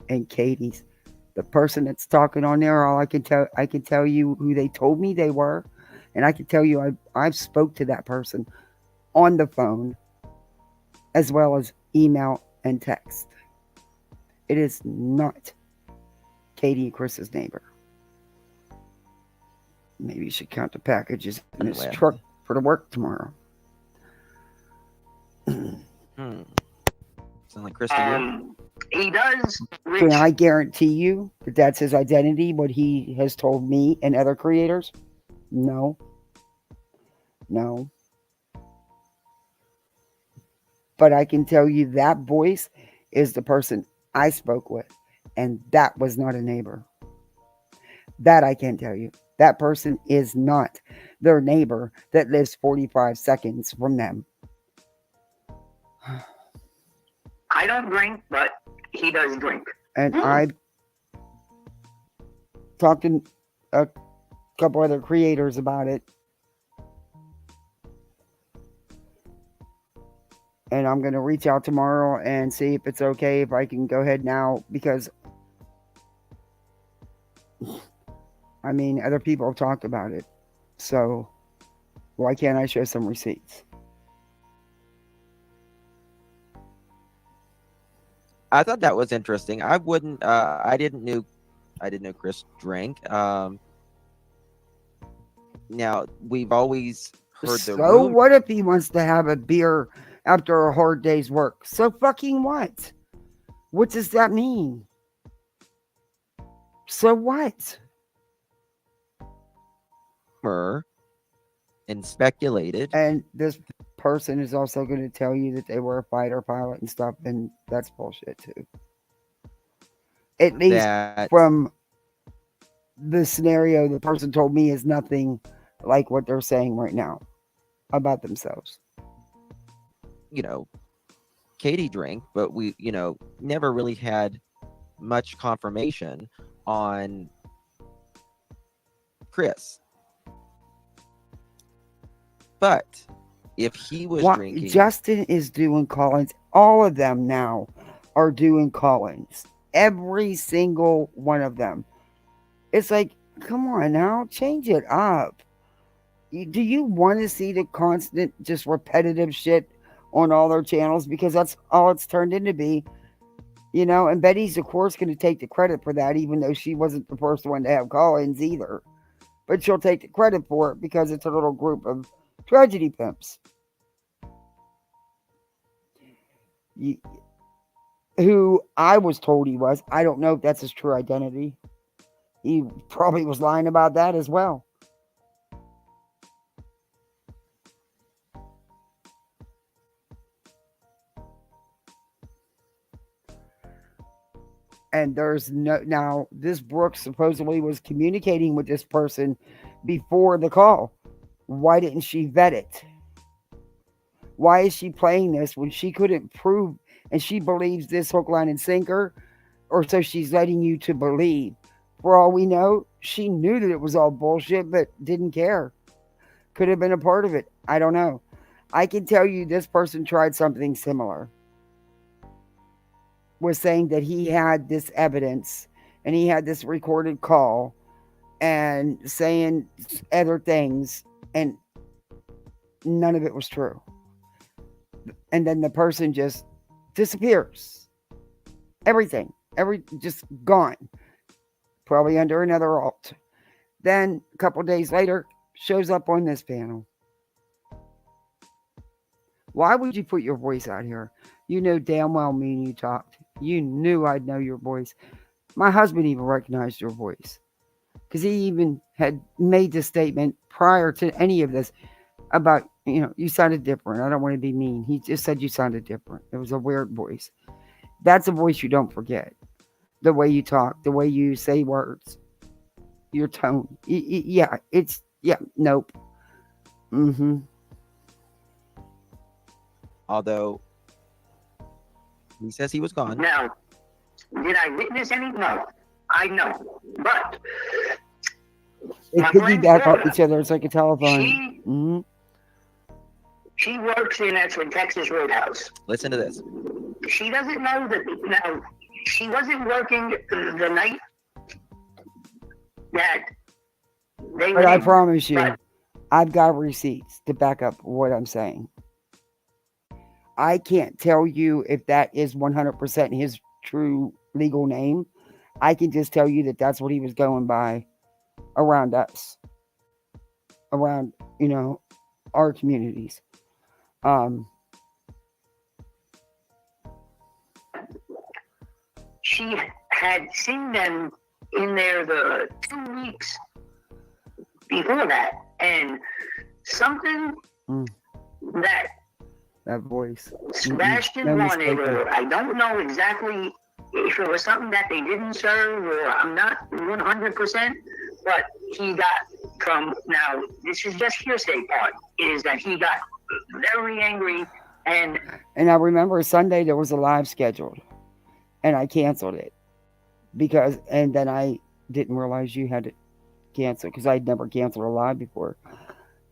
and Katie's. The person that's talking on there, I can tell you who they told me they were, and I can tell you I've spoke to that person on the phone, as well as email and text. It is not Katie and Chris's neighbor. Maybe you should count the packages in his truck for the work tomorrow. Sound like Chris to you? He does. Can I guarantee you that that's his identity, what he has told me and other creators? No. But I can tell you that voice is the person I spoke with. And that was not a neighbor. That I can tell you. That person is not their neighbor that lives 45 seconds from them. I don't drink, but he does drink. And I talked to a couple other creators about it. And I'm going to reach out tomorrow and see if it's okay if I can go ahead now, because I mean, other people have talked about it. So why can't I show some receipts? I thought that was interesting. I wouldn't. I didn't know Chris drank. Now we've always heard the So rumor. what if he wants to have a beer after a hard day's work? So fucking what? What does that mean? So what? And speculated. And this person is also going to tell you that they were a fighter pilot and stuff, and that's bullshit too. At least from the scenario the person told me is nothing like what they're saying right now about themselves. You know, Katie drank, but we, never really had much confirmation on Chris. But if he was drinking, Justin is doing call-ins. All of them now are doing call-ins. Every single one of them. It's like, come on now, change it up. Do you want to see the constant, just repetitive shit on all their channels? Because that's all it's turned into be. And Betty's, of course, going to take the credit for that, even though she wasn't the first one to have call-ins either. But she'll take the credit for it because it's a little group of tragedy pimps. Who I was told he was. I don't know if that's his true identity. He probably was lying about that as well. And there's no, now this Brooks supposedly was communicating with this person before the call. Why didn't she vet it? Why is she playing this when she couldn't prove, and she believes this hook, line, and sinker, or so she's letting you to believe? For all we know, she knew that it was all bullshit, but didn't care. Could have been a part of it. I don't know. I can tell you this person tried something similar. Was saying that he had this evidence and he had this recorded call and saying other things, and none of it was true. And then the person just disappears. Everything. Just gone. Probably under another alt. Then a couple days later, shows up on this panel. Why would you put your voice out here? You know damn well me and you talked. You knew I'd know your voice. My husband even recognized your voice. Because he even had made this statement prior to any of this about, you sounded different. I don't want to be mean. He just said you sounded different. It was a weird voice. That's a voice you don't forget. The way you talk, the way you say words, your tone. Nope. Mm-hmm. Although he says he was gone. Now, did I witness any? No, I know. But they piggyback off each other. It's like a telephone. She works in actually Texas Roadhouse. Listen to this. She doesn't know that. Now, she wasn't working the night that they. But I promise you, I've got receipts to back up what I'm saying. I can't tell you if that is 100% his true legal name. I can just tell you that that's what he was going by around us. Around, our communities. She had seen them in there the 2 weeks before that. And something that voice. Sebastian wanted, I don't know exactly if it was something that they didn't serve, or I'm not 100%, but he got from, now this is just hearsay part, is that he got very angry. And I remember Sunday there was a live scheduled, and I canceled it and then I didn't realize you had to cancel, because I'd never canceled a live before.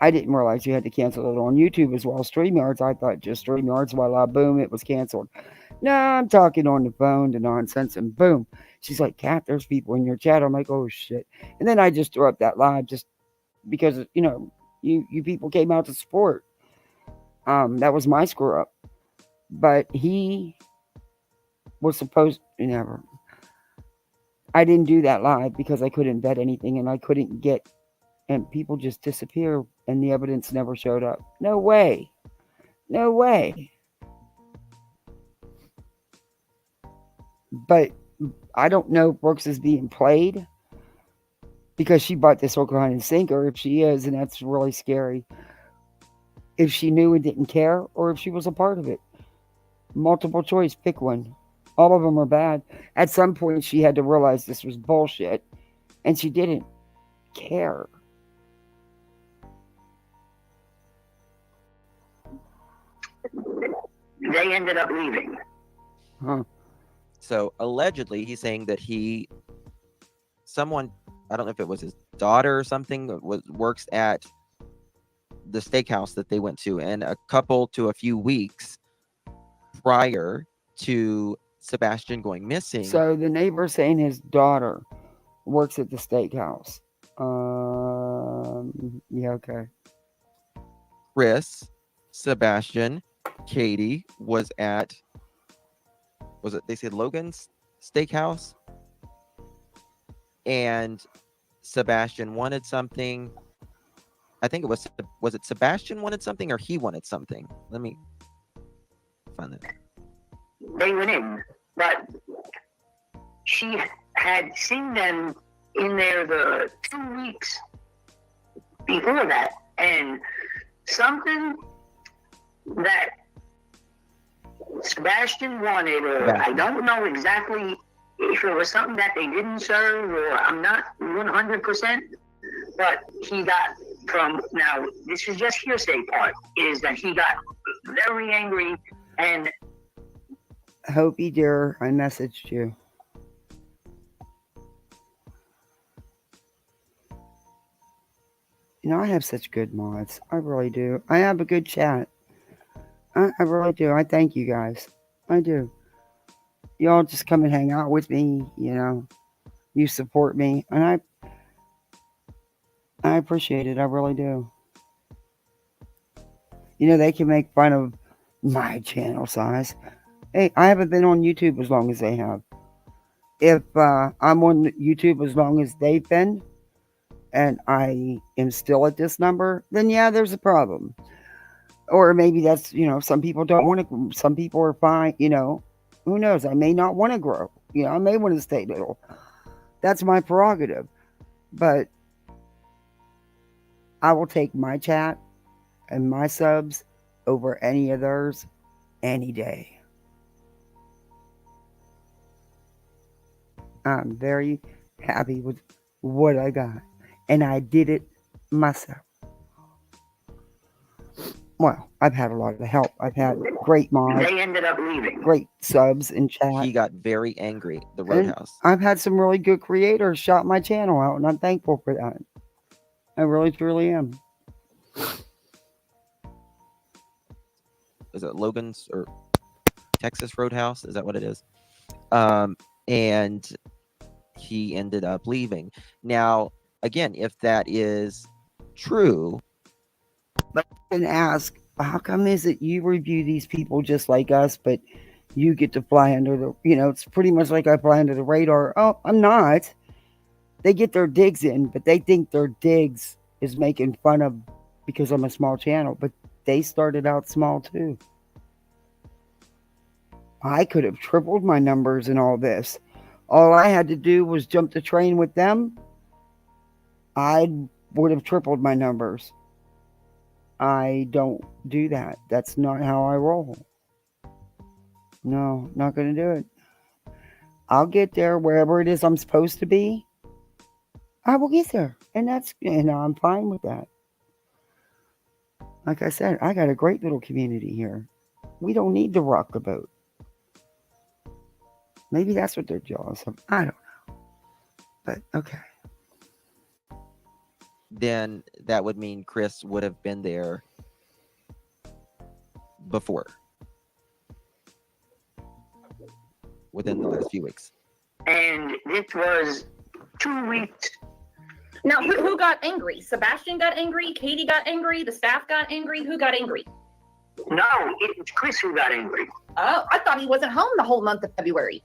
I didn't realize you had to cancel it on YouTube as well. StreamYards, I thought just StreamYards, voila, boom, it was canceled. No, I'm talking on the phone to nonsense, and boom. She's like, Kat, there's people in your chat. I'm like, oh shit. And then I just threw up that live just because, you people came out to support. That was my screw up. But he was supposed to never. I didn't do that live because I couldn't vet anything, and I couldn't get, and people just disappear and the evidence never showed up. No way. No way. But I don't know if Brooks is being played because she bought this hook, line, and sinker. If she is, and that's really scary. If she knew and didn't care, or if she was a part of it. Multiple choice, pick one. All of them are bad. At some point, she had to realize this was bullshit, and she didn't care. They ended up leaving. Huh. So allegedly, he's saying that someone, I don't know if it was his daughter or something, works at the steakhouse that they went to, and a couple to a few weeks prior to Sebastian going missing. So the neighbor saying his daughter works at the steakhouse. Yeah, okay. Chris, Sebastian, Katie was at, they said Logan's Steakhouse, and Sebastian wanted something. I think was it Sebastian wanted something, or he wanted something? Let me find that. They went in, but she had seen them in there the 2 weeks before that, and something that Sebastian wanted, or I don't know exactly if it was something that they didn't serve, or I'm not 100%, but he got from, now this is just hearsay part, is that he got very angry. And Hopi dear, I messaged you. I have such good mods. I really do. I have a good chat. I really do. I thank you guys. I do. Y'all just come and hang out with me, You support me, and I appreciate it. I really do. They can make fun of my channel size. Hey, I haven't been on YouTube as long as they have. If I'm on YouTube as long as they've been, and I am still at this number, then yeah, there's a problem. Or maybe that's, some people don't want to, some people are fine, who knows? I may not want to grow. I may want to stay little. That's my prerogative. But I will take my chat and my subs over any of theirs any day. I'm very happy with what I got. And I did it myself. Well, I've had a lot of help. I've had great mods. They ended up leaving. Great subs in chat. He got very angry. The Roadhouse. And I've had some really good creators shout my channel out, and I'm thankful for that. I really, truly am. Is it Logan's or Texas Roadhouse? Is that what it is? And he ended up leaving. Now, again, if that is true, but and ask, how come is it you review these people just like us, but you get to fly under the, it's pretty much like I fly under the radar. Oh, I'm not. They get their digs in, but they think their digs is making fun of because I'm a small channel, but they started out small too. I could have tripled my numbers in all this. All I had to do was jump the train with them. I would have tripled my numbers. I don't do that. That's not how I roll. No, not going to do it. I'll get there wherever it is I'm supposed to be. I will get there, and I'm fine with that. Like I said, I got a great little community here. We don't need to rock the boat. Maybe that's what they're jealous of. I don't know. But okay. Then that would mean Chris would have been there before, within the last few weeks. And this was 2 weeks. Now, who got angry? Sebastian got angry. Katie got angry. The staff got angry. Who got angry? No, it was Chris who got angry. Oh, I thought he wasn't home the whole month of February.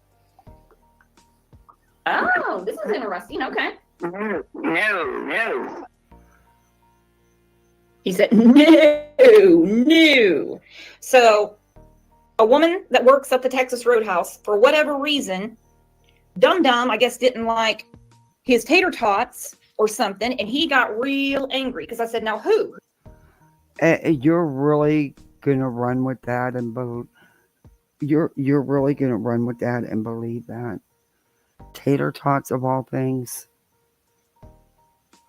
Oh, this is interesting. Okay. No. He said, no. So, a woman that works at the Texas Roadhouse, for whatever reason, Dum Dum, I guess, didn't like his tater tots or something, and he got real angry because I said, now who? You're really gonna run with that and you're really gonna run with that and believe that? Tater tots of all things.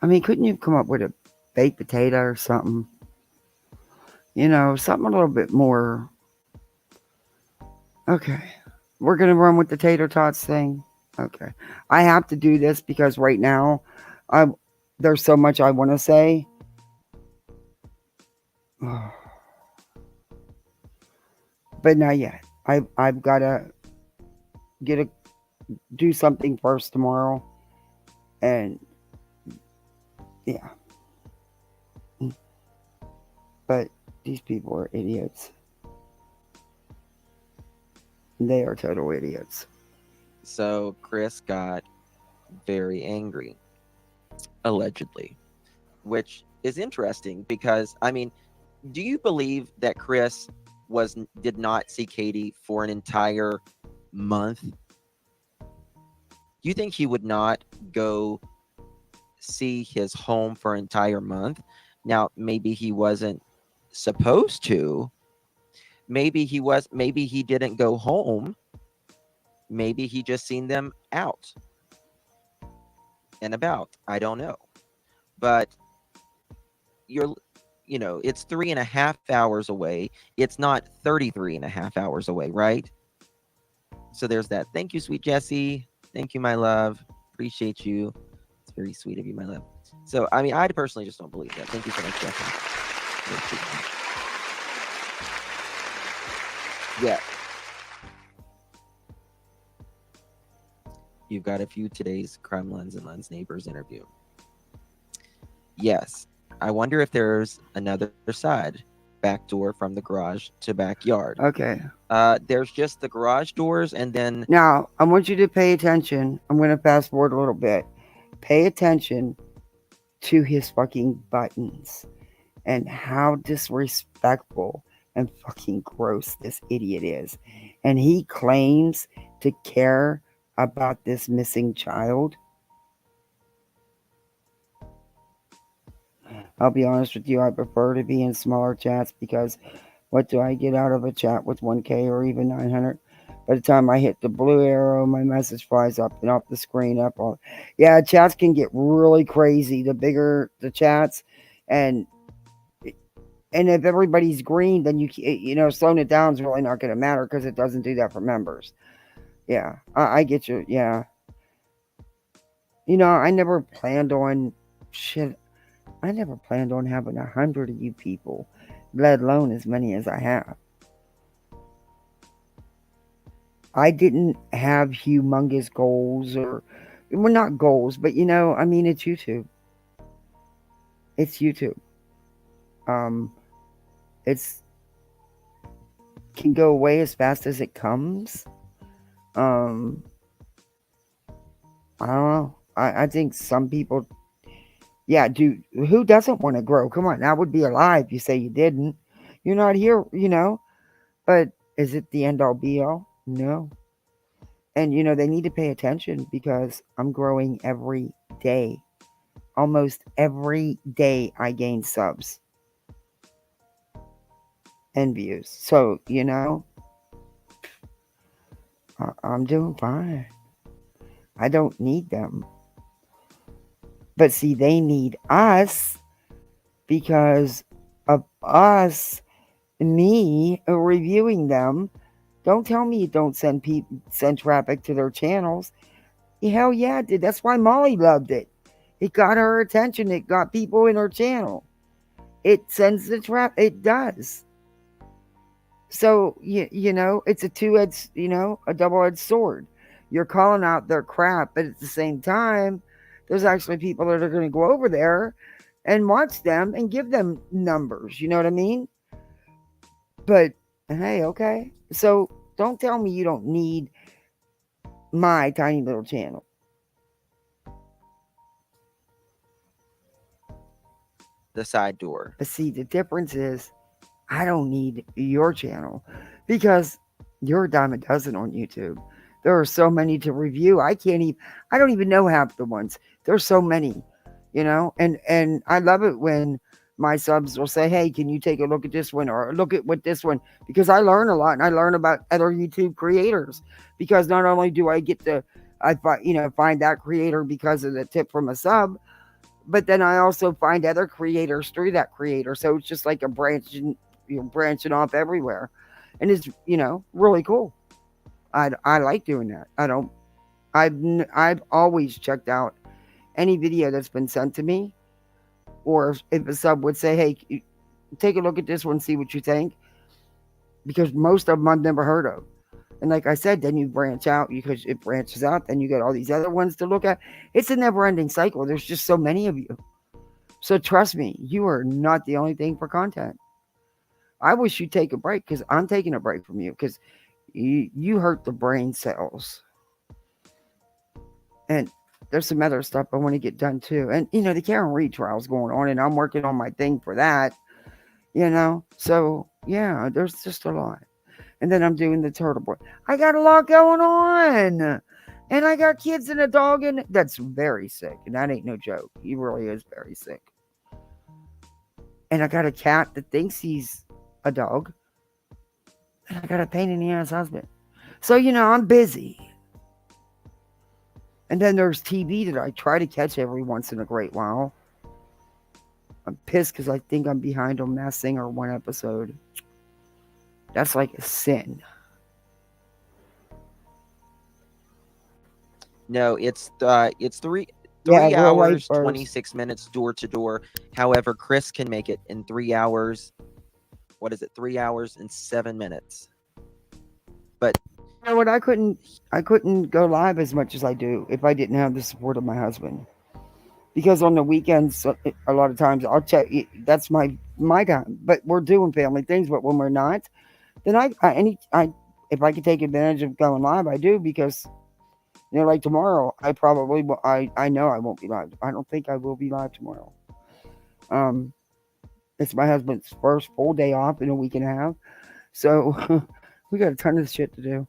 I mean, couldn't you come up with a baked potato or something? Something a little bit more. Okay, we're gonna run with the tater tots thing. Okay, I have to do this because right now, there's so much I want to say. But not yet. I've got to do something first tomorrow, and yeah. But these people are idiots. They are total idiots. So Chris got very angry, allegedly, which is interesting because, I mean, do you believe that Chris did not see Katie for an entire month? Do you think he would not go see his home for an entire month? Now, maybe he wasn't supposed to. Maybe he didn't go home. Maybe he just seen them out and about. I don't know. But it's 3.5 hours away. It's not 33.5 hours away, right? So there's that. Thank you, sweet Jessie. Thank you, my love. Appreciate you. It's very sweet of you, my love. So, I mean, I personally just don't believe that. Thank you so much, Jessie. Yeah. You've got a few today's Crime Lens and Lens Neighbors interview. Yes. I wonder if there's another side, back door from the garage to backyard. Okay. There's just the garage doors, and then... Now, I want you to pay attention. I'm going to fast forward a little bit. Pay attention to his fucking buttons and how disrespectful and fucking gross this idiot is. And he claims to care about this missing child. I'll be honest with you, I prefer to be in smaller chats because what do I get out of a chat with 1K or even 900? By the time I hit the blue arrow, my message flies up and off the screen. Yeah, chats can get really crazy. The bigger the chats, and if everybody's green, then slowing it down is really not going to matter because it doesn't do that for members. Yeah, I get you. Yeah. I never planned on I never planned on having 100 of you people, let alone as many as I have. I didn't have humongous goals well, not goals, but I mean, it's YouTube. It's YouTube. It's can go away as fast as it comes. I don't know. I think some people, yeah, dude, who doesn't want to grow? Come on, that would be a lie if you say you didn't. You're not here, But is it the end all be all? No. And, they need to pay attention because I'm growing every day. Almost every day I gain subs and views. So, I'm doing fine. I don't need them. But see, they need us because of us, me reviewing them. Don't tell me you don't send traffic to their channels. Hell yeah, it did. That's why Molly loved it. It got her attention. It got people in her channel. It sends the traffic. It does. So you know, it's a two-edged, a double-edged sword. You're calling out their crap, but at the same time, there's actually people that are going to go over there and watch them and give them numbers. You know what I mean? But hey, okay. So don't tell me you don't need my tiny little channel. The side door. But see, the difference is I don't need your channel because you're a dime a dozen on YouTube. There are so many to review. I don't even know half the ones. There's so many, and I love it when my subs will say, hey, can you take a look at this one or look at what this one, because I learn a lot and I learn about other YouTube creators, because not only do I get to, find that creator because of the tip from a sub, but then I also find other creators through that creator. So it's just like a branching off everywhere. And it's, really cool. I like doing that. I've always checked out any video that's been sent to me, or if a sub would say, hey, take a look at this one, see what you think, because most of them I've never heard of. And like I said, then you branch out, because it branches out, then you get all these other ones to look at. It's a never-ending cycle. There's just so many of you. So trust me, you are not the only thing for content. I wish you'd take a break, because I'm taking a break from you, because you hurt the brain cells. And there's some other stuff I want to get done too. And, the Karen Reed trial's going on, and I'm working on my thing for that, So, yeah, there's just a lot. And then I'm doing the turtle boy. I got a lot going on. And I got kids and a dog that's very sick. And that ain't no joke. He really is very sick. And I got a cat that thinks he's a dog. And I got a pain in the ass husband. So, I'm busy. And then there's TV that I try to catch every once in a great while. I'm pissed because I think I'm behind on Masked Singer one episode. That's like a sin. No, it's 3 hours 26 minutes door to door. However, Chris can make it in 3 hours. What is it? 3 hours and 7 minutes. But you know what? I couldn't go live as much as I do if I didn't have the support of my husband. Because on the weekends, a lot of times I'll check. That's my time. But we're doing family things. But when we're not, then if I can take advantage of going live, I do, because like tomorrow, I probably will. I know I won't be live. I don't think I will be live tomorrow. It's my husband's first full day off in a week and a half, so we got a ton of shit to do.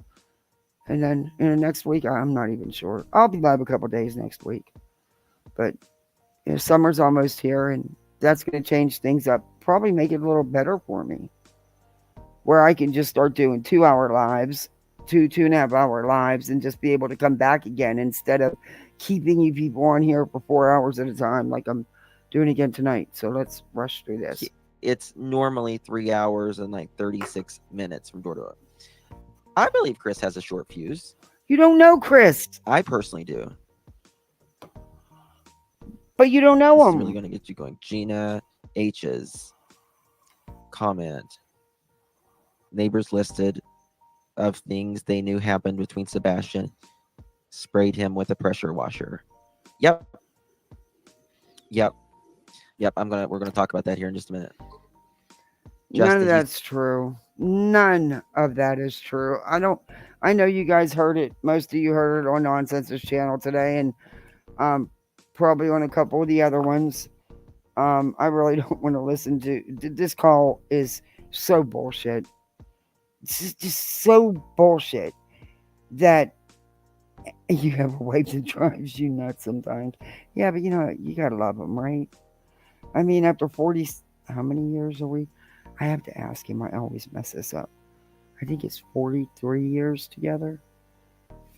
And then next week, I'm not even sure. I'll be live a couple days next week, but summer's almost here, and that's going to change things up. Probably make it a little better for me, where I can just start doing 2-hour lives, 2.5-hour lives, and just be able to come back again instead of keeping you people on here for 4 hours at a time like I'm doing again tonight. So let's rush through this. It's normally 3 hours and like 36 minutes from door to door. I believe Chris has a short fuse. You don't know Chris. I personally do. But you don't know this him. Is really going to get you going. Gina H's comment. Neighbors listed of things they knew happened between Sebastian. Sprayed him with a pressure washer. Yep. We're gonna talk about that here in just a minute. None of that's true. None of that is true. I know you guys heard it. Most of you heard it on Nonsense's channel today, and probably on a couple of the other ones. I really don't want to listen to this call. Is so bullshit. It's just so bullshit that you have a wife that drives you nuts sometimes. Yeah, but you gotta love them, right? I mean, after 40, how many years are we? I have to ask him. I always mess this up. I think it's 43 years together.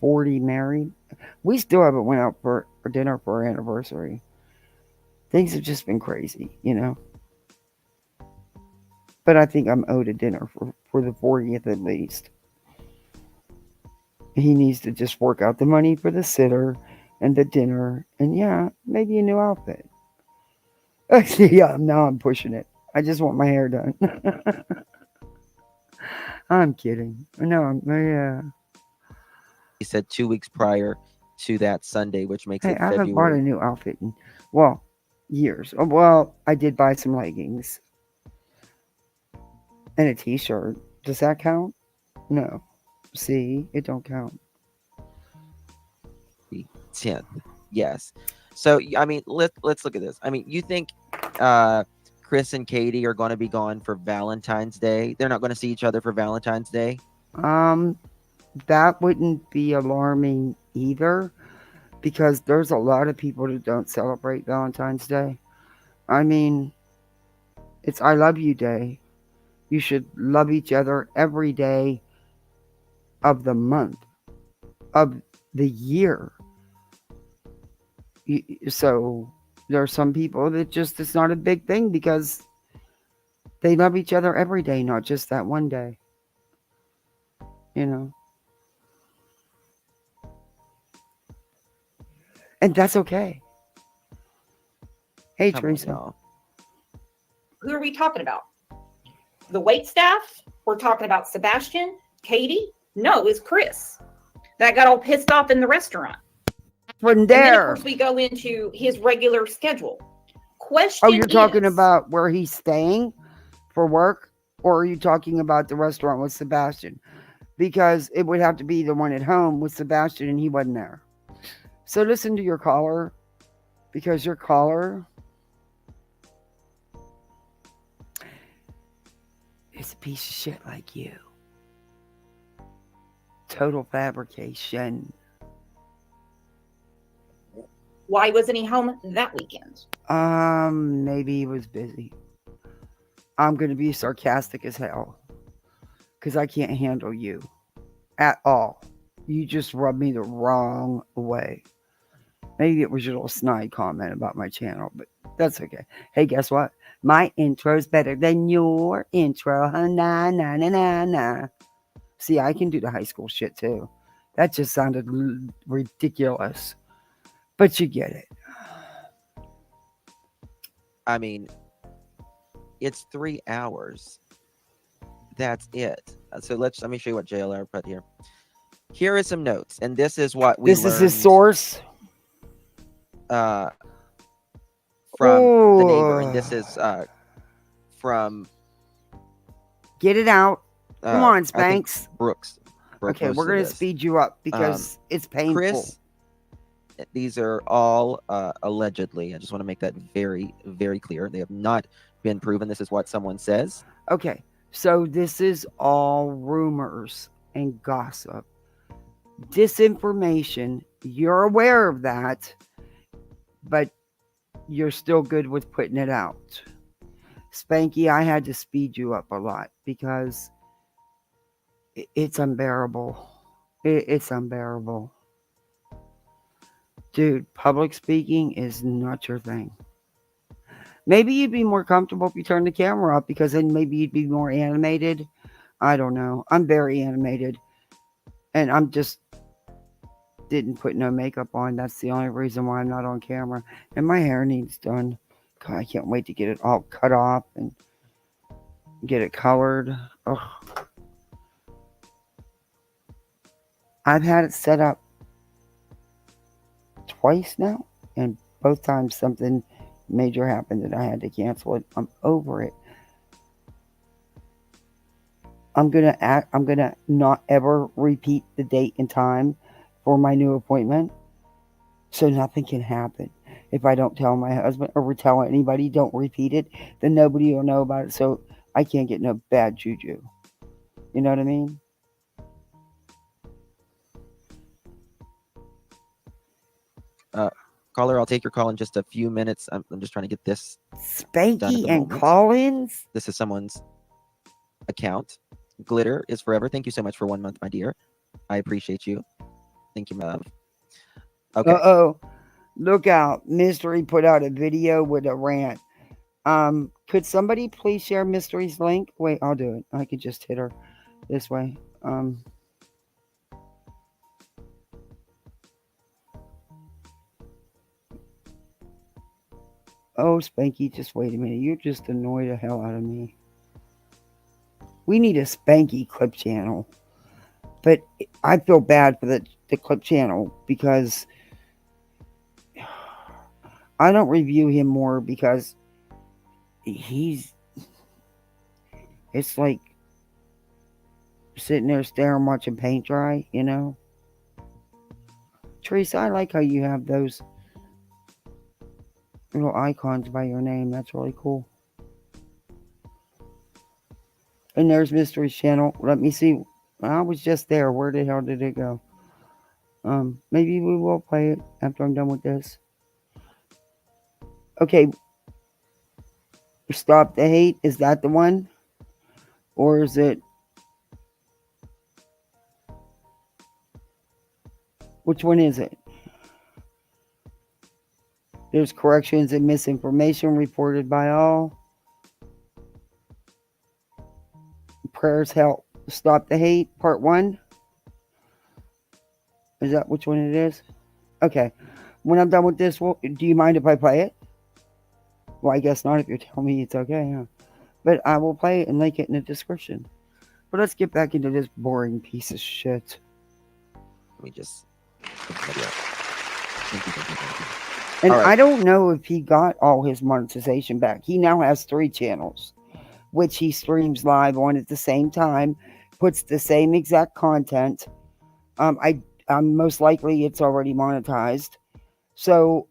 40 married. We still haven't went out for dinner for our anniversary. Things have just been crazy, you know. But I think I'm owed a dinner for the 40th at least. He needs to just work out the money for the sitter and the dinner. And yeah, maybe a new outfit. Yeah, now I'm pushing it. I just want my hair done. I'm kidding. No, yeah. He said 2 weeks prior to that Sunday, which makes it I February. haven't bought a new outfit in, well, years. Well, I did buy some leggings and a t-shirt. Does that count? No. See, it don't count. 10th. Yes. So I mean, let's look at this. I mean, you think Chris and Katie are going to be gone for Valentine's Day? They're not going to see each other for Valentine's Day? That wouldn't be alarming either, because there's a lot of people that don't celebrate Valentine's Day. I mean, it's I love you day. You should love each other every day of the month, of the year. So there are some people that just, it's not a big thing because they love each other every day, not just that one day. You know? And that's okay. Hey, Teresa. Who are we talking about? The wait staff? We're talking about Sebastian? Katie? No, it's Chris that got all pissed off in the restaurant. From there. And then, of there. course, we go into his regular schedule. Question Oh, you're talking is, about where he's staying for work? Or are you talking about the restaurant with Sebastian? Because it would have to be the one at home with Sebastian and he wasn't there. So listen to your caller, because your caller is a piece of shit like you. Total fabrication. why wasn't he home that weekend? Maybe he was busy. I'm going to be sarcastic as hell because I can't handle you at all. You just rubbed me the wrong way. Maybe it was your little snide comment about my channel, but that's okay. Hey, guess what? My intro's better than your intro. Nah, nah, nah, nah, nah. See, I can do the high school shit too. That just sounded ridiculous. But you get it. I mean, it's 3 hours. That's it. So let me show you what JLR put here. Here is some notes, and this is what we This is his source? From the neighbor, and this is from... Get it out. Come on, Spanks. Brooks okay, we're going to speed you up because it's painful. Chris, these are all allegedly. I just want to make that very, very clear. They have not been proven. This is what someone says. Okay, so this is all rumors and gossip. Disinformation. You're aware of that, but you're still good with putting it out. Spanky, I had to speed you up a lot because it's unbearable. It's unbearable. Dude, public speaking is not your thing. Maybe you'd be more comfortable if you turned the camera up, because then maybe you'd be more animated. I don't know. I'm very animated. And I'm just didn't put no makeup on. That's the only reason why I'm not on camera. And my hair needs done. God, I can't wait to get it all cut off and get it colored. Ugh. I've had it set up twice now, and both times something major happened that I had to cancel it. I'm over it. I'm gonna not ever repeat the date and time for my new appointment, so nothing can happen. If I don't tell my husband or tell anybody, don't repeat it, then nobody will know about it, so I can't get no bad juju. You know what I mean? Caller, I'll take your call in just a few minutes. I'm just trying to get this. Spanky and Collins? This is someone's account. Glitter is forever. Thank you so much for 1 month, my dear. I appreciate you. Thank you, my love. Okay. Uh-oh. Look out. Mystery put out a video with a rant. Could somebody please share Mystery's link? Wait, I'll do it. I could just hit her this way. Oh, Spanky, just wait a minute. You're just annoyed the hell out of me. We need a Spanky clip channel. But I feel bad for the clip channel because I don't review him more because it's like sitting there staring watching paint dry, you know? Teresa, I like how you have those little icons by your name. That's really cool. And there's Mystery's channel. Let me see. I was just there. Where the hell did it go? Maybe we will play it after I'm done with this. Okay. Stop the Hate. Is that the one? Or is it... Which one is it? There's corrections and misinformation reported by all. Prayers help. Stop the Hate, part 1. Is that which one it is? Okay. When I'm done with this, do you mind if I play it? Well, I guess not if you're telling me it's okay, huh? But I will play it and link it in the description. But let's get back into this boring piece of shit. Let me just... And right. I don't know if he got all his monetization back. He now has 3 channels, which he streams live on at the same time, puts the same exact content. Most likely it's already monetized. So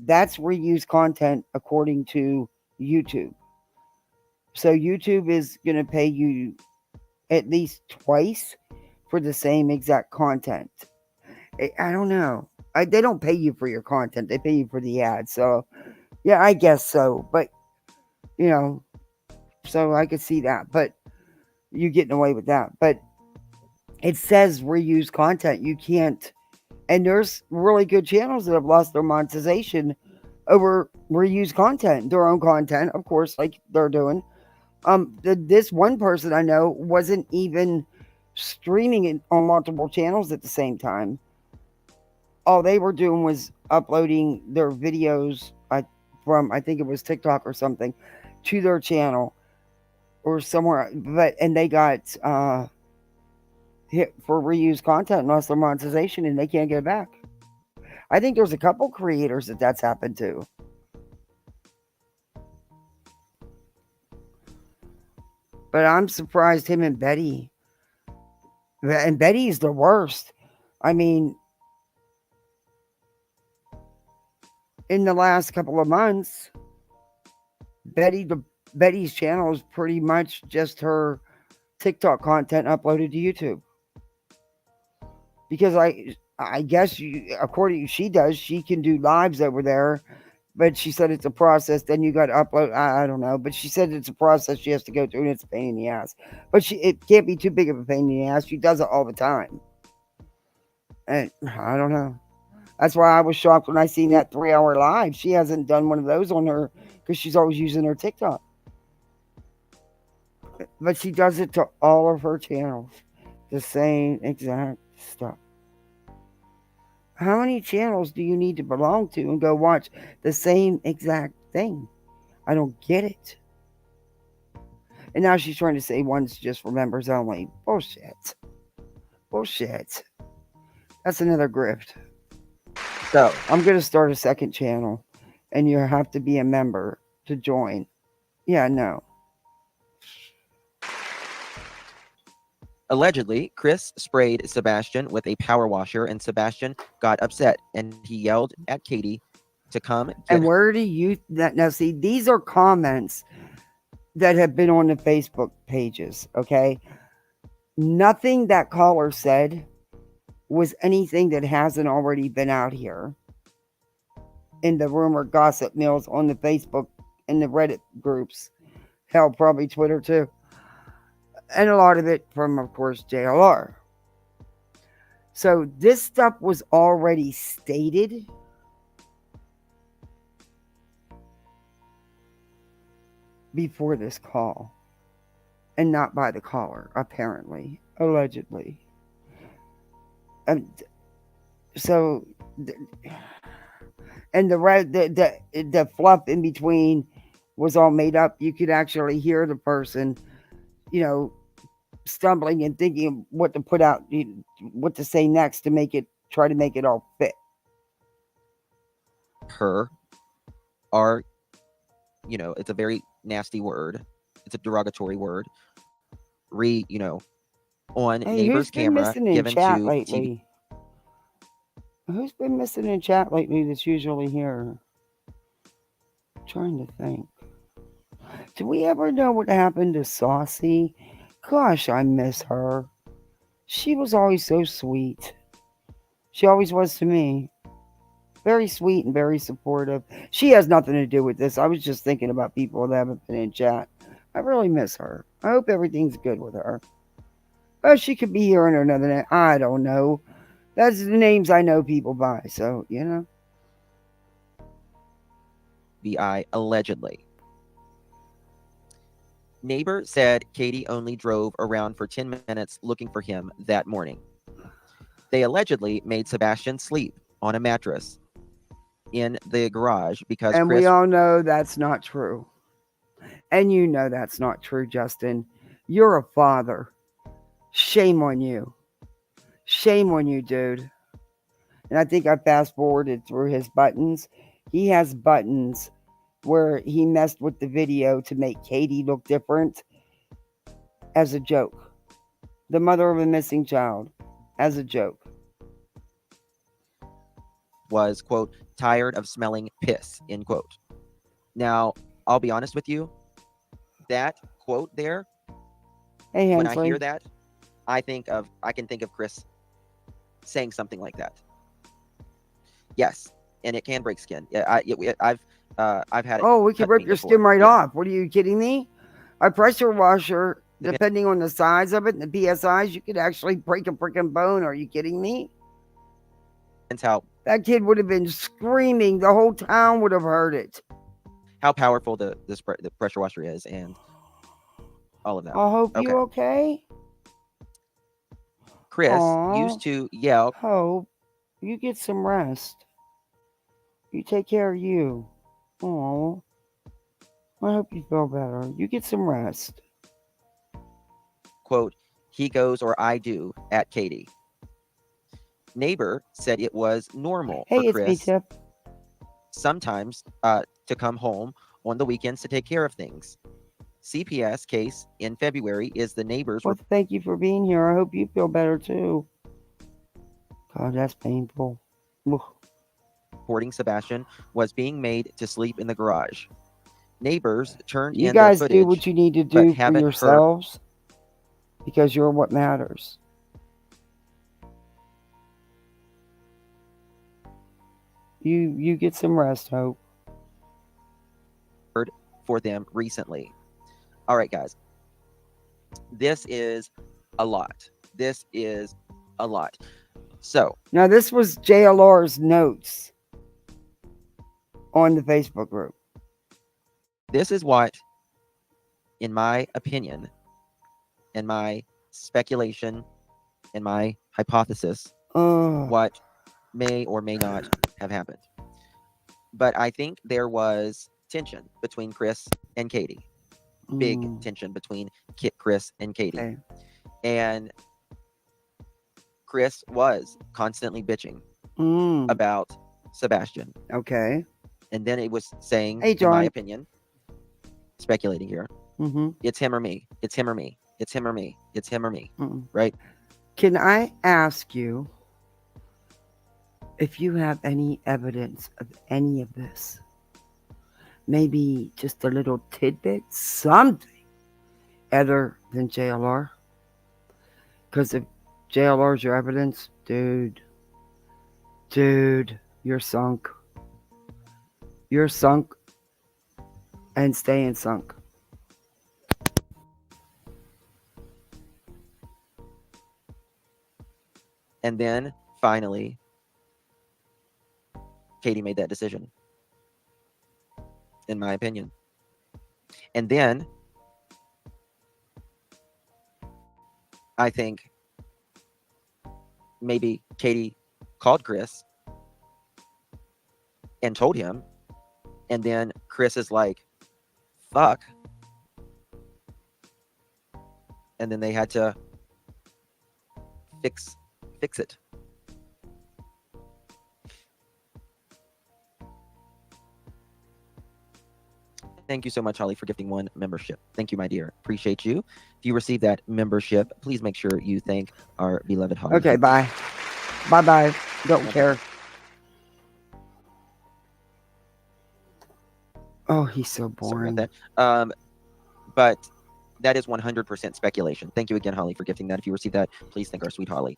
that's reused content according to YouTube. So YouTube is going to pay you at least twice for the same exact content. I don't know. They don't pay you for your content. They pay you for the ads. So, yeah, I guess so. But, you know, so I could see that. But you're getting away with that. But it says reuse content. You can't. And there's really good channels that have lost their monetization over reused content. Their own content, of course, like they're doing. This one person I know wasn't even streaming it on multiple channels at the same time. All they were doing was uploading their videos from, I think it was TikTok or something, to their channel or somewhere. And they got hit for reused content and lost their monetization, and they can't get it back. I think there's a couple creators that's happened to. But I'm surprised him and Betty. And Betty's the worst. I mean, in the last couple of months, Betty's channel is pretty much just her TikTok content uploaded to YouTube. Because I guess according to she can do lives over there, but she said it's a process. Then you got to upload. I don't know, but she said it's a process she has to go through, and it's a pain in the ass. But it can't be too big of a pain in the ass. She does it all the time, and I don't know. That's why I was shocked when I seen that 3-hour live. She hasn't done one of those on her because she's always using her TikTok. But she does it to all of her channels. The same exact stuff. How many channels do you need to belong to and go watch the same exact thing? I don't get it. And now she's trying to say one's just for members only. Bullshit. Bullshit. That's another grift. So, I'm going to start a second channel, and you have to be a member to join. Yeah, no. Allegedly, Chris sprayed Sebastian with a power washer, and Sebastian got upset, and he yelled at Katie to come get And where do you... Now, see, these are comments that have been on the Facebook pages, okay? Nothing that caller said was anything that hasn't already been out here in the rumor gossip mills on the Facebook and the Reddit groups. Hell, probably Twitter too. And a lot of it from, of course, JLR. So this stuff was already stated. Before this call. And not by the caller, apparently. Allegedly. So, and the fluff in between was all made up. You could actually hear the person, stumbling and thinking what to put out, what to say next to try to make it all fit. Her are, it's a very nasty word. It's a derogatory word. On neighbor's camera given to TV. Who's been missing in chat lately that's usually here? I'm trying to think. Do we ever know what happened to Saucy? Gosh, I miss her. She was always so sweet. She always was to me. Very sweet and very supportive. She has nothing to do with this. I was just thinking about people that haven't been in chat. I really miss her. I hope everything's good with her. Oh, she could be here in another name. I don't know. That's the names I know people by. So, BI allegedly. Neighbor said Katie only drove around for 10 minutes looking for him that morning. They allegedly made Sebastian sleep on a mattress in the garage because and we all know that's not true. And you know that's not true, Justin. You're a father. Shame on you. Shame on you, dude. And I think I fast forwarded through his buttons. He has buttons where he messed with the video to make Katie look different as a joke. The mother of a missing child as a joke. Was, quote, tired of smelling piss, end quote. Now, I'll be honest with you. That quote there, hey, when I hear that, I can think of Chris saying something like that. Yes, and it can break skin. Yeah, I've had it. Oh, we can rip your skin right off. What are you kidding me? A pressure washer, depending on the size of it and the PSIs, you could actually break a freaking bone. Are you kidding me? That's how that kid would have been screaming. The whole town would have heard it. How powerful the pressure washer is and all of that. I hope you okay. Chris used to yell. Hope you get some rest. You take care of you. Oh, I hope you feel better. You get some rest. Quote, he goes or I do at Katie. Neighbor said it was normal for Chris it's me, Tip. Sometimes to come home on the weekends to take care of things. CPS case in February is the neighbors. Well, thank you for being here. I hope you feel better too. God, that's painful. Ugh. Reporting Sebastian was being made to sleep in the garage. Neighbors turned in You guys their footage, do what you need to do for yourselves because you're what matters. You get some rest, Hope. For them recently. All right, guys. This is a lot. This is a lot. So now this was JLR's notes on the Facebook group. This is what, in my opinion, and my speculation, and my hypothesis, what may or may not have happened. But I think there was tension between Chris and Katie. Big tension between Chris and Katie. Okay. And Chris was constantly bitching about Sebastian. Okay. And then it was saying, hey, John. in my opinion, speculating here, it's him or me. It's him or me. It's him or me. It's him or me. Right? Can I ask you if you have any evidence of any of this? Maybe just a little tidbit, something other than JLR? Because if JLR's your evidence, dude, you're sunk. You're sunk and staying sunk. And then finally, Katie made that decision, in my opinion. And then I think maybe Katie called Chris and told him, and then Chris is like, fuck. And then they had to fix it. Thank you so much, Holly, for gifting 1 membership. Thank you, my dear. Appreciate you. If you receive that membership, please make sure you thank our beloved Holly. Okay, bye. Bye-bye. Don't care. Oh, he's so boring. Sorry about that. But that is 100% speculation. Thank you again, Holly, for gifting that. If you receive that, please thank our sweet Holly.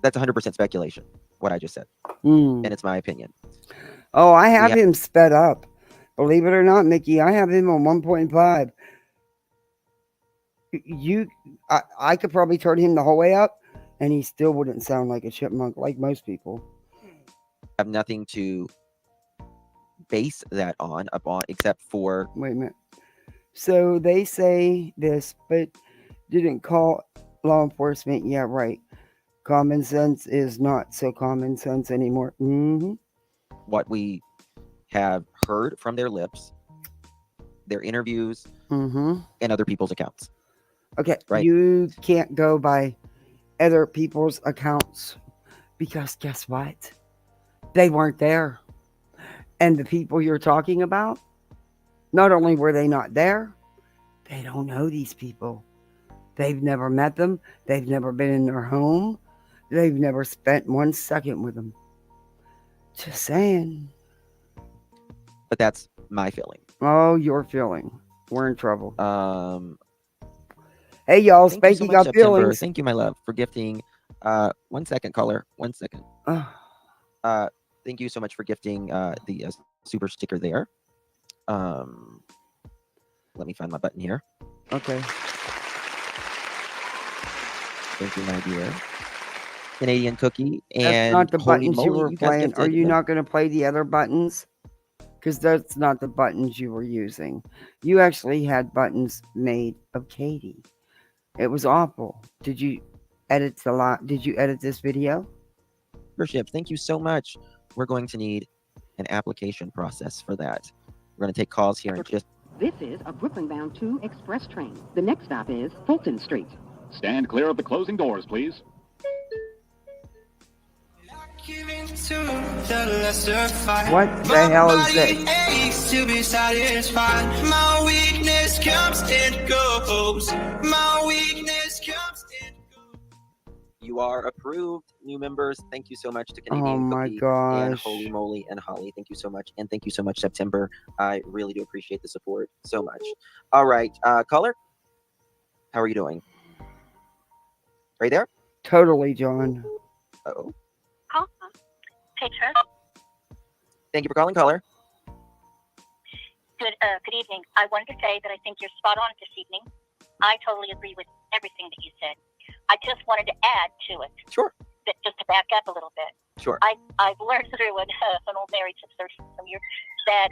That's 100% speculation, what I just said. And it's my opinion. Oh, I have him sped up. Believe it or not, Mickey, I have him on 1.5. I could probably turn him the whole way up, and he still wouldn't sound like a chipmunk like most people. I have nothing to base that upon except for... Wait a minute. So they say this, but didn't call law enforcement. Yeah, right. Common sense is not so common sense anymore. What we have heard from their lips, their interviews, and other people's accounts. Okay, right? You can't go by other people's accounts because guess what? They weren't there. And the people you're talking about, not only were they not there, they don't know these people. They've never met them. They've never been in their home. They've never spent 1 second with them. Just saying. But that's my feeling. Oh, your feeling. We're in trouble. Hey, y'all. Spanky got September. feelings. Thank you, my love, for gifting. 1 second, caller. 1 second. Thank you so much for gifting the super sticker there. Let me find my button here. Okay. Thank you, my dear. Canadian cookie and that's not the buttons moly, you were playing. Are you not going to play the other buttons? Because that's not the buttons you were using. You actually had buttons made of Katie. It was awful. Did you edit Did you edit this video? Membership. Thank you so much. We're going to need an application process for that. We're going to take calls here in just... This is a Brooklyn-bound 2 express train. The next stop is Fulton Street. Stand clear of the closing doors, please. What the hell is this? To be satisfied. My weakness comes and goes. My weakness comes and goes. You are approved, new members. Thank you so much to Canadian Cookie and Holy Moly and Holly. Thank you so much. And thank you so much, September. I really do appreciate the support so much. All right, caller, how are you doing? Are you there? Totally, John. Uh-oh. Patron. Thank you for calling, caller. Good evening. I wanted to say that I think you're spot on this evening. I totally agree with everything that you said. I just wanted to add to it. Sure. Just to back up a little bit. Sure. I've learned through an old marriage of 30-some years that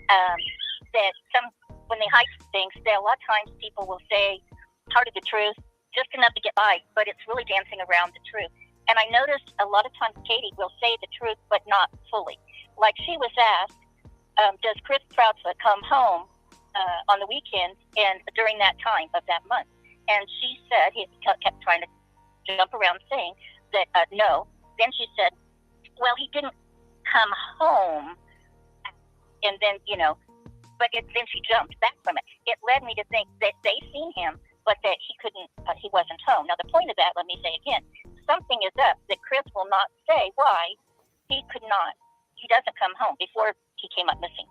when they hide things, that a lot of times people will say part of the truth just enough to get by, but it's really dancing around the truth. And I noticed a lot of times Katie will say the truth, but not fully. Like she was asked, does Chris Proudfoot come home on the weekends and during that time of that month? And she said, he kept trying to jump around saying that no. Then she said, well, he didn't come home. And then, but then she jumped back from it. It led me to think that they seen him, but that he wasn't home. Now, the point of that, let me say again, something is up that Chris will not say why he doesn't come home before he came up missing.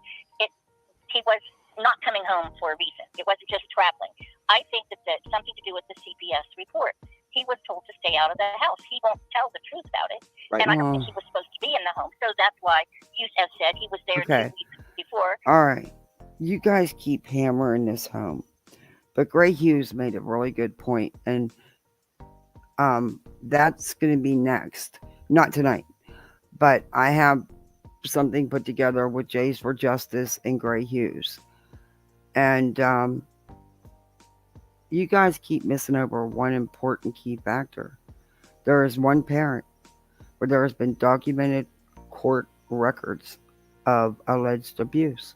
He was not coming home for a reason. It wasn't just traveling. I think that that's something to do with the CPS report. He was told to stay out of the house. He won't tell the truth about it. Right. And I don't think he was supposed to be in the home. So that's why you have said he was there 2 weeks before. All right. You guys keep hammering this home. But Gray Hughes made a really good point, and that's going to be next. Not tonight, but I have something put together with Jays for Justice and Gray Hughes. And you guys keep missing over one important key factor. There is one parent where there has been documented court records of alleged abuse.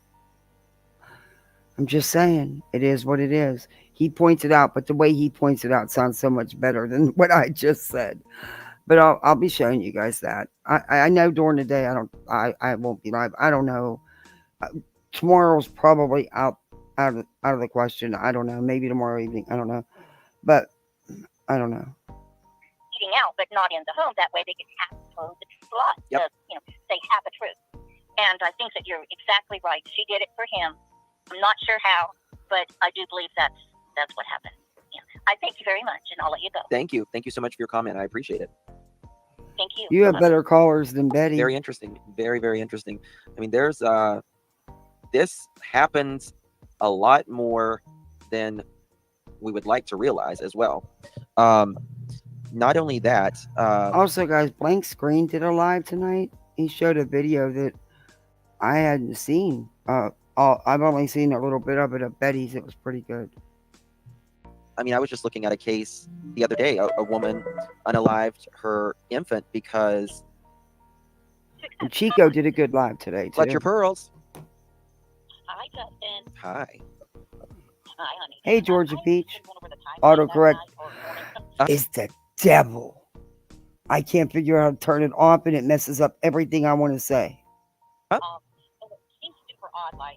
I'm just saying, it is what it is. He points it out, but the way he points it out sounds so much better than what I just said. But I'll be showing you guys that. I know during the day I won't be live. I don't know. Tomorrow's probably out of the question. I don't know. Maybe tomorrow evening. I don't know. But I don't know. Eating out, but not in the home. That way they can have the slot to, say half a truth. And I think that you're exactly right. She did it for him. I'm not sure how, but I do believe that's what happened. Yeah. I thank you very much, and I'll let you go. Thank you. Thank you so much for your comment. I appreciate it. Thank you. You have better callers than Betty. Very interesting. Very, very interesting. I mean, there's this happens a lot more than we would like to realize as well. Not only that. Also, guys, Blank Screen did a live tonight. He showed a video that I hadn't seen. I've only seen a little bit of it at Betty's. It was pretty good. I mean, I was just looking at a case the other day. A woman unalived her infant because... And Chico did a good live today, too. Clutch your pearls. Hi, Justin. Hi. Hi, honey. Hey, Georgia Peach. Autocorrect. It's the devil. I can't figure out how to turn it off, and it messes up everything I want to say. It seems super odd, like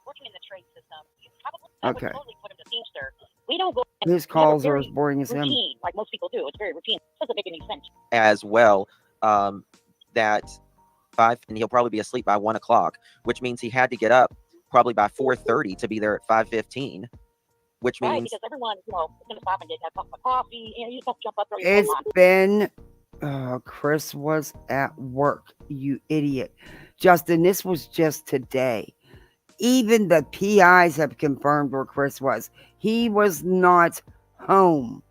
working in the trade system. You probably would totally put him to Teamster. We don't go. His calls are as boring as him. Like most people do. It's very routine. It doesn't make any sense. As well, that 5, and he'll probably be asleep by 1 o'clock, which means he had to get up probably by 4:30 to be there at 5:15. Which means right, because everyone, is going to stop and get a cup of coffee. You just have to jump up. It's been. Chris was at work, you idiot. Justin, this was just today. Even the PIs have confirmed where Chris was. He was not home.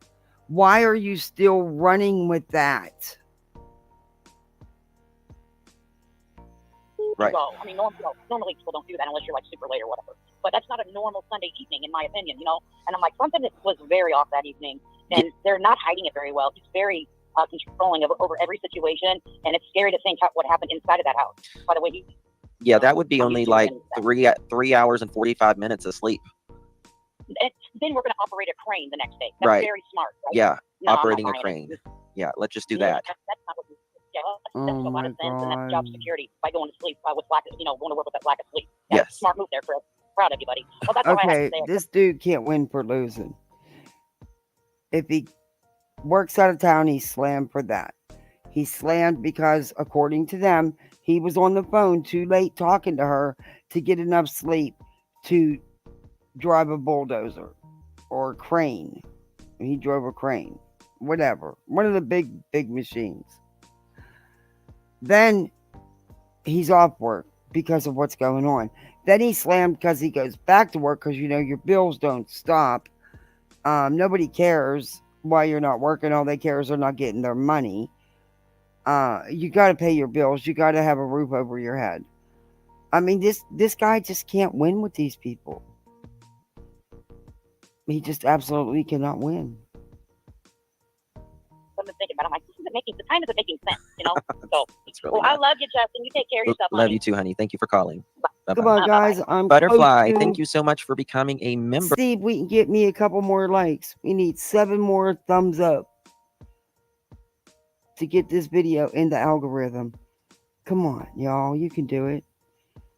Why are you still running with that? Right. Well, I mean, normally people don't do that unless you're like super late or whatever. But that's not a normal Sunday evening, in my opinion, And I'm like, something was very off that evening. And they're not hiding it very well. He's very controlling over every situation. And it's scary to think what happened inside of that house. By the way, yeah, that would be only like 3 hours and 45 minutes of sleep. Then we're going to operate a crane the next day. That's right. Very smart. Right? Yeah, no, operating a crane. Yeah, let's just do that. That's not what that makes a lot of sense, and that's job security by going to sleep with lack of, going to work with that lack of sleep. That's yes. Smart move there, Chris. Proud of you, buddy. Well, that's okay, this dude can't win for losing. If he works out of town, he's slammed for that. He's slammed because, according to them, he was on the phone too late talking to her to get enough sleep to drive a bulldozer or a crane. He drove a crane. Whatever. One of the big machines. Then he's off work because of what's going on. Then he's slammed because he goes back to work because, your bills don't stop. Nobody cares why you're not working. All they care is they're not getting their money. You got to pay your bills. You got to have a roof over your head. I mean, this guy just can't win with these people. He just absolutely cannot win. I'm thinking about it. I'm like, the time isn't making sense, So, really I love you, Justin. You take care of yourself. Love you too, honey. Thank you for calling. Bye-bye. Come on, guys. I'm Butterfly. Thank you so much for becoming a member. See if we can get me a couple more likes. We need 7 more thumbs up to get this video in the algorithm. Come on, y'all. You can do it.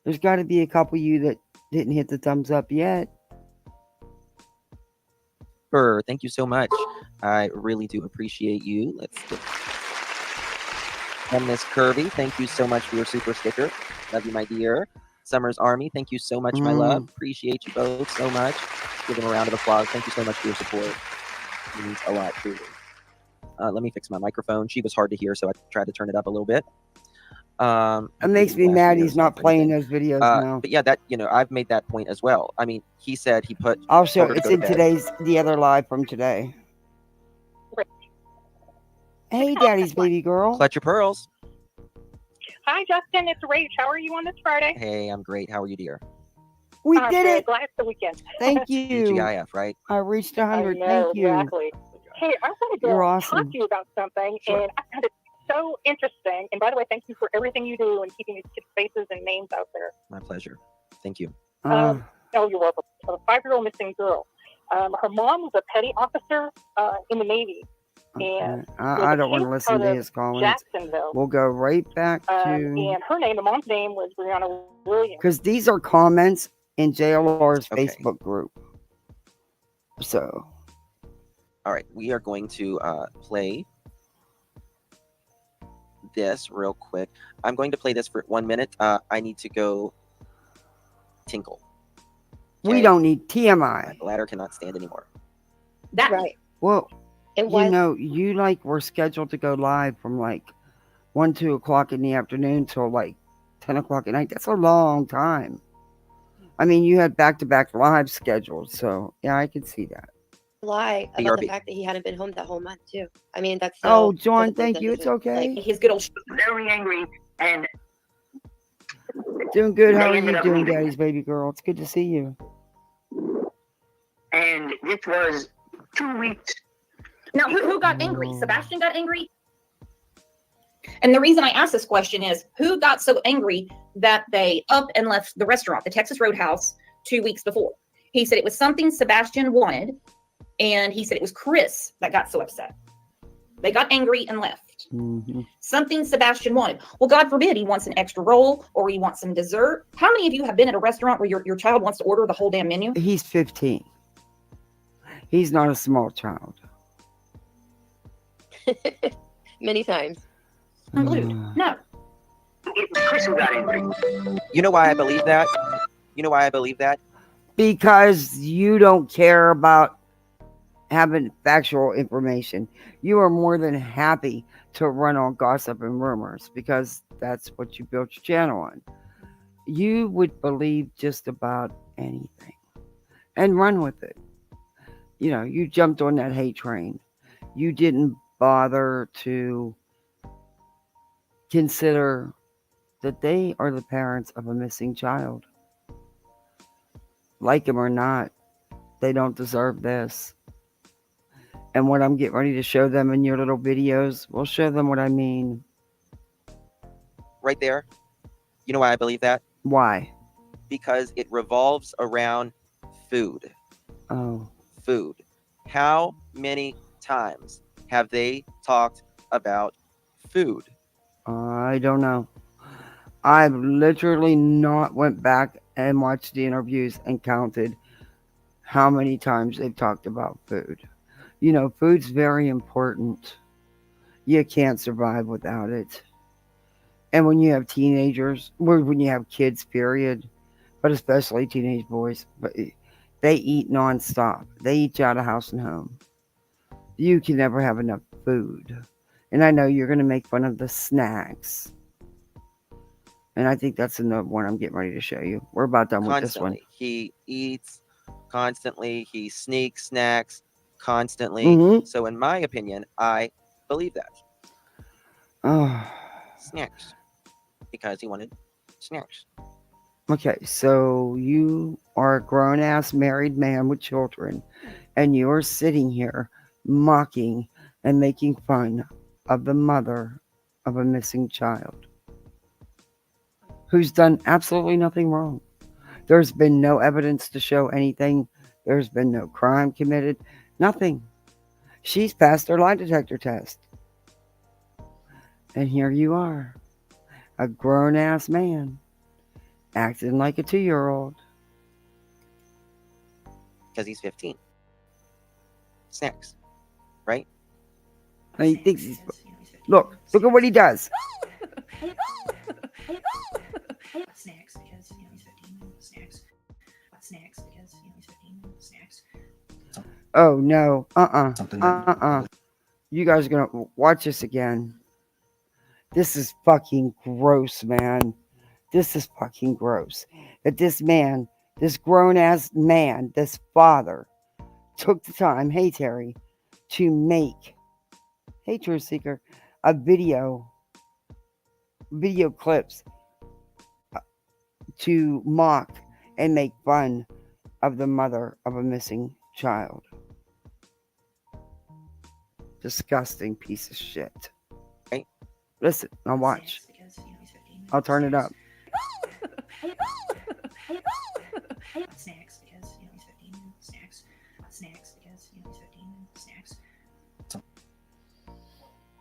There's got to be a couple of you that didn't hit the thumbs up yet. Thank you so much. I really do appreciate you. Let's get... And Miss Kirby, thank you so much for your super sticker. Love you, my dear. Summer's Army, thank you so much, my love. Appreciate you both so much. Give them a round of applause. Thank you so much for your support. It means a lot, truly. Let me fix my microphone. She was hard to hear, so I tried to turn it up a little bit. It makes me mad he's not playing those videos now. But yeah, that I've made that point as well. I mean, he said he put. I'll show it's in the other live from today. Hey, Daddy's baby girl. Clutch your pearls. Hi, Justin. It's Rach. How are you on this Friday? Hey, I'm great. How are you, dear? We did good. it. Glad it's the weekend. Thank you. TGIF, right? I reached 100. I know, Thank you. exactly. Hey, I wanted to You're talk awesome. to you about something, Sure. and I found it so interesting. And by the way, thank you for everything you do and keeping these kids' faces and names out there. My pleasure. Thank you. Oh, you're welcome. A 5-year-old missing girl. Her mom was a petty officer in the Navy. And I don't want to listen to his comments. Jacksonville. We'll go right back to... And her name, the mom's name was Brianna Williams. Because these are comments in JLR's Facebook group. So... All right, we are going to play this real quick. I'm going to play this for 1 minute. I need to go tinkle. We don't need TMI. The ladder cannot stand anymore. That's right. Well, It you was- know, you like were scheduled to go live from like 1, 2 o'clock in the afternoon till like 10 o'clock at night. That's a long time. I mean, you had back-to-back live scheduled, so yeah, I can see that. Lie about the BRB. fact that he hadn't been home that whole month too. I mean, that's Oh, so John, doesn't make thank sense. you. It's okay. Like, his good old. Very angry, and Doing good. How They are ended you up doing, leaving. Daddy's baby girl? It's good to see you. and this was 2 weeks. Now, who got angry? Sebastian got angry? And the reason I asked this question is, who got so angry that they up and left the restaurant, the Texas Roadhouse, 2 weeks before? He said it was something Sebastian wanted, and he said it was Chris that got so upset. They got angry and left. Something Sebastian wanted. Well, God forbid he wants an extra roll or he wants some dessert. How many of you have been at a restaurant where your child wants to order the whole damn menu? He's 15. He's not a small child. many times. No. It was Chris who got angry. You know why I believe that? You know why I believe that? Because you don't care about having factual information. You are more than happy to run on gossip and rumors because that's what you built your channel on. You would believe just about anything and run with it. You know, you jumped on that hate train. You didn't bother to consider that they are the parents of a missing child. Like them or not, they don't deserve this. And what I'm getting ready to show them in your little videos will show them what I mean. Right there. You know why I believe that? Why? Because it revolves around food. Oh. Food. How many times have they talked about food? I don't know. I've literally not went back and watched the interviews and counted how many times they've talked about food. You know, food's very important. You can't survive without it. And when you have teenagers, or when you have kids, period, but especially teenage boys, but they eat nonstop. They eat out of house and home. You can never have enough food. And I know you're going to make fun of the snacks. And I think that's another one I'm getting ready to show you. We're about done with this one. He eats constantly. He sneaks snacks constantly. Mhm. So in my opinion, I believe that. Oh. Snacks. Because he wanted snacks. Okay, so you are a grown-ass married man with children, and you are sitting here mocking and making fun of the mother of a missing child who's done absolutely nothing wrong. There's been no evidence to show anything. There's been no crime committed. Nothing. She's passed her lie detector test. And here you are, a grown-ass man, acting like a 2-year-old. Because he's 15. Snacks. Right? And he thinks he's... Look at what he does. Snacks because he's 15. Snacks. Snacks because he's 15. Snacks. Oh, no. You guys are going to watch this again. This is fucking gross, man. This is fucking gross. That this man, this grown-ass man, this father, took the time, hey, Terry, to make hey, Truth Seeker, a video clips to mock and make fun of the mother of a missing child. Disgusting piece of shit. Hey. Listen, I'll watch. I'll turn it up. Snacks because he's 15. Snacks because he's 15. Snacks.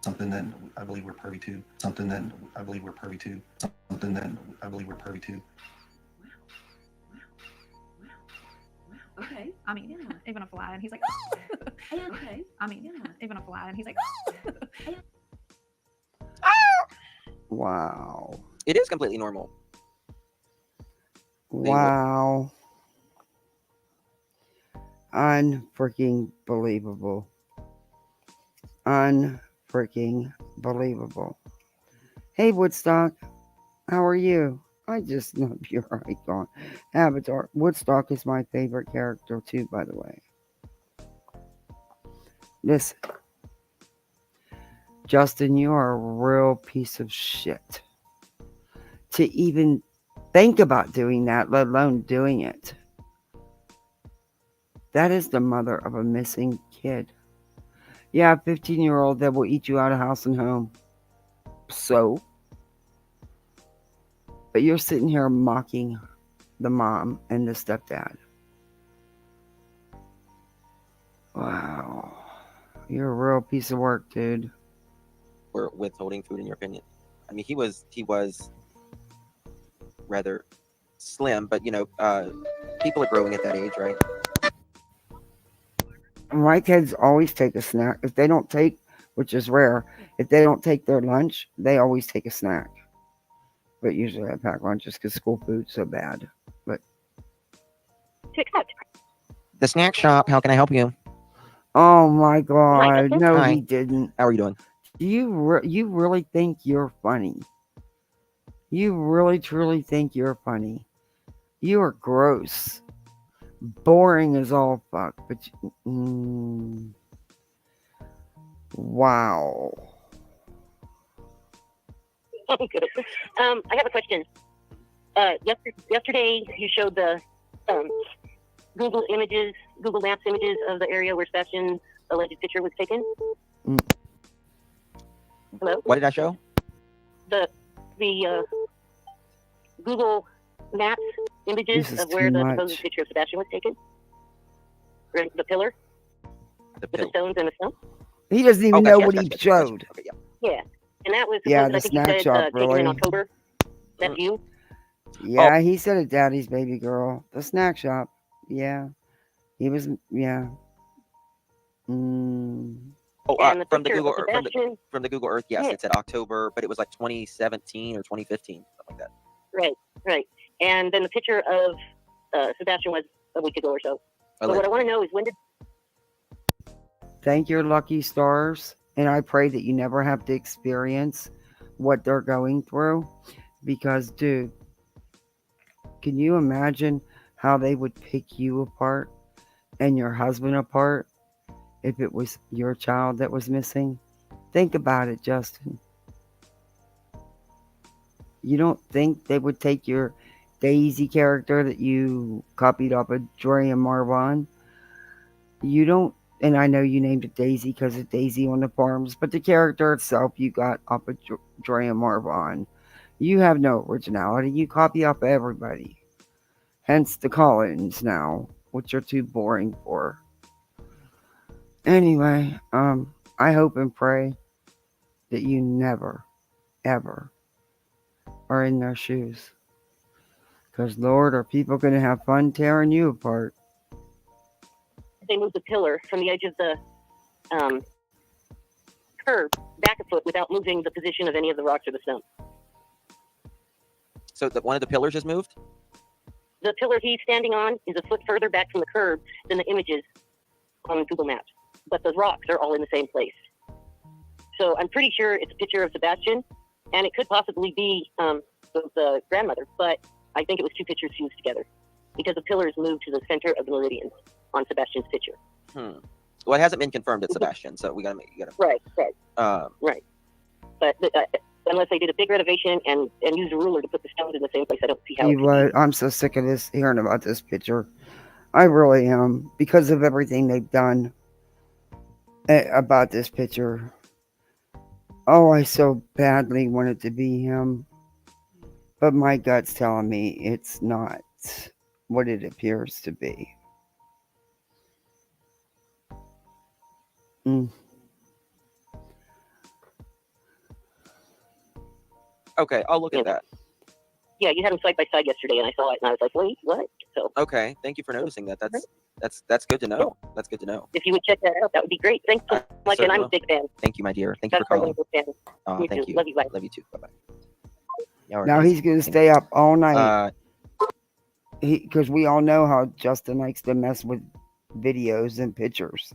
Something that I believe we're privy to. Something that I believe we're privy to. Something that I believe we're privy to. Okay. I mean, even a fly, and he's like, okay. I mean, even a fly, and he's like, Wow. It is completely normal. Wow. Unfreaking believable. Unfreaking believable. Hey, Woodstock. How are you? I just love your icon. Avatar. Woodstock is my favorite character too, by the way. Listen. Justin, you are a real piece of shit. To even think about doing that, let alone doing it. That is the mother of a missing kid. Yeah, a 15-year-old that will eat you out of house and home. So? But you're sitting here mocking the mom and the stepdad. Wow. You're a real piece of work, dude. We're withholding food, in your opinion? I mean, he was rather slim, but people are growing at that age, right? My kids always take a snack. If they don't take, which is rare, if they don't take their lunch, they always take a snack. But usually I pack lunches because school food's so bad. But The snack shop. How can I help you? oh my God, no, Hi. he didn't. How are you doing? You really think you're funny? You really truly think you're funny? You are gross, boring as all fuck. But wow. Good. I have a question. Yesterday you showed the Google Maps images of the area where Sebastian's alleged picture was taken. Hello? What did I show? The Google Maps images This is of where too the much. supposed picture of Sebastian was taken. The pillar with the stones and the stone. He doesn't even know what he showed. Okay, yeah. Yeah, and that was Yeah, supposed, the I think you snack said shop, taken really. in October. That's you. Yeah, he said it, Daddy's baby girl. The snack shop. Yeah. He was, yeah. And From the picture Google of Earth, Sebastian. from the Google Earth, yes, Yeah. it said October, but it was like 2017 or 2015, something like that. Right. And then the picture of Sebastian was a week ago or so. But what I want to know is when did Thank your lucky stars. And I pray that you never have to experience what they're going through. Because, dude, can you imagine how they would pick you apart and your husband apart if it was your child that was missing? Think about it, Justin. You don't think they would take your Daisy character that you copied off of Dre and Marwan? You don't, and I know you named it Daisy because of Daisy on the Farms, but the character itself you got off of Dre and Marwan. You have no originality. You copy off of everybody. Hence the call-ins now, which are too boring for. Anyway, I hope and pray that you never, ever are in their shoes. Because, Lord, are people going to have fun tearing you apart? they moved the pillar from the edge of the curb back a foot without moving the position of any of the rocks or the stone? So one of the pillars is moved? The pillar he's standing on is a foot further back from the curb than the images on Google Maps. But the rocks are all in the same place. So I'm pretty sure it's a picture of Sebastian, and it could possibly be the grandmother, but I think it was two pictures fused together because the pillar is moved to the center of the meridian on Sebastian's picture. Well, it hasn't been confirmed it's Sebastian, so we gotta make Right. Right. But unless they did a big renovation and used a ruler to put the stones in the same place, I don't see how. You what? I'm so sick of this hearing about this picture. I really am, because of everything they've done about this picture. Oh, I so badly want it to be him, but my gut's telling me it's not what it appears to be. Okay, I'll look at that. Yeah, you had them side by side yesterday, and I saw it, and I was like, wait, what? So. Okay, thank you for noticing that. That's good to know. That's good to know. If you would check that out, that would be great. Thanks so much, and I'm a big fan. Thank you, my dear. Thank you for calling. Thank you. Love you, bye. Love you too. Bye bye. Now he's going to stay up all night. Because we all know how Justin likes to mess with videos and pictures.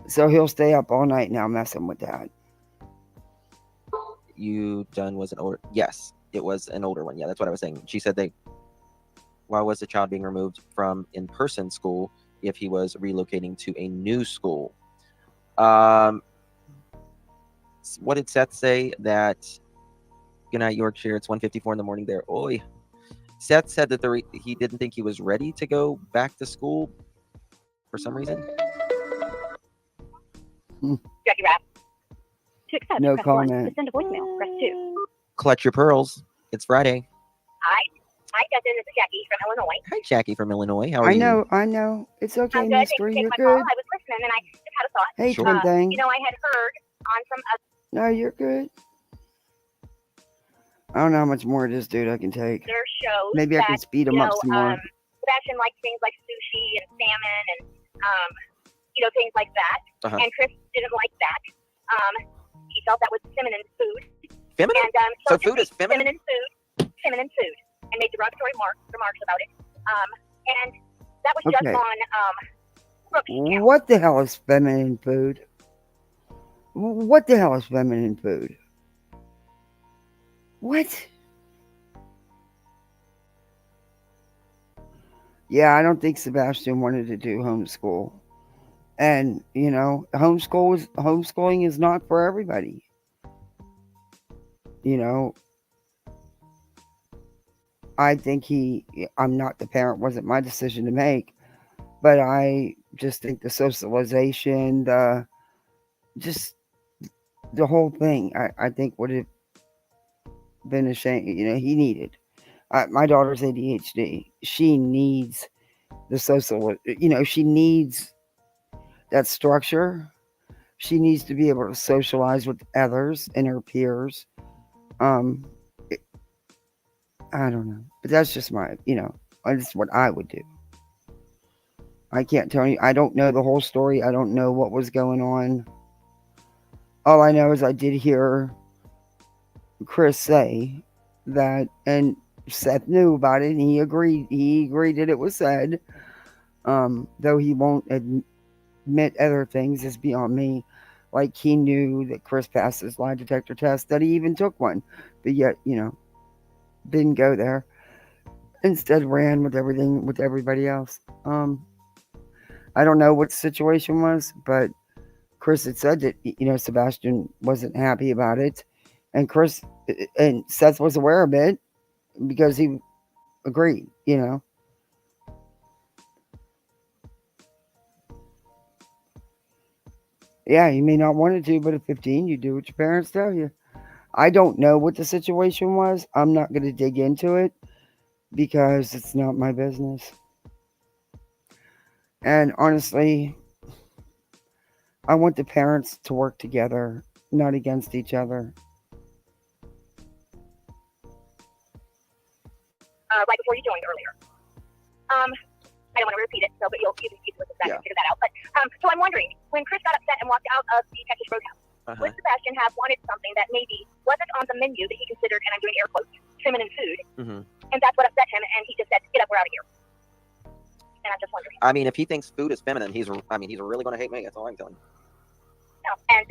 So he'll stay up all night now messing with that. You done was an older. Yes, it was an older one. Yeah, that's what I was saying. She said why was the child being removed from in-person school if he was relocating to a new school? What did Seth say? That good night, Yorkshire. It's 1:54 in the morning there. Oi. Seth said that he didn't think he was ready to go back to school for some reason. Jackie Rapp. To accept, No press 1. comment. To send a voicemail, press 2. Clutch your pearls. It's Friday. Hi, Justin. This is Jackie from Illinois. Hi, Jackie from Illinois. How are you? I know. It's okay, I'm good. Thanks for Mystery. taking You're my good. call. I was listening, and I just had a thought. Hey, twin thing. You know, I had heard on some No, you're good. I don't know how much more of this dude I can take. other shows. Maybe I can speed him up some more. Sebastian likes things like sushi and salmon and things like that. Uh-huh. And Chris didn't like that. He felt that was feminine food. Feminine? And So food is feminine? Feminine food, and made derogatory remarks about it. And that was just Okay. on Brooks' channel. What the hell is feminine food? What the hell is feminine food? What? Yeah, I don't think Sebastian wanted to do homeschool. And, homeschooling is not for everybody. I think I'm not the parent, wasn't my decision to make, but I just think the socialization, the whole thing, I think would have been a shame. He needed. My daughter's ADHD. She needs the social. She needs that structure. She needs to be able to socialize with others and her peers. I don't know, but that's just that's what I would do. I can't tell you. I don't know the whole story. I don't know what was going on. All I know is I did hear Chris say that, and Seth knew about it, and he agreed. He agreed that it was said. Though he won't admit other things is beyond me. Like he knew that Chris passed his lie detector test, that he even took one, but yet, didn't go there. Instead ran with everything with everybody else. I don't know what the situation was, but Chris had said that, Sebastian wasn't happy about it. And Seth was aware of it because he agreed, Yeah, you may not want to, but at 15, you do what your parents tell you. I don't know what the situation was. I'm not going to dig into it because it's not my business. And honestly, I want the parents to work together, not against each other. Right before you joined earlier. I don't want to repeat it, but you can listen back and figure that out. But so I'm wondering, when Chris got upset and walked out of the Texas Roadhouse, would Sebastian have wanted something that maybe wasn't on the menu that he considered, and I'm doing air quotes, feminine food, and that's what upset him, and he just said, "Get up, we're out of here." And I'm just wondering. I mean, if he thinks food is feminine, he's really going to hate me. That's all I'm telling you. No. And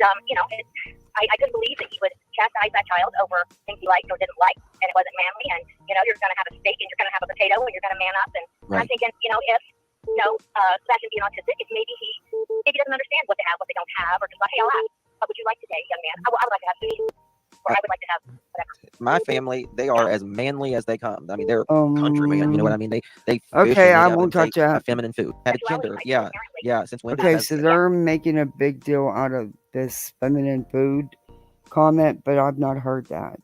I couldn't believe that he would chastise that child over things he liked or didn't like, and it wasn't manly. And you're going to have a steak, and you're going to have a potato, and you're going to man up. And I'm thinking, if Sebastian being autistic, if maybe he maybe doesn't understand what they have, what they don't have, or just like, hey, I'll ask, what would you like today, young man? I would like to have sushi, or I would like to have whatever. My family, they are as manly as they come. I mean, they're countrymen. You know what I mean? They fish Okay, and I eat up won't and touch take that. feminine food. Have gender. Yeah, yeah. Since when? Okay, so they're making a big deal out of this feminine food comment, but I've not heard that.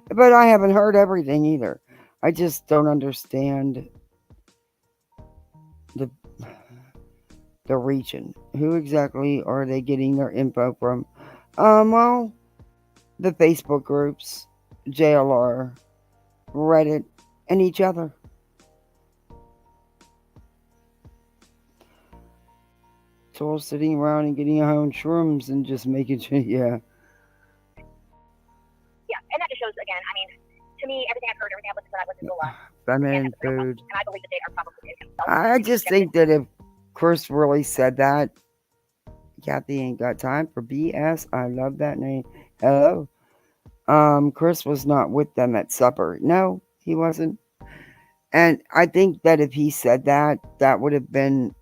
But I haven't heard everything either. I just don't understand the region. Who exactly are they getting their info from? Well, the Facebook groups, JLR, Reddit, and each other. It's all sitting around and getting our own shrooms and just making sure, yeah. Yeah, and that just shows, again, I mean, to me, everything I've heard, everything I've listened to, I've listened to a lot. Feminine food. And I believe that they are probably in himself. I just think that if Chris really said that, Kathy ain't got time for BS. I love that name. Hello. Chris was not with them at supper. No, he wasn't. And I think that if he said that, that would have been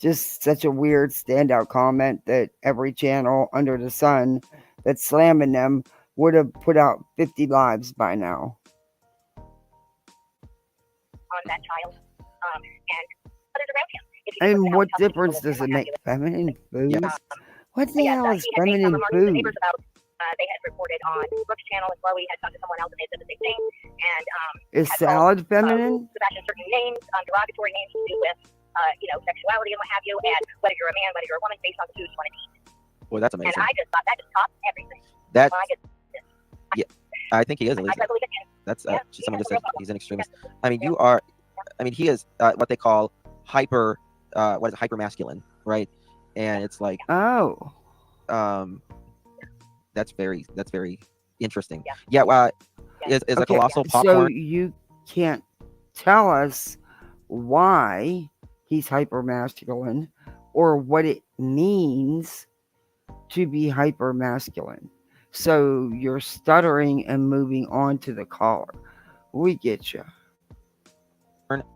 just such a weird standout comment that every channel under the sun that's slamming them would have put out 50 lives by now. On that child, and others around him. And what difference does it make? Feminine foods? What the hell is feminine food? They had reported on Brooks' channel, and Chloe had talked to someone else, and they said the same thing. And Is salad feminine? Sebastian certain names, derogatory names to do with, sexuality and what have you, and whether you're a man, whether you're a woman, based on the food you want to eat. Well, that's amazing. And I just thought that just topped everything. That. My goodness. Yeah, I think he is. Elisa. I believe it. That's someone just said he's an extremist. I mean, you are. I mean, he is what they call hyper. What is it, hyper masculine, right? And it's like, that's very interesting. Yeah. Is a colossal popcorn. So you can't tell us why he's hyper masculine or what it means to be hyper masculine. So you're stuttering and moving on to the caller. We get you.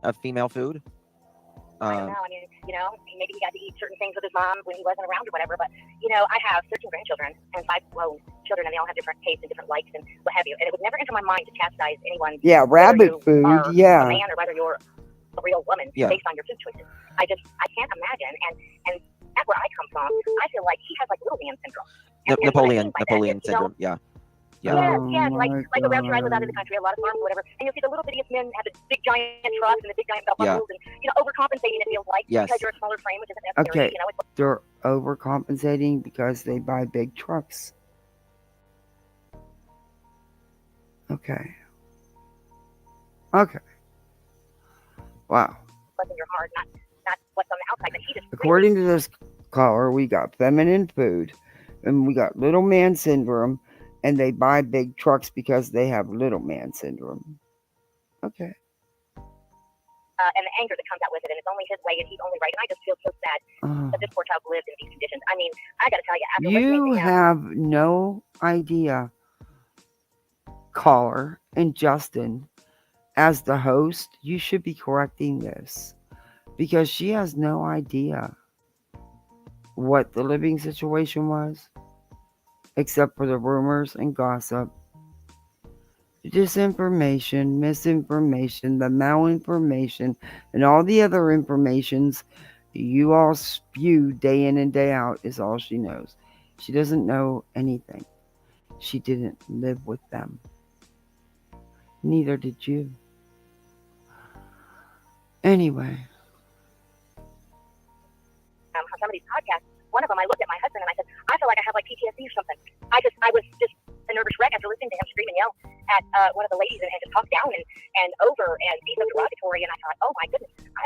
Of female food. I don't know. I mean, maybe he got to eat certain things with his mom when he wasn't around or whatever. But, I have 13 grandchildren and 5 grown children, and they all have different tastes and different likes and what have you. And it would never enter my mind to chastise anyone. Yeah, rabbit food. Yeah. A man or whether you're a real woman based on your food choices. I can't imagine. And that's where I come from. I feel like he has like little man syndrome. Napoleon syndrome. Yeah. Yeah, like around here I live out in the country, a lot of farms, whatever, and you'll see the little bittiest men have the big giant trucks and the big giant belt buckles, and overcompensating, it feels like, because you're a smaller frame, which isn't necessary. Okay, they're overcompensating because they buy big trucks. Okay. Wow. What's in your heart, not what's on the outside, but he just. According to this caller, we got feminine food, and we got little man syndrome. And they buy big trucks because they have little man syndrome. Okay. And the anger that comes out with it, and it's only his way, and he's only right. And I just feel so sad that this poor child lived in these conditions. I mean, I got to tell you, after you have no idea, caller and Justin, as the host, you should be correcting this because she has no idea what the living situation was. Except for the rumors and gossip, disinformation, misinformation, the malinformation, and all the other informations you all spew day in and day out is all she knows. She doesn't know anything. She didn't live with them. Neither did you. Anyway. Some of these podcasts, one of them, I looked at my husband and I said, I feel like I have like PTSD or something. I was just a nervous wreck after listening to him scream and yell at one of the ladies and just talk down and over and be so derogatory. And I thought, oh my goodness, I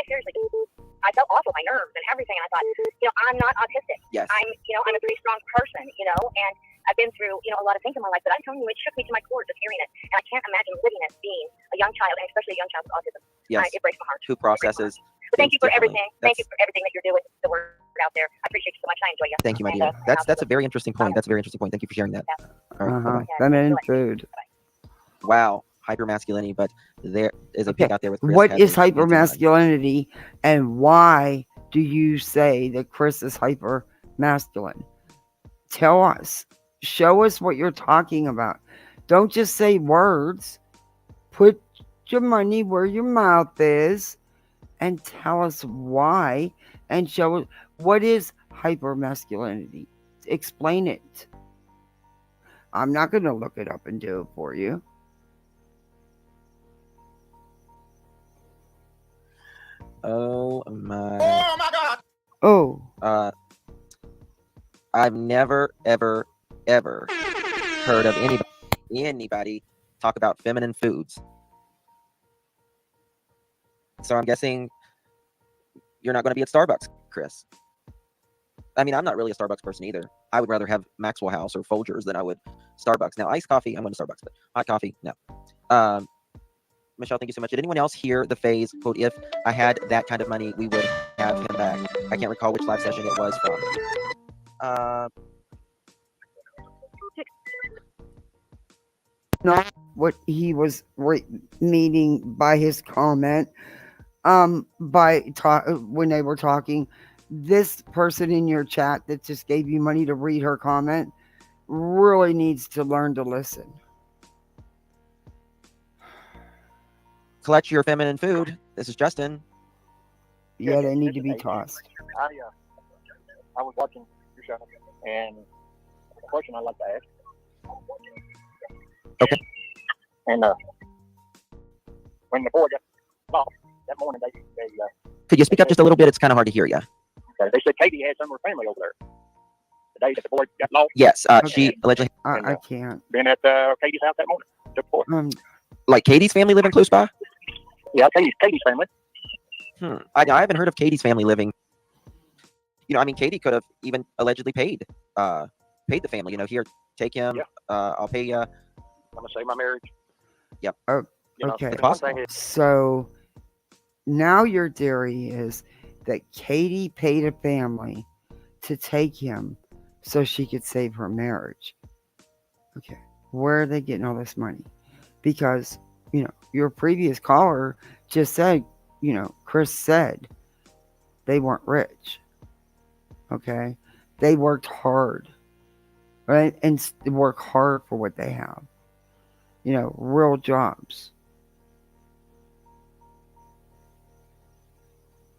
felt awful, my nerves and everything. And I thought, I'm not autistic. Yes. I'm a pretty strong person, and I've been through, a lot of things in my life, but I'm telling you, it shook me to my core just hearing it. And I can't imagine living it being a young child, and especially a young child with autism. Yes. It breaks my heart. Who processes. But thank you for everything. Thank you for everything that you're doing, the word out there. I appreciate you so much. I enjoy you. Thank you, my dear. That's a very interesting point. That's a very interesting point. Thank you for sharing that. All right, feminine food. Wow, hypermasculinity, but there is a pick out there with Chris what is hypermasculinity and why do you say that Chris is hyper masculine? Tell us. Show us what you're talking about. Don't just say words. Put your money where your mouth is and tell us why and show us what is hyper masculinity. Explain it. I'm not going to look it up and do it for you. Oh my. Oh my God. Oh. I've never, ever, ever heard of anybody talk about feminine foods. So I'm guessing you're not going to be at Starbucks, Chris. I mean, I'm not really a Starbucks person either. I would rather have Maxwell House or Folgers than I would Starbucks. Now, iced coffee, I'm going to Starbucks, but hot coffee, no. Michelle, thank you so much. Did anyone else hear the phrase, quote, if I had that kind of money, we would have him back? I can't recall which live session it was from. Not what he was meaning by his comment. When they were talking, this person in your chat that just gave you money to read her comment really needs to learn to listen. Clutch your feminine food. This is Justin. Yeah, they need to be tossed. I was watching your show, and the question I'd like to ask. Okay. And when the boy got lost that morning, they could you speak up just a little bit? It's kind of hard to hear you. they said Katie had some of her family over there. The day that the boy got lost. Yes, she allegedly. I can't. Been at Katie's house that morning. Just before. Like Katie's family living close by? Yeah, Katie's family. I haven't heard of Katie's family living. You know, I mean, Katie could have even allegedly paid the family. You know, here, take him. Yeah. I'll pay you. I'm gonna save my marriage. Yep. Okay. It's possible. So now your theory is that Katie paid a family to take him so she could save her marriage. Okay. Where are they getting all this money? Because, your previous caller just said, Chris said they weren't rich. Okay. They worked hard, right? And work hard for what they have. Real jobs.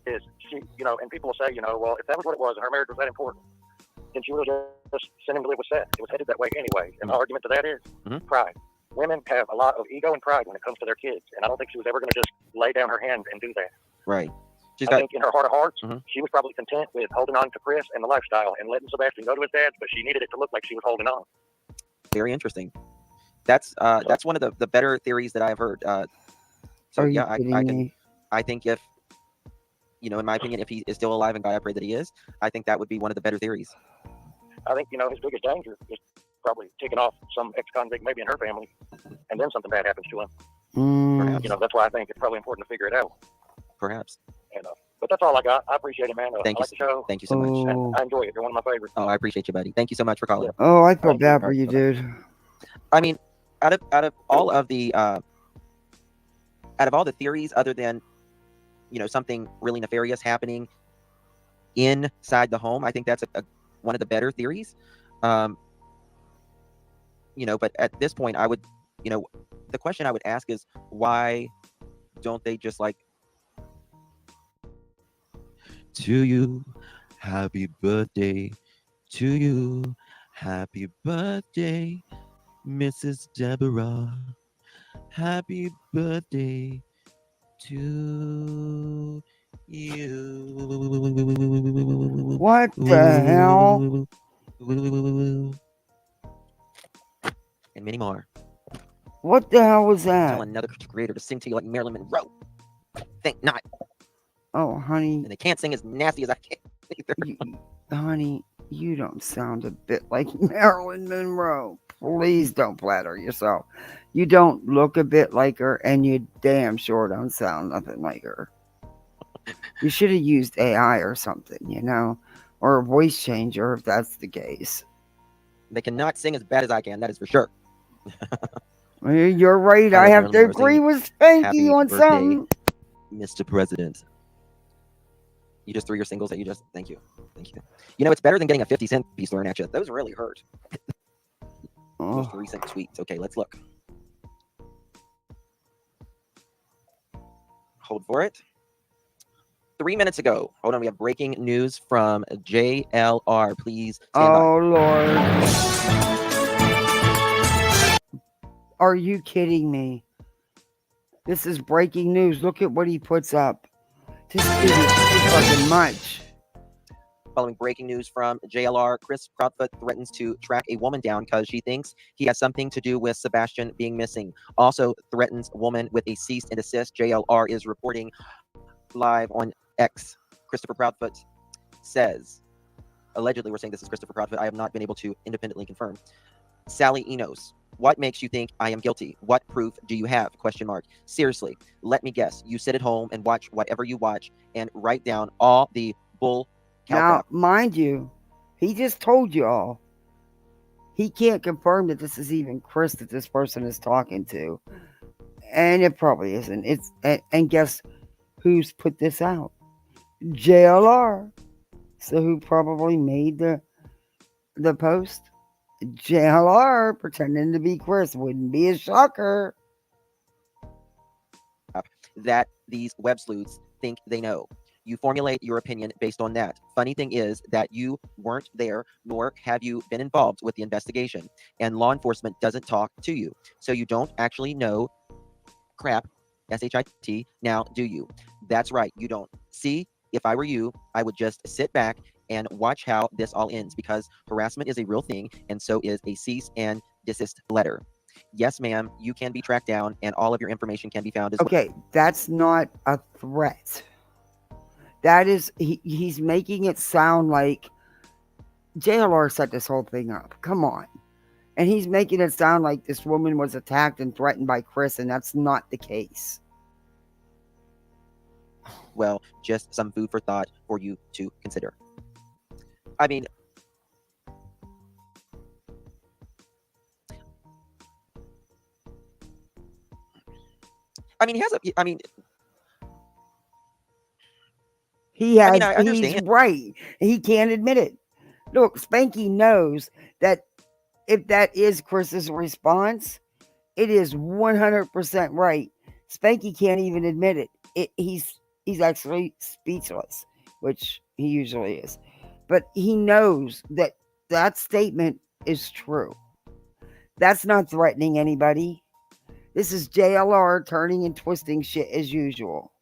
Is she, and people will say, well, if that was what it was, and her marriage was that important, then she would have just sent him to live with Seth. It was headed that way anyway. And the argument to that is pride. Women have a lot of ego and pride when it comes to their kids, and I don't think she was ever going to just lay down her hand and do that. Right. I think in her heart of hearts, she was probably content with holding on to Chris and the lifestyle and letting Sebastian go to his dad's, but she needed it to look like she was holding on. Very interesting. That's one of the better theories that I've heard. So yeah, I think if, in my opinion, if he is still alive, and God, I pray that he is, I think that would be one of the better theories. I think, his biggest danger is probably taking off some ex-convict, maybe in her family, and then something bad happens to him. Perhaps. That's why I think it's probably important to figure it out. Perhaps. But that's all I got. I appreciate it, man. Thank I like the show. Thank you so much. And I enjoy it. You're one of my favorites. Oh, I appreciate you, buddy. Thank you so much for calling. Oh, I feel bad for you, dude. I mean, out of all of the theories, other than something really nefarious happening inside the home, I think that's one of the better theories. But at this point, I would, the question I would ask is, why don't they just to you, happy birthday to you, happy birthday, Mrs. Deborah, happy birthday to you. What the hell? And many more. What the hell was that? Tell another creator to sing to you like Marilyn Monroe. Think not. Oh, honey. And they can't sing as nasty as I can either. Honey, you don't sound a bit like Marilyn Monroe. Please don't flatter yourself. You don't look a bit like her, and you damn sure don't sound nothing like her. You should have used AI or something, or a voice changer if that's the case. They cannot sing as bad as I can, that is for sure. You're right. I have to agree with Spanky on something. Mr. President. You just threw your singles that you just. Thank you. Thank you. You know, it's better than getting a 50-cent piece thrown at you. Those really hurt. Most recent tweets. Okay, let's look. Hold for it. 3 minutes ago. Hold on, we have breaking news from JLR. Please stand by. Oh, Lord. Are you kidding me? This is breaking news. Look at what he puts up. This idiot is fucking much. Following breaking news from JLR, Chris Proudfoot threatens to track a woman down because she thinks he has something to do with Sebastian being missing. Also threatens woman with a cease and desist. JLR is reporting live on X. Christopher Proudfoot says, allegedly, we're saying this is Christopher Proudfoot. I have not been able to independently confirm. Sally Enos, what makes you think I am guilty? What proof do you have? ? Seriously, let me guess. You sit at home and watch whatever you watch and write down all the bull. Now, mind you, he just told you all. He can't confirm that this is even Chris that this person is talking to. And it probably isn't. It's and guess who's put this out? JLR. So who probably made the post? JLR pretending to be Chris. Wouldn't be a shocker. That these web sleuths think they know. You formulate your opinion based on that. Funny thing is that you weren't there, nor have you been involved with the investigation, and law enforcement doesn't talk to you. So you don't actually know crap, S-H-I-T, now do you? That's right, you don't. See, if I were you, I would just sit back and watch how this all ends, because harassment is a real thing, and so is a cease and desist letter. Yes, ma'am, you can be tracked down, and all of your information can be found as well. Okay, that's not a threat. That is, he's making it sound like JLR set this whole thing up. Come on. And he's making it sound like this woman was attacked and threatened by Chris, and that's not the case. Well, just some food for thought for you to consider. I mean, he has a, He has, I understand. he's right. He can't admit it. Look, Spanky knows that if that is Chris's response, it is 100% right. Spanky can't even admit it. He's actually speechless, which he usually is. But he knows that that statement is true. That's not threatening anybody. This is JLR turning and twisting shit as usual.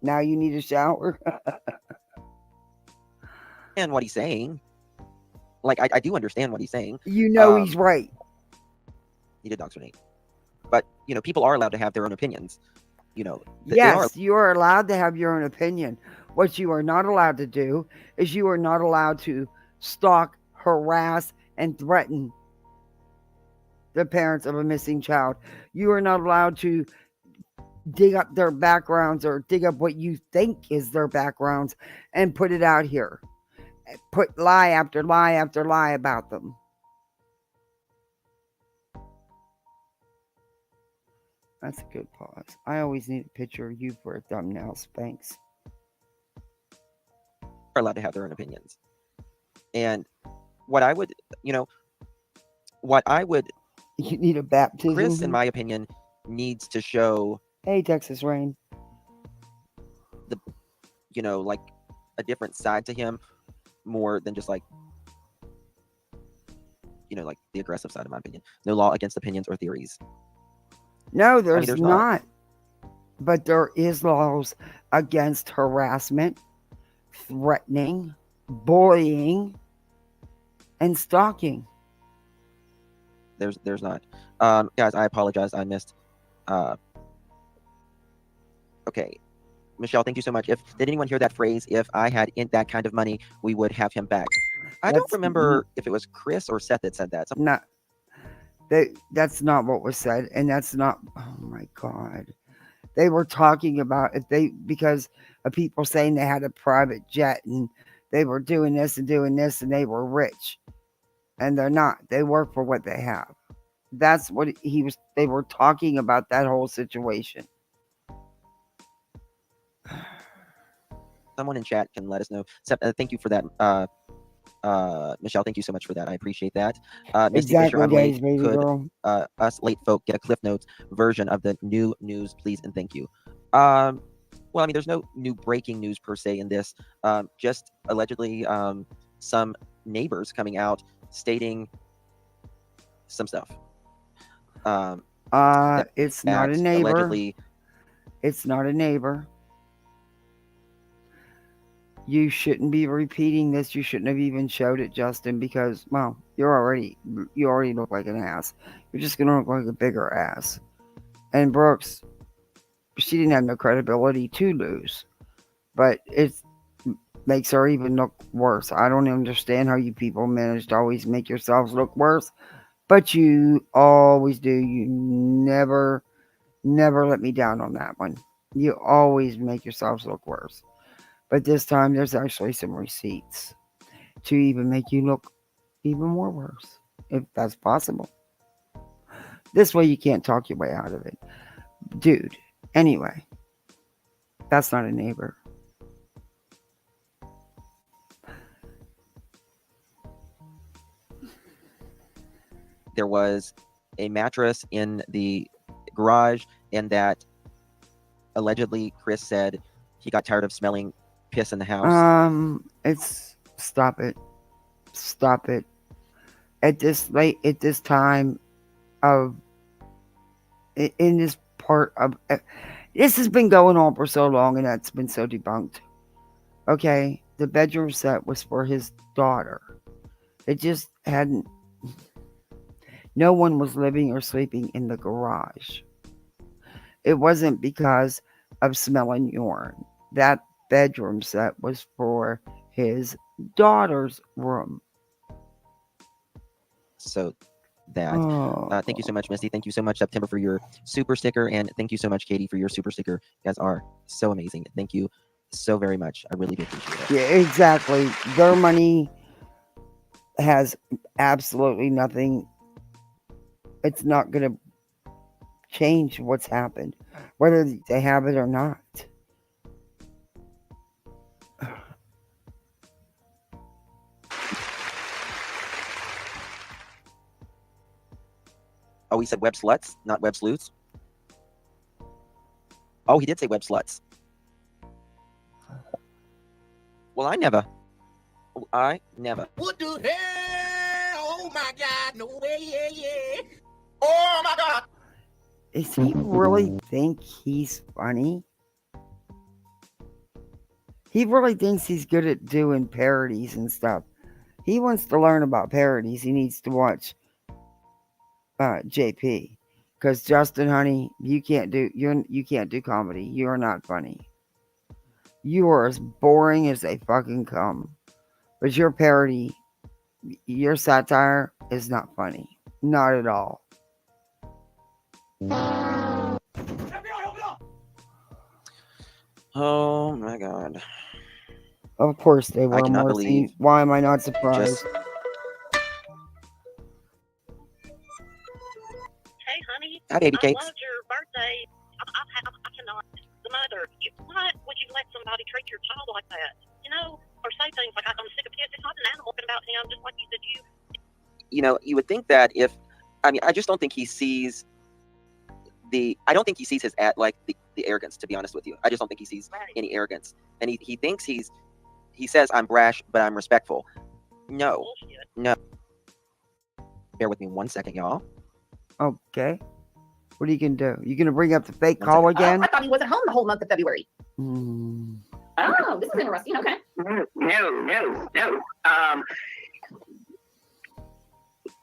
Now you need a shower? And what he's saying. Like, I do understand what he's saying. You know he's right. He did doctrinate. But, you know, people are allowed to have their own opinions. You know. Yes, you are allowed to have your own opinion. What you are not allowed to do is you are not allowed to stalk, harass, and threaten the parents of a missing child. You are not allowed to dig up their backgrounds or dig up what you think is their backgrounds and put it out here. Put lie after lie after lie about them. That's a good pause. I always need a picture of you for a thumbnail, Spanks. Are allowed to have their own opinions. And what I would, you need a baptism. Chris, in my opinion, needs to show. Hey, Texas Rain. Like a different side to him, more than just like the aggressive side, in my opinion. No law against opinions or theories. No, there's not. But there is laws against harassment, threatening, bullying, and stalking. There's not. Guys, I apologize. I missed. Okay. Michelle, thank you so much. Did anyone hear that phrase? If I had that kind of money, we would have him back. I don't remember if it was Chris or Seth that said that. That's not what was said, and that's not. Oh my God, they were talking about because of people saying they had a private jet and they were doing this and they were rich, and they're not. They work for what they have. That's what they were talking about, that whole situation. someone in chat can let us know. Thank you for that. Michelle, thank you so much for that. I appreciate that. Misty Fisher, Exactly, I'm late. guys, baby Could girl. us late folk get a Cliff Notes version of the new news, please, and thank you. Well, I mean, there's no new breaking news per se in this. Just allegedly, some neighbors coming out stating some stuff. It's not a neighbor. Allegedly, it's not a neighbor. You shouldn't be repeating this. You shouldn't have even showed it, Justin, because, well, you already look like an ass. You're just gonna look like a bigger ass. And Brooks, she didn't have no credibility to lose, but it makes her even look worse. I don't understand how you people manage to always make yourselves look worse, but you always do. You never let me down on that one. You always make yourselves look worse. But this time, there's actually some receipts to even make you look even more worse, if that's possible. This way, you can't talk your way out of it. Dude, anyway, that's not a neighbor. There was a mattress in the garage, and that allegedly Chris said he got tired of smelling piss in the house. Stop it. At this time of, in this part of, this has been going on for so long, and that's been so debunked. Okay, the bedroom set was for his daughter. It just hadn't. No one was living or sleeping in the garage. It wasn't because of smelling urine. That bedroom set was for his daughter's room. So that thank you so much, Misty. Thank you so much, September, for your super sticker, and thank you so much, Katie, for your super sticker. You guys are so amazing. Thank you so very much. I really do appreciate it. Yeah, exactly. Their money has absolutely nothing. It's not going to change what's happened, whether they have it or not. Oh, he said web sluts, not web sleuths. Oh, he did say web sluts. Well, I never. What the hell? Oh my God! No way! Yeah. Oh my God! Does he really think he's funny? He really thinks he's good at doing parodies and stuff. He wants to learn about parodies. He needs to watch JP, because Justin, honey, you can't do comedy. You are not funny. You are as boring as they fucking come. But your parody, your satire is not funny. Not at all. Oh my God. Of course they were. I cannot Marcy. believe. Why am I not surprised? Hey, honey. Hi, baby cakes. I loved your birthday. I cannot. The mother. Why would you let somebody treat your child like that? You know, or say things like, "I'm sick of kids." It's not an animal about him, just like you said. You know, you would think that if, I mean, I just don't think he sees I don't think he sees his the arrogance, to be honest with you. I just don't think he sees any arrogance. And he thinks he says, I'm brash, but I'm respectful. No. Bear with me 1 second, y'all. Okay. What are you going to do? You going to bring up the fake call again? I thought he wasn't home the whole month of February. Oh, this is interesting. Okay. No.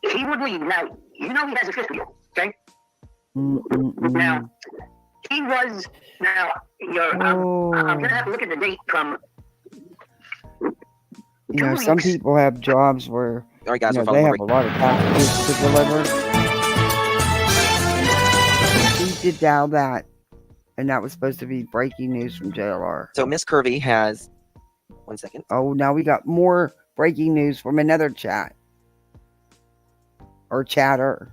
He would leave. Now, you know he has a fifth wheel, okay? Now, he was. Now, I'm going to have to look at the date from. You know, some people have jobs where all right, guys, they have a lot of packages to deliver. He did dial that, and that was supposed to be breaking news from JLR. So Miss Curvy has 1 second. Oh, now we got more breaking news from another chat. Or chatter.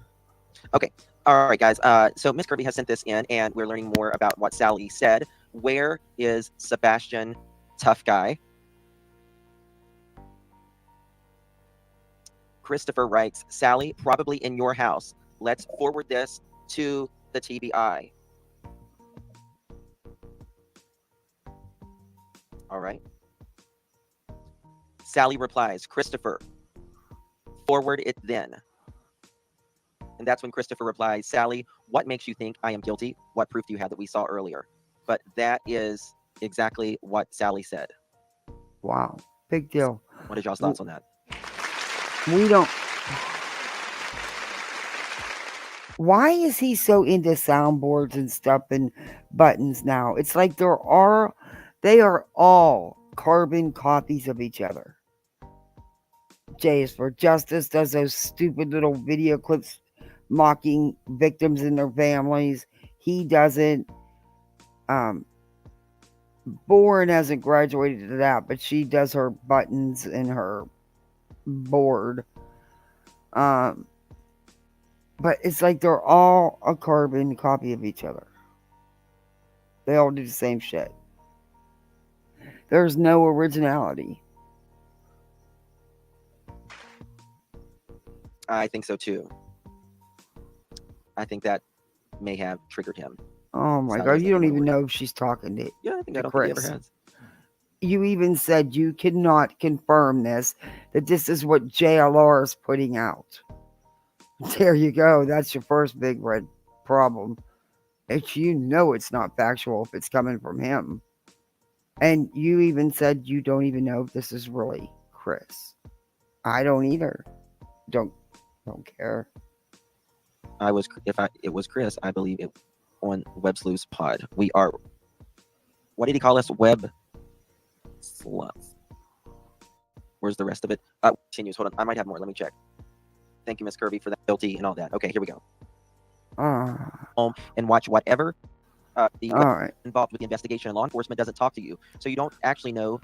Okay. All right, guys. So Miss Kirby has sent this in, and we're learning more about what Sally said. Where is Sebastian tough guy. Christopher writes, Sally, probably in your house. Let's forward this to the TBI. All right. Sally replies, Christopher, forward it then. And that's when Christopher replies, Sally, what makes you think I am guilty? What proof do you have that we saw earlier? But that is exactly what Sally said. Wow. Big deal. What is y'all's thoughts on that? We don't. Why is he so into soundboards and stuff and buttons now? It's like they are all carbon copies of each other. J is for Justice does those stupid little video clips mocking victims and their families. He doesn't. Bourne hasn't graduated to that, but she does her buttons and her board. But it's like they're all a carbon copy of each other. They all do the same shit. There's no originality. I think so too. I think that may have triggered him. Oh my God, you don't even know if she's talking to Yeah, I think I don't Chris. think he ever has. You even said you cannot confirm this, that this is what JLR is putting out. There you go. That's your first big red problem. It's it's not factual if it's coming from him. And you even said you don't even know if this is really Chris. I don't either. Don't care. If it was Chris, I believe it on Web Sleuth's pod. We are, what did he call us? Web Sluts. Where's the rest of it? Continues. Hold on. I might have more. Let me check. Thank you, Miss Kirby, for that guilty and all that. Okay, here we go. Home and watch whatever involved with the investigation and law enforcement doesn't talk to you. So you don't actually know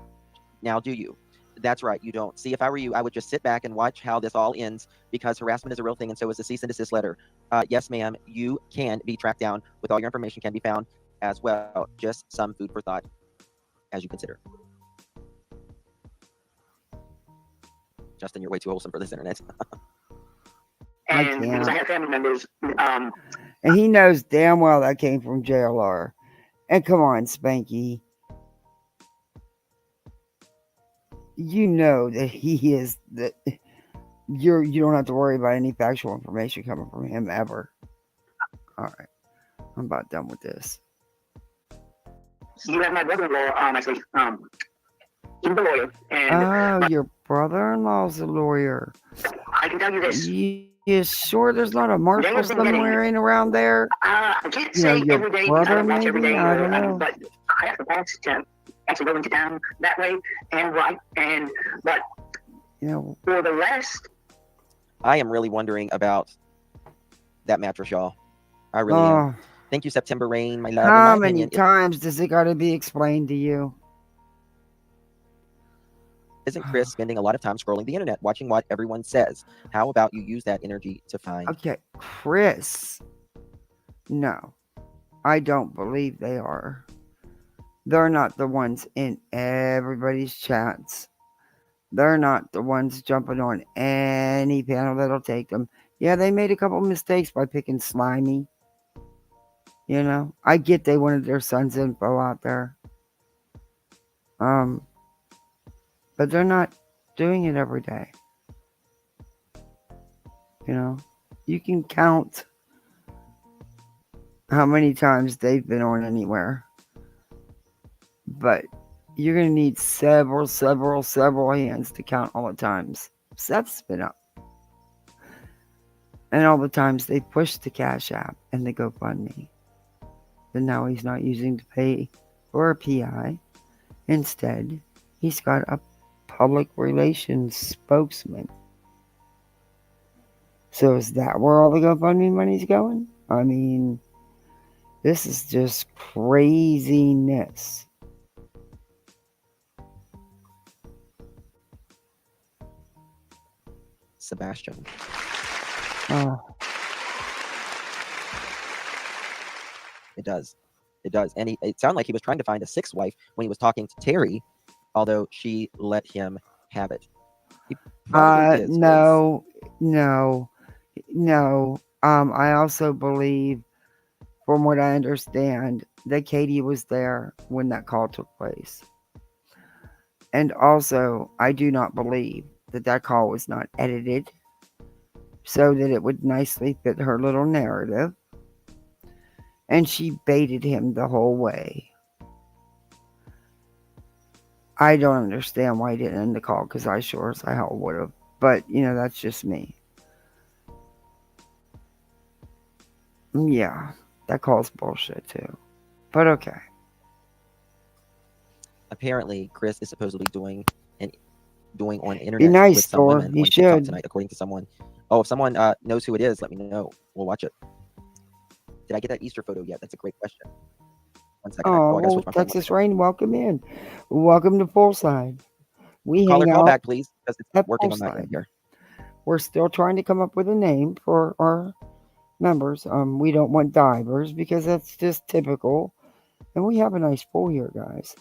now, do you? That's right, you don't. See, if I were you, I would just sit back and watch how this all ends, because harassment is a real thing, and so is the cease and desist letter. Yes, ma'am, you can be tracked down with all your information can be found as well. Just some food for thought as you consider. Justin, you're way too wholesome for this internet. And because I have family members, and he knows damn well that came from JLR. And come on, Spanky. You know that he is that you don't have to worry about any factual information coming from him ever. All right, I'm about done with this. You have my brother-in-law, actually, he's the lawyer. And your brother-in-law's a lawyer. I can tell you this. You sure there's not a marshal somewhere in around there? I can't say every day because I don't watch every day, I don't know. but I have to pass to actually go into town that way and right. But for the rest, I am really wondering about that mattress, y'all. I really am. Thank you, September Rain, my love. How many times does it got to be explained to you? Isn't Chris spending a lot of time scrolling the internet, watching what everyone says? How about you use that energy to find... Okay, Chris. No, I don't believe they are. They're not the ones in everybody's chats. They're not the ones jumping on any panel that'll take them. Yeah, they made a couple mistakes by picking Slimy. I get they wanted their son's info out there. But they're not doing it every day. You can count how many times they've been on anywhere. But you're going to need several hands to count all the times Seth's been up. And all the times they pushed the Cash App and the GoFundMe. But now he's not using to pay for a PI. Instead, he's got a public relations spokesman. So is that where all the GoFundMe money's going? I mean, this is just craziness. Sebastian. It does. And it sounded like he was trying to find a sixth wife when he was talking to Terry. although she let him have it. He probably is, Grace. No. I also believe, from what I understand, that Katie was there when that call took place. And also, I do not believe that that call was not edited so that it would nicely fit her little narrative. And she baited him the whole way. I don't understand why he didn't end the call, because I sure as hell would have. But, that's just me. Yeah, that call's bullshit too. But okay. Apparently, Chris is supposedly doing on internet Be nice, with some Thor. women You on TikTok should. tonight, according to someone. Oh, if someone knows who it is, let me know. We'll watch it. Did I get that Easter photo yet? That's a great question. 1 second. Oh, I gotta switch my phone. Texas Rain, welcome in. Welcome to Fullside. We Caller, hang call out back, please, because it's at working on my end Fullside. here. We're still trying to come up with a name for our members. We don't want divers because that's just typical. And we have a nice pool here, guys.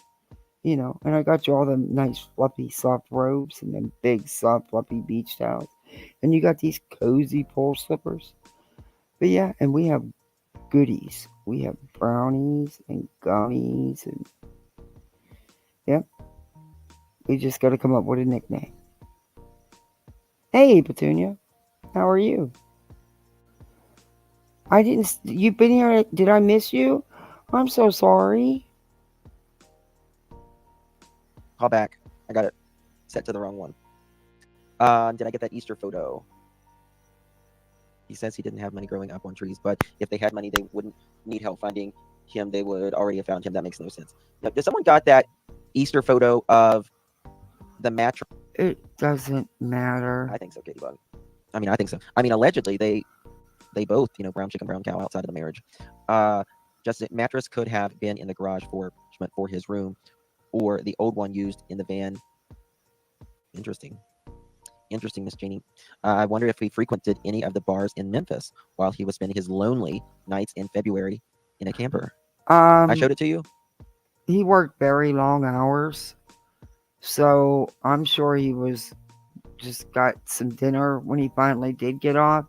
And I got you all the nice fluffy soft robes and then big soft fluffy beach towels. And you got these cozy pool slippers. But yeah, and we have goodies. We have brownies and gummies and yep. We just got to come up with a nickname. Hey, Petunia. How are you? You've been here. Did I miss you? I'm so sorry. Call back. I got it set to the wrong one. Did I get that Easter photo? He says he didn't have money growing up on trees, but if they had money, they wouldn't need help finding him. They would already have found him. That makes no sense. Now, did someone got that Easter photo of the mattress? It doesn't matter. I think so, Katie Bug. I think so. Allegedly, they both, brown chicken, brown cow outside of the marriage. Just mattress could have been in the garage for his room, or the old one used in the van. Interesting, Miss Jeannie. I wonder if he frequented any of the bars in Memphis while he was spending his lonely nights in February in a camper. I showed it to you. He worked very long hours, so I'm sure he was just got some dinner when he finally did get off,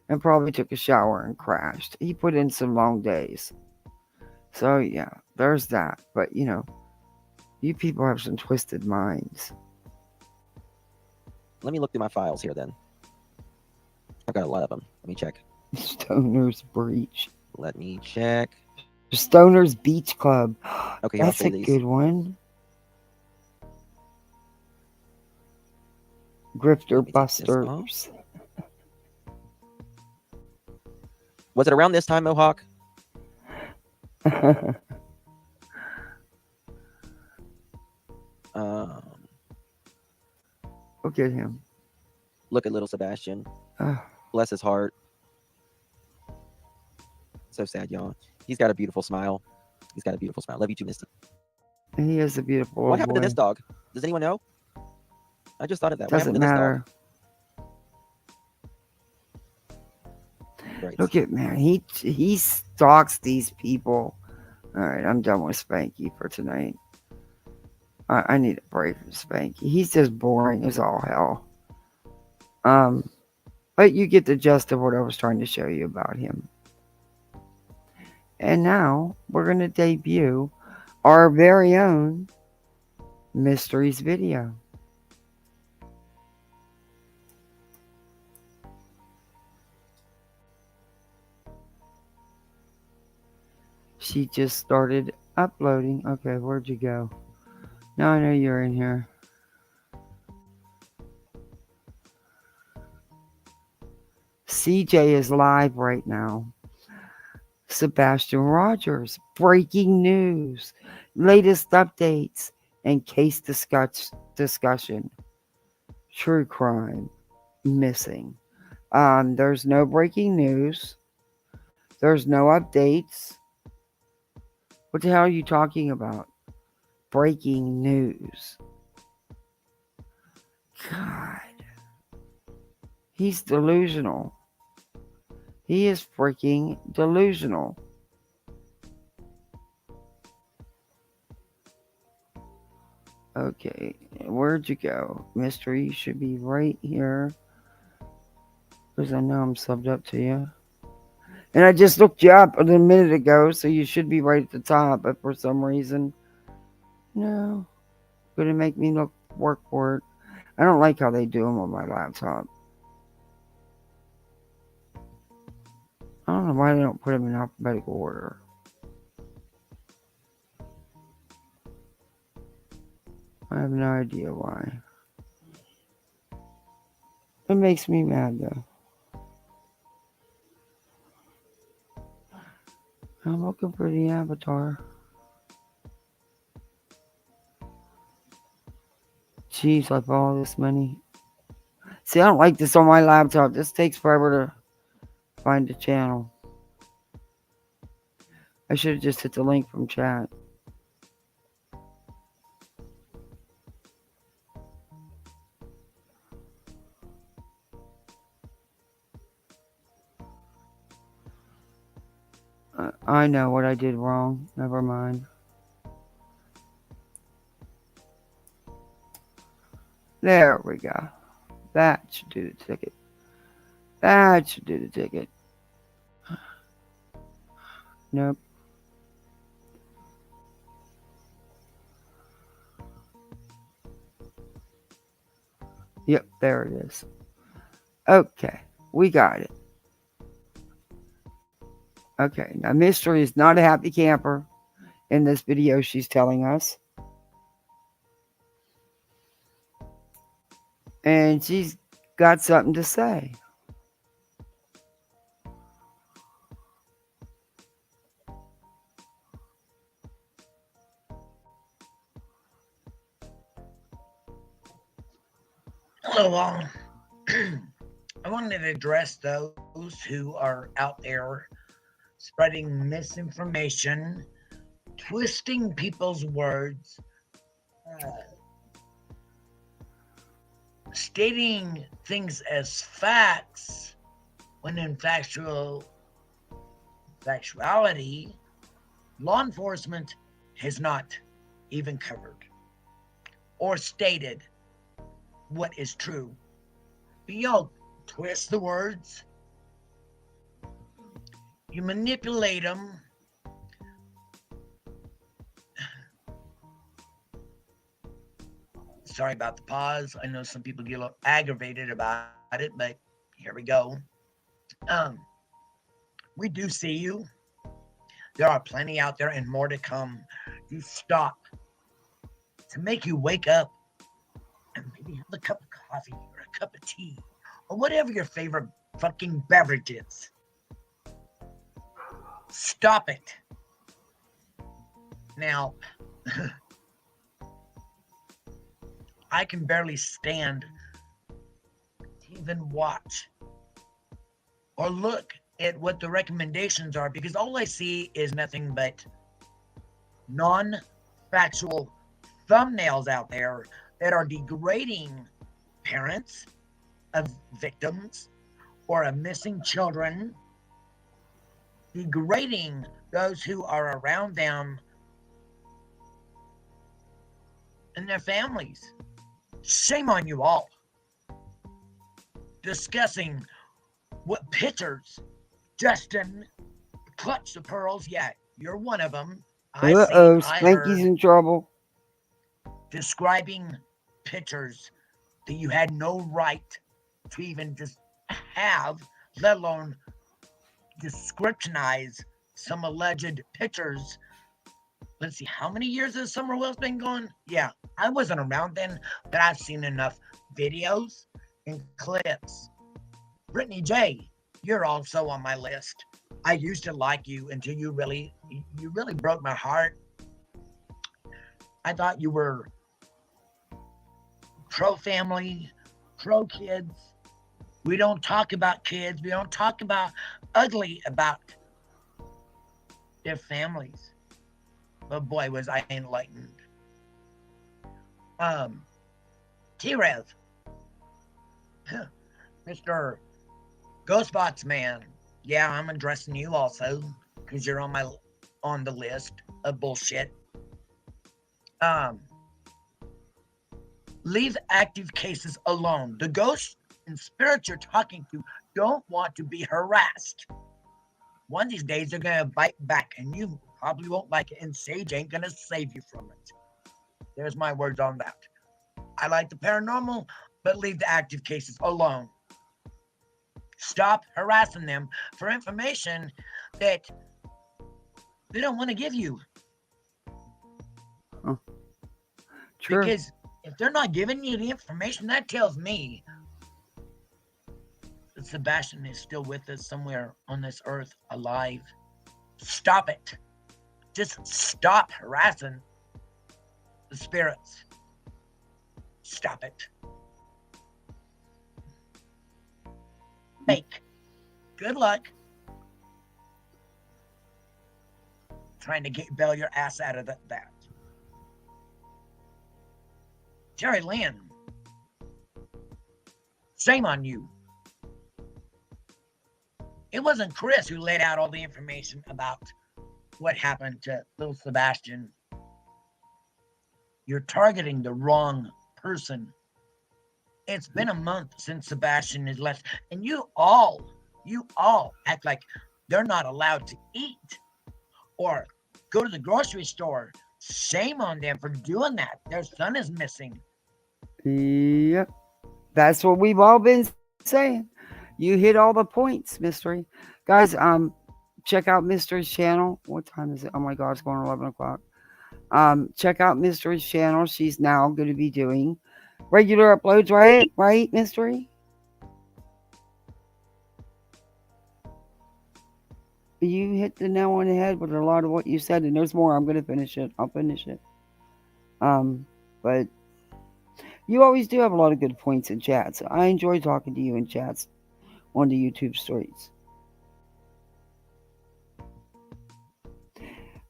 and probably took a shower and crashed. He put in some long days. So yeah, there's that. But you people have some twisted minds. Let me look through my files here then. I've got a lot of them. Let me check. Stoner's Breach. Let me check. Stoner's Beach Club. Okay, that's a good one. Grifter Busters. Was it around this time, Mohawk? Look at him. Look at little Sebastian. Bless his heart. So sad, y'all. He's got a beautiful smile. Love you too, Misty. He has a beautiful What happened boy. to this dog? Does anyone know? I just thought of that. Doesn't matter. Right. Look at man. He stalks these people. All right, I'm done with Spanky for tonight. I need a break from Spanky. He's just boring as all hell. But you get the gist of what I was trying to show you about him. And now we're going to debut our very own Mysteries video. She just started uploading. Okay, where'd you go? Now I know you're in here. CJ is live right now. Sebastian Rogers, breaking news, latest updates, and case discussion. True crime, missing. There's no breaking news. There's no updates. What the hell are you talking about? Breaking news. God. He's delusional. He is freaking delusional. Okay, where'd you go? Mystery should be right here. Because I know I'm subbed up to you. And I just looked you up a minute ago, so you should be right at the top, but for some reason, no. Gonna make me work for it. I don't like how they do them on my laptop. I don't know why they don't put them in alphabetical order. I have no idea why. It makes me mad though. I'm looking for the avatar. Jeez, like all this money. See, I don't like this on my laptop. This takes forever to find the channel. I should have just hit the link from chat. I know what I did wrong. Never mind. There we go. That should do the ticket. That should do the ticket. Nope. Yep, there it is. Okay, we got it. Okay, now Mystery is not a happy camper in this video she's telling us. And she's got something to say. Hello, all. I wanted to address those who are out there spreading misinformation, twisting people's words, stating things as facts when in factuality, law enforcement has not even covered or stated what is true. But y'all twist the words, you manipulate them, sorry about the pause. I know some people get a little aggravated about it, but here we go. We do see you. There are plenty out there and more to come. You stop to make you wake up and maybe have a cup of coffee or a cup of tea or whatever your favorite fucking beverage is. Stop it. Now, I can barely stand to even watch or look at what the recommendations are because all I see is nothing but non-factual thumbnails out there that are degrading parents of victims or of missing children, degrading those who are around them and their families. Shame on you all. Discussing what pictures Justin Clutch the Pearls, yeah, you're one of them. Spanky's in trouble. Describing pictures that you had no right to even just have, let alone descriptionize some alleged pictures. Let's see, how many years has Summer Will's been gone? Yeah, I wasn't around then, but I've seen enough videos and clips. Britney J, you're also on my list. I used to like you until you really broke my heart. I thought you were pro-family, pro-kids. We don't talk about kids. We don't talk about ugly about their families. But boy, was I enlightened. T-Rev. Mr. Ghostbox Man. Yeah, I'm addressing you also, because you're on the list of bullshit. leave active cases alone. The ghosts and spirits you're talking to don't want to be harassed. One of these days, they're going to bite back, and you probably won't like it, and Sage ain't going to save you from it. There's my words on that. I like the paranormal, but leave the active cases alone. Stop harassing them for information that they don't want to give you. Huh. True. Because if they're not giving you the information, that tells me that Sebastian is still with us somewhere on this earth, alive. Stop it. Just stop harassing the spirits. Stop it. Fake. Good luck. Trying to bail your ass out of that. Jerry Lynn. Shame on you. It wasn't Chris who laid out all the information about what happened to little Sebastian. You're targeting the wrong person. It's been a month since Sebastian has left, and you all act like they're not allowed to eat or go to the grocery store. Shame on them for doing that. Their son is missing. Yep. That's what we've all been saying. You hit all the points, Mystery. Guys, check out Mystery's channel. What time is it? Oh my God, it's going 11 o'clock. Check out Mystery's channel. She's now going to be doing regular uploads, right? Right, Mystery? You hit the nail on the head with a lot of what you said, and there's more. I'm going to finish it. I'll finish it. But you always do have a lot of good points in chats. I enjoy talking to you in chats on the YouTube streets.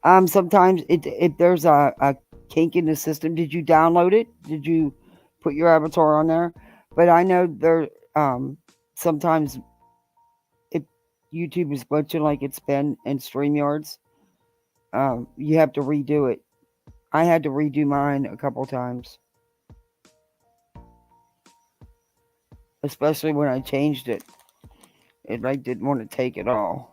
Sometimes if there's a kink in the system, did you download it? Did you put your avatar on there? But I know there sometimes if YouTube is glitching like it's been in StreamYards, you have to redo it. I had to redo mine a couple times. Especially when I changed it. It like didn't want to take it all.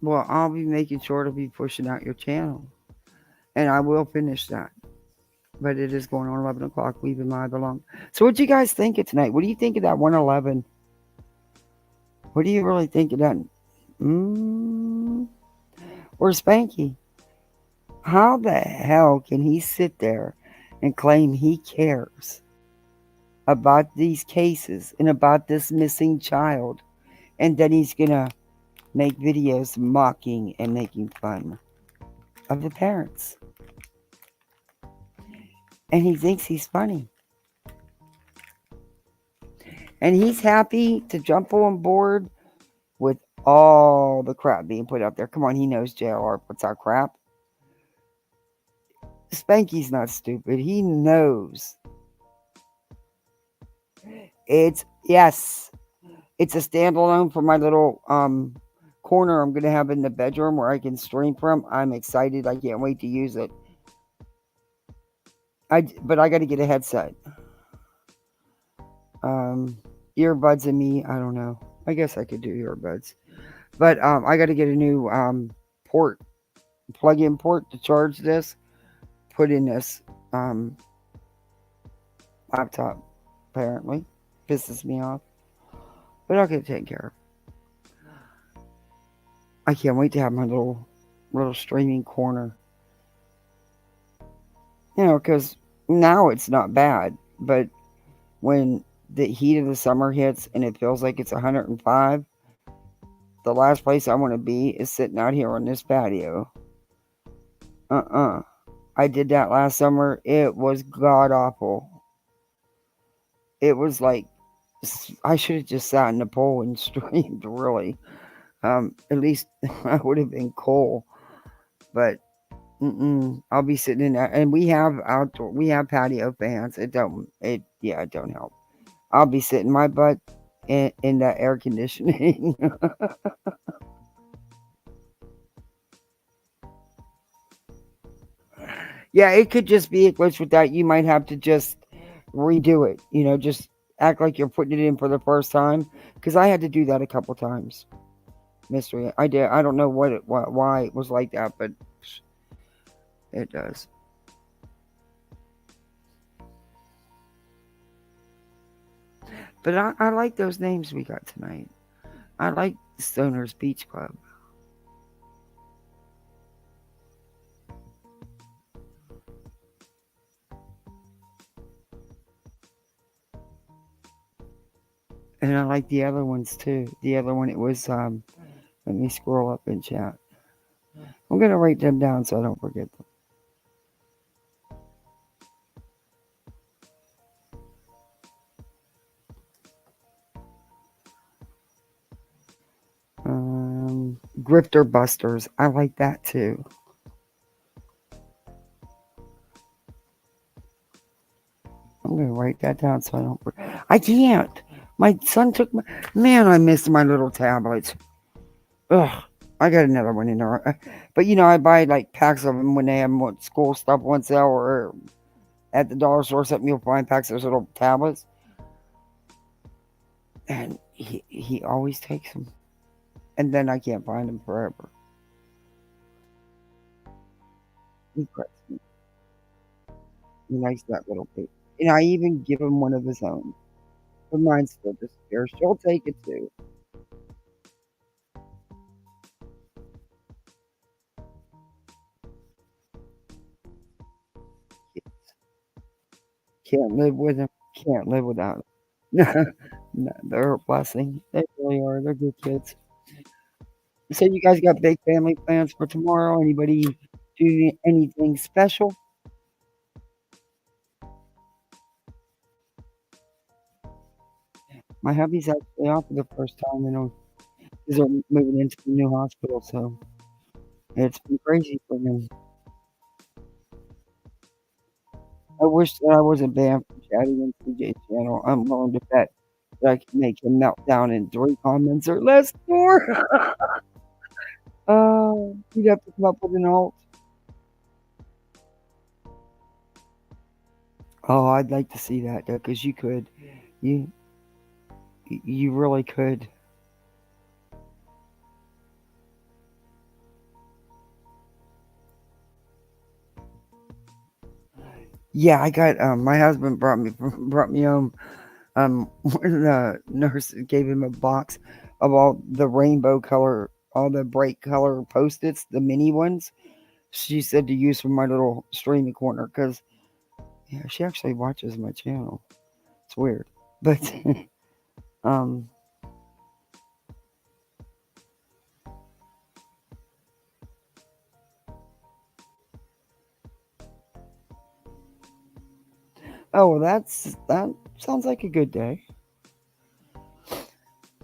Well, I'll be making sure to be pushing out your channel. And I will finish that. But it is going on 11 o'clock. We've been live along. So what do you guys think of tonight? What do you think of that 111? What do you really think of that? Or Spanky? How the hell can he sit there and claim he cares about these cases and about this missing child, and then he's going to make videos mocking and making fun of the parents? And he thinks he's funny. And he's happy to jump on board with all the crap being put out there. Come on, he knows JLR puts out crap. Spanky's not stupid. He knows. It's a standalone for my little corner I'm going to have in the bedroom where I can stream from. I'm excited. I can't wait to use it. But I got to get a headset. Earbuds and me, I don't know. I guess I could do earbuds. But I got to get a new plug-in port to charge this. Put in this laptop, apparently. Pisses me off. But I'll get it taken care of. I can't wait to have my little streaming corner. You know, because now it's not bad. But when the heat of the summer hits and it feels like it's 105, the last place I want to be is sitting out here on this patio. I did that last summer. It was god awful. It was like I should have just sat in the pool and streamed, really. At least I would have been cool. But I'll be sitting in there, and we have patio fans. It don't help. I'll be sitting my butt in that air conditioning. Yeah, it could just be a glitch with that. You might have to just redo it. Just act like you're putting it in for the first time. Because I had to do that a couple times. Mystery. I did. I don't know why it was like that, but it does. But I like those names we got tonight. I like Stoner's Beach Club. And I like the other ones too. The other one, it was, let me scroll up in chat. I'm going to write them down so I don't forget them. Grifter Busters. I like that too. I'm going to write that down so I don't forget. I can't. My son took my... Man, I missed my little tablets. Ugh. I got another one in there. But I buy like packs of them when they have school stuff on sale or at the dollar store or something. You'll find packs of those little tablets. And he always takes them. And then I can't find them forever. He cracks me. He likes that little pig. And I even give him one of his own. But mine still disappears. She'll take it too. Can't live with him. Can't live without him. No, they're a blessing. They really are. They're good kids. So you guys got big family plans for tomorrow? Anybody do anything special? My hubby's actually off for the first time, because they're moving into the new hospital, so it's been crazy for him. I wish that I wasn't banned from chatting in CJ's channel. I'm willing to bet that I can make him melt down in 3 comments or less more. You'd have to come up with an alt. Oh, I'd like to see that though, because you could. You really could. Yeah, I got my husband brought me home. When the nurse gave him a box of all the rainbow color, all the bright color Post-its, the mini ones. She said to use for my little streaming corner because yeah, she actually watches my channel. It's weird, but oh, well, that sounds like a good day.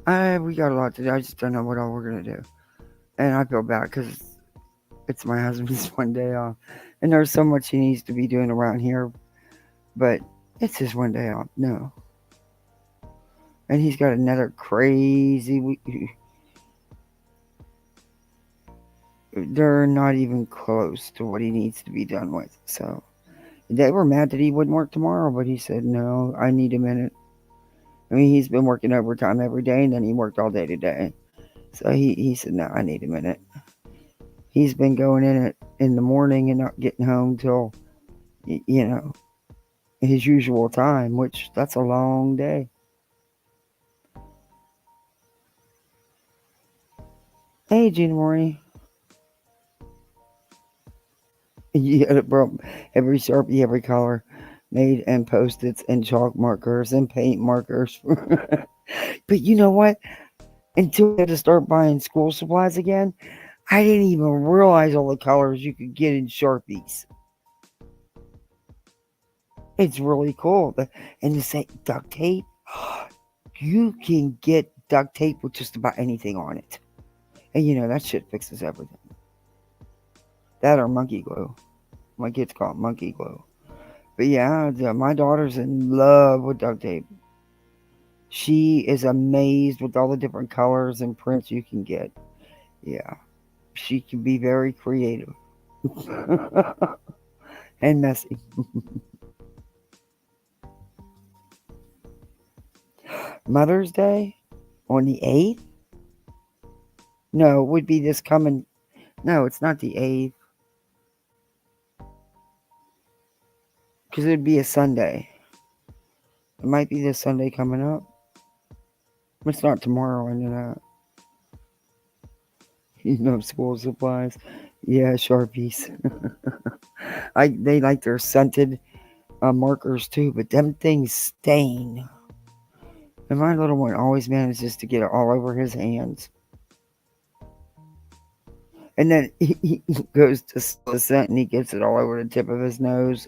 We got a lot to do. I just don't know what all we're gonna do, and I feel bad because it's my husband's one day off, and there's so much he needs to be doing around here, but it's his one day off. No, and he's got another crazy week. They're not even close to what he needs to be done with. So they were mad that he wouldn't work tomorrow, but he said, no, I need a minute. I mean, he's been working overtime every day, and then he worked all day today. So he said, no, I need a minute. He's been going in it in the morning and not getting home till, his usual time, which that's a long day. Hey, Gina Marie. Yeah, bro. Every Sharpie, every color made, and Post-its and chalk markers and paint markers. But you know what? Until I had to start buying school supplies again, I didn't even realize all the colors you could get in Sharpies. It's really cool. And the same duct tape, you can get duct tape with just about anything on it. And that shit fixes everything. That or monkey glue. My kids call it monkey glue. But yeah, my daughter's in love with duct tape. She is amazed with all the different colors and prints you can get. Yeah. She can be very creative. and messy. Mother's Day on the 8th? No, it would be this coming. No, it's not the 8th. Because it would be a Sunday. It might be this Sunday coming up. It's not tomorrow, I know that. You know, school supplies. Yeah, Sharpies. They like their scented markers too, but them things stain. And my little one always manages to get it all over his hands. And then he goes to the scent and he gets it all over the tip of his nose.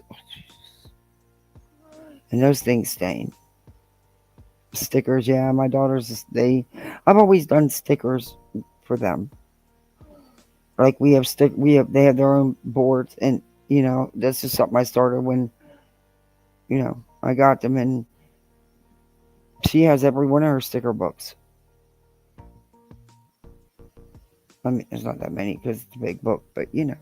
And those things stain. Stickers, yeah, my daughters, I've always done stickers for them. Like they have their own boards, and you know, that's just something I started when, you know, I got them, and she has every one of her sticker books. I mean, there's not that many because it's a big book, but you know,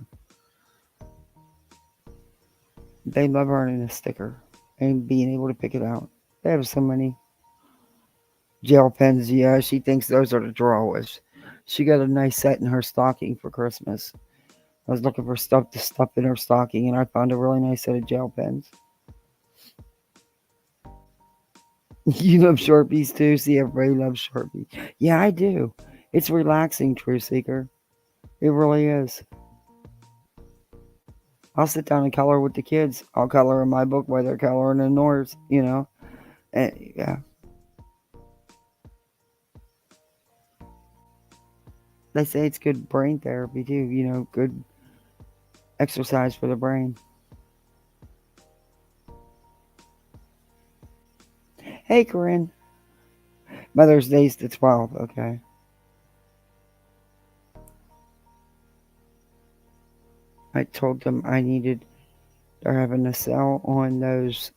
they love earning a sticker and being able to pick it out. They have so many gel pens. Yeah, she thinks those are the drawers. She got a nice set in her stocking for Christmas. I was looking for stuff to stuff in her stocking, and I found a really nice set of gel pens. You love Sharpies too? See, everybody loves Sharpies. Yeah, I do. It's relaxing, True Seeker. It really is. I'll sit down and color with the kids. I'll color in my book while they're coloring in theirs, you know? And, yeah. They say it's good brain therapy too, you know, good exercise for the brain. Hey, Corinne. Mother's Day's the 12th, okay. I told them they're having a sale on those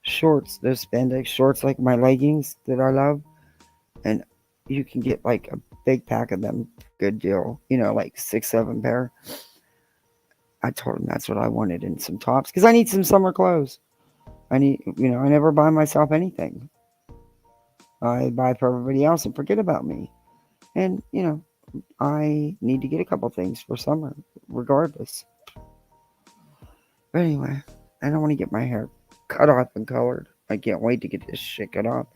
shorts, those spandex shorts, like my leggings that I love. And you can get like a big pack of them, good deal, you know, like 6-7 pair. I told them that's what I wanted, and some tops, because I need some summer clothes. I never buy myself anything. I buy for everybody else and forget about me. And, you know, I need to get a couple things for summer, regardless. But anyway, I don't want to get my hair cut off and colored. I can't wait to get this shit cut off.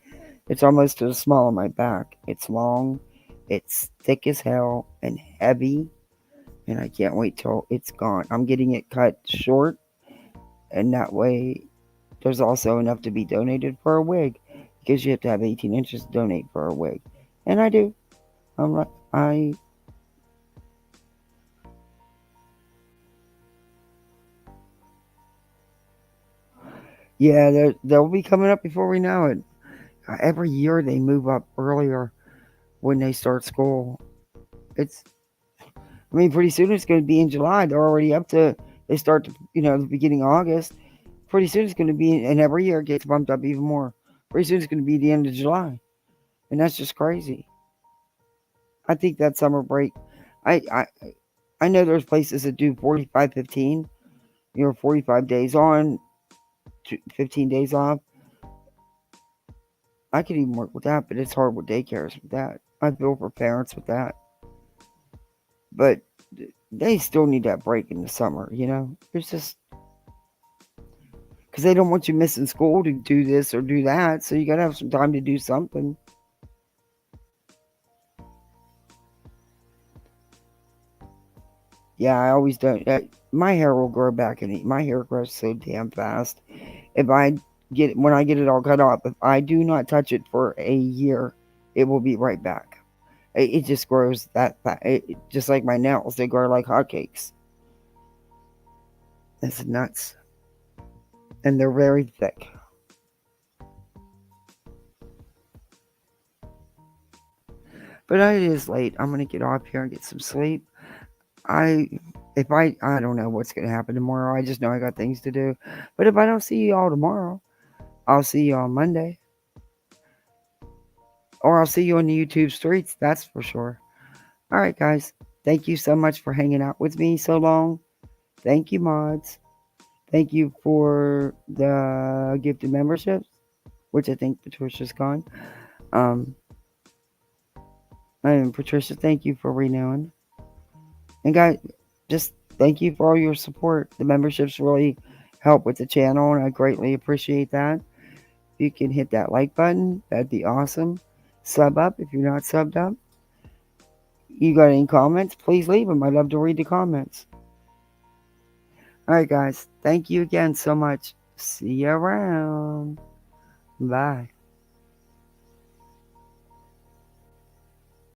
It's almost to the small of my back. It's long, it's thick as hell, and heavy. And I can't wait till it's gone. I'm getting it cut short, and that way there's also enough to be donated for a wig, because you have to have 18 inches to donate for a wig. And I do. Yeah, they'll be coming up before we know it. Every year they move up earlier when they start school. Pretty soon it's going to be in July. They're already up to, they start to, the beginning of August. Pretty soon it's going to be, and every year it gets bumped up even more. Pretty soon it's going to be the end of July. And that's just crazy. I think that summer break, I know there's places that do 45-15, 45 days on, 15 days off. I could even work with that, but it's hard with daycares with that. I feel for parents with that. But they still need that break in the summer, It's just, because they don't want you missing school to do this or do that, so you got to have some time to do something. Yeah, I always don't. My hair will grow back, and my hair grows so damn fast. When I get it all cut off, if I do not touch it for a year, it will be right back. It just grows that fast. Just like my nails, they grow like hotcakes. It's nuts. And they're very thick. But it is late. I'm going to get off here and get some sleep. I don't know what's going to happen tomorrow. I just know I got things to do. But if I don't see you all tomorrow, I'll see you on Monday. Or I'll see you on the YouTube streets, that's for sure. All right, guys. Thank you so much for hanging out with me so long. Thank you, mods. Thank you for the gifted memberships, which I think Patricia's gone. And Patricia, thank you for renewing. And guys, just thank you for all your support. The memberships really help with the channel, and I greatly appreciate that. If you can hit that like button, that'd be awesome. Sub up if you're not subbed up. You got any comments? Please leave them. I'd love to read the comments. Alright, guys. Thank you again so much. See you around. Bye.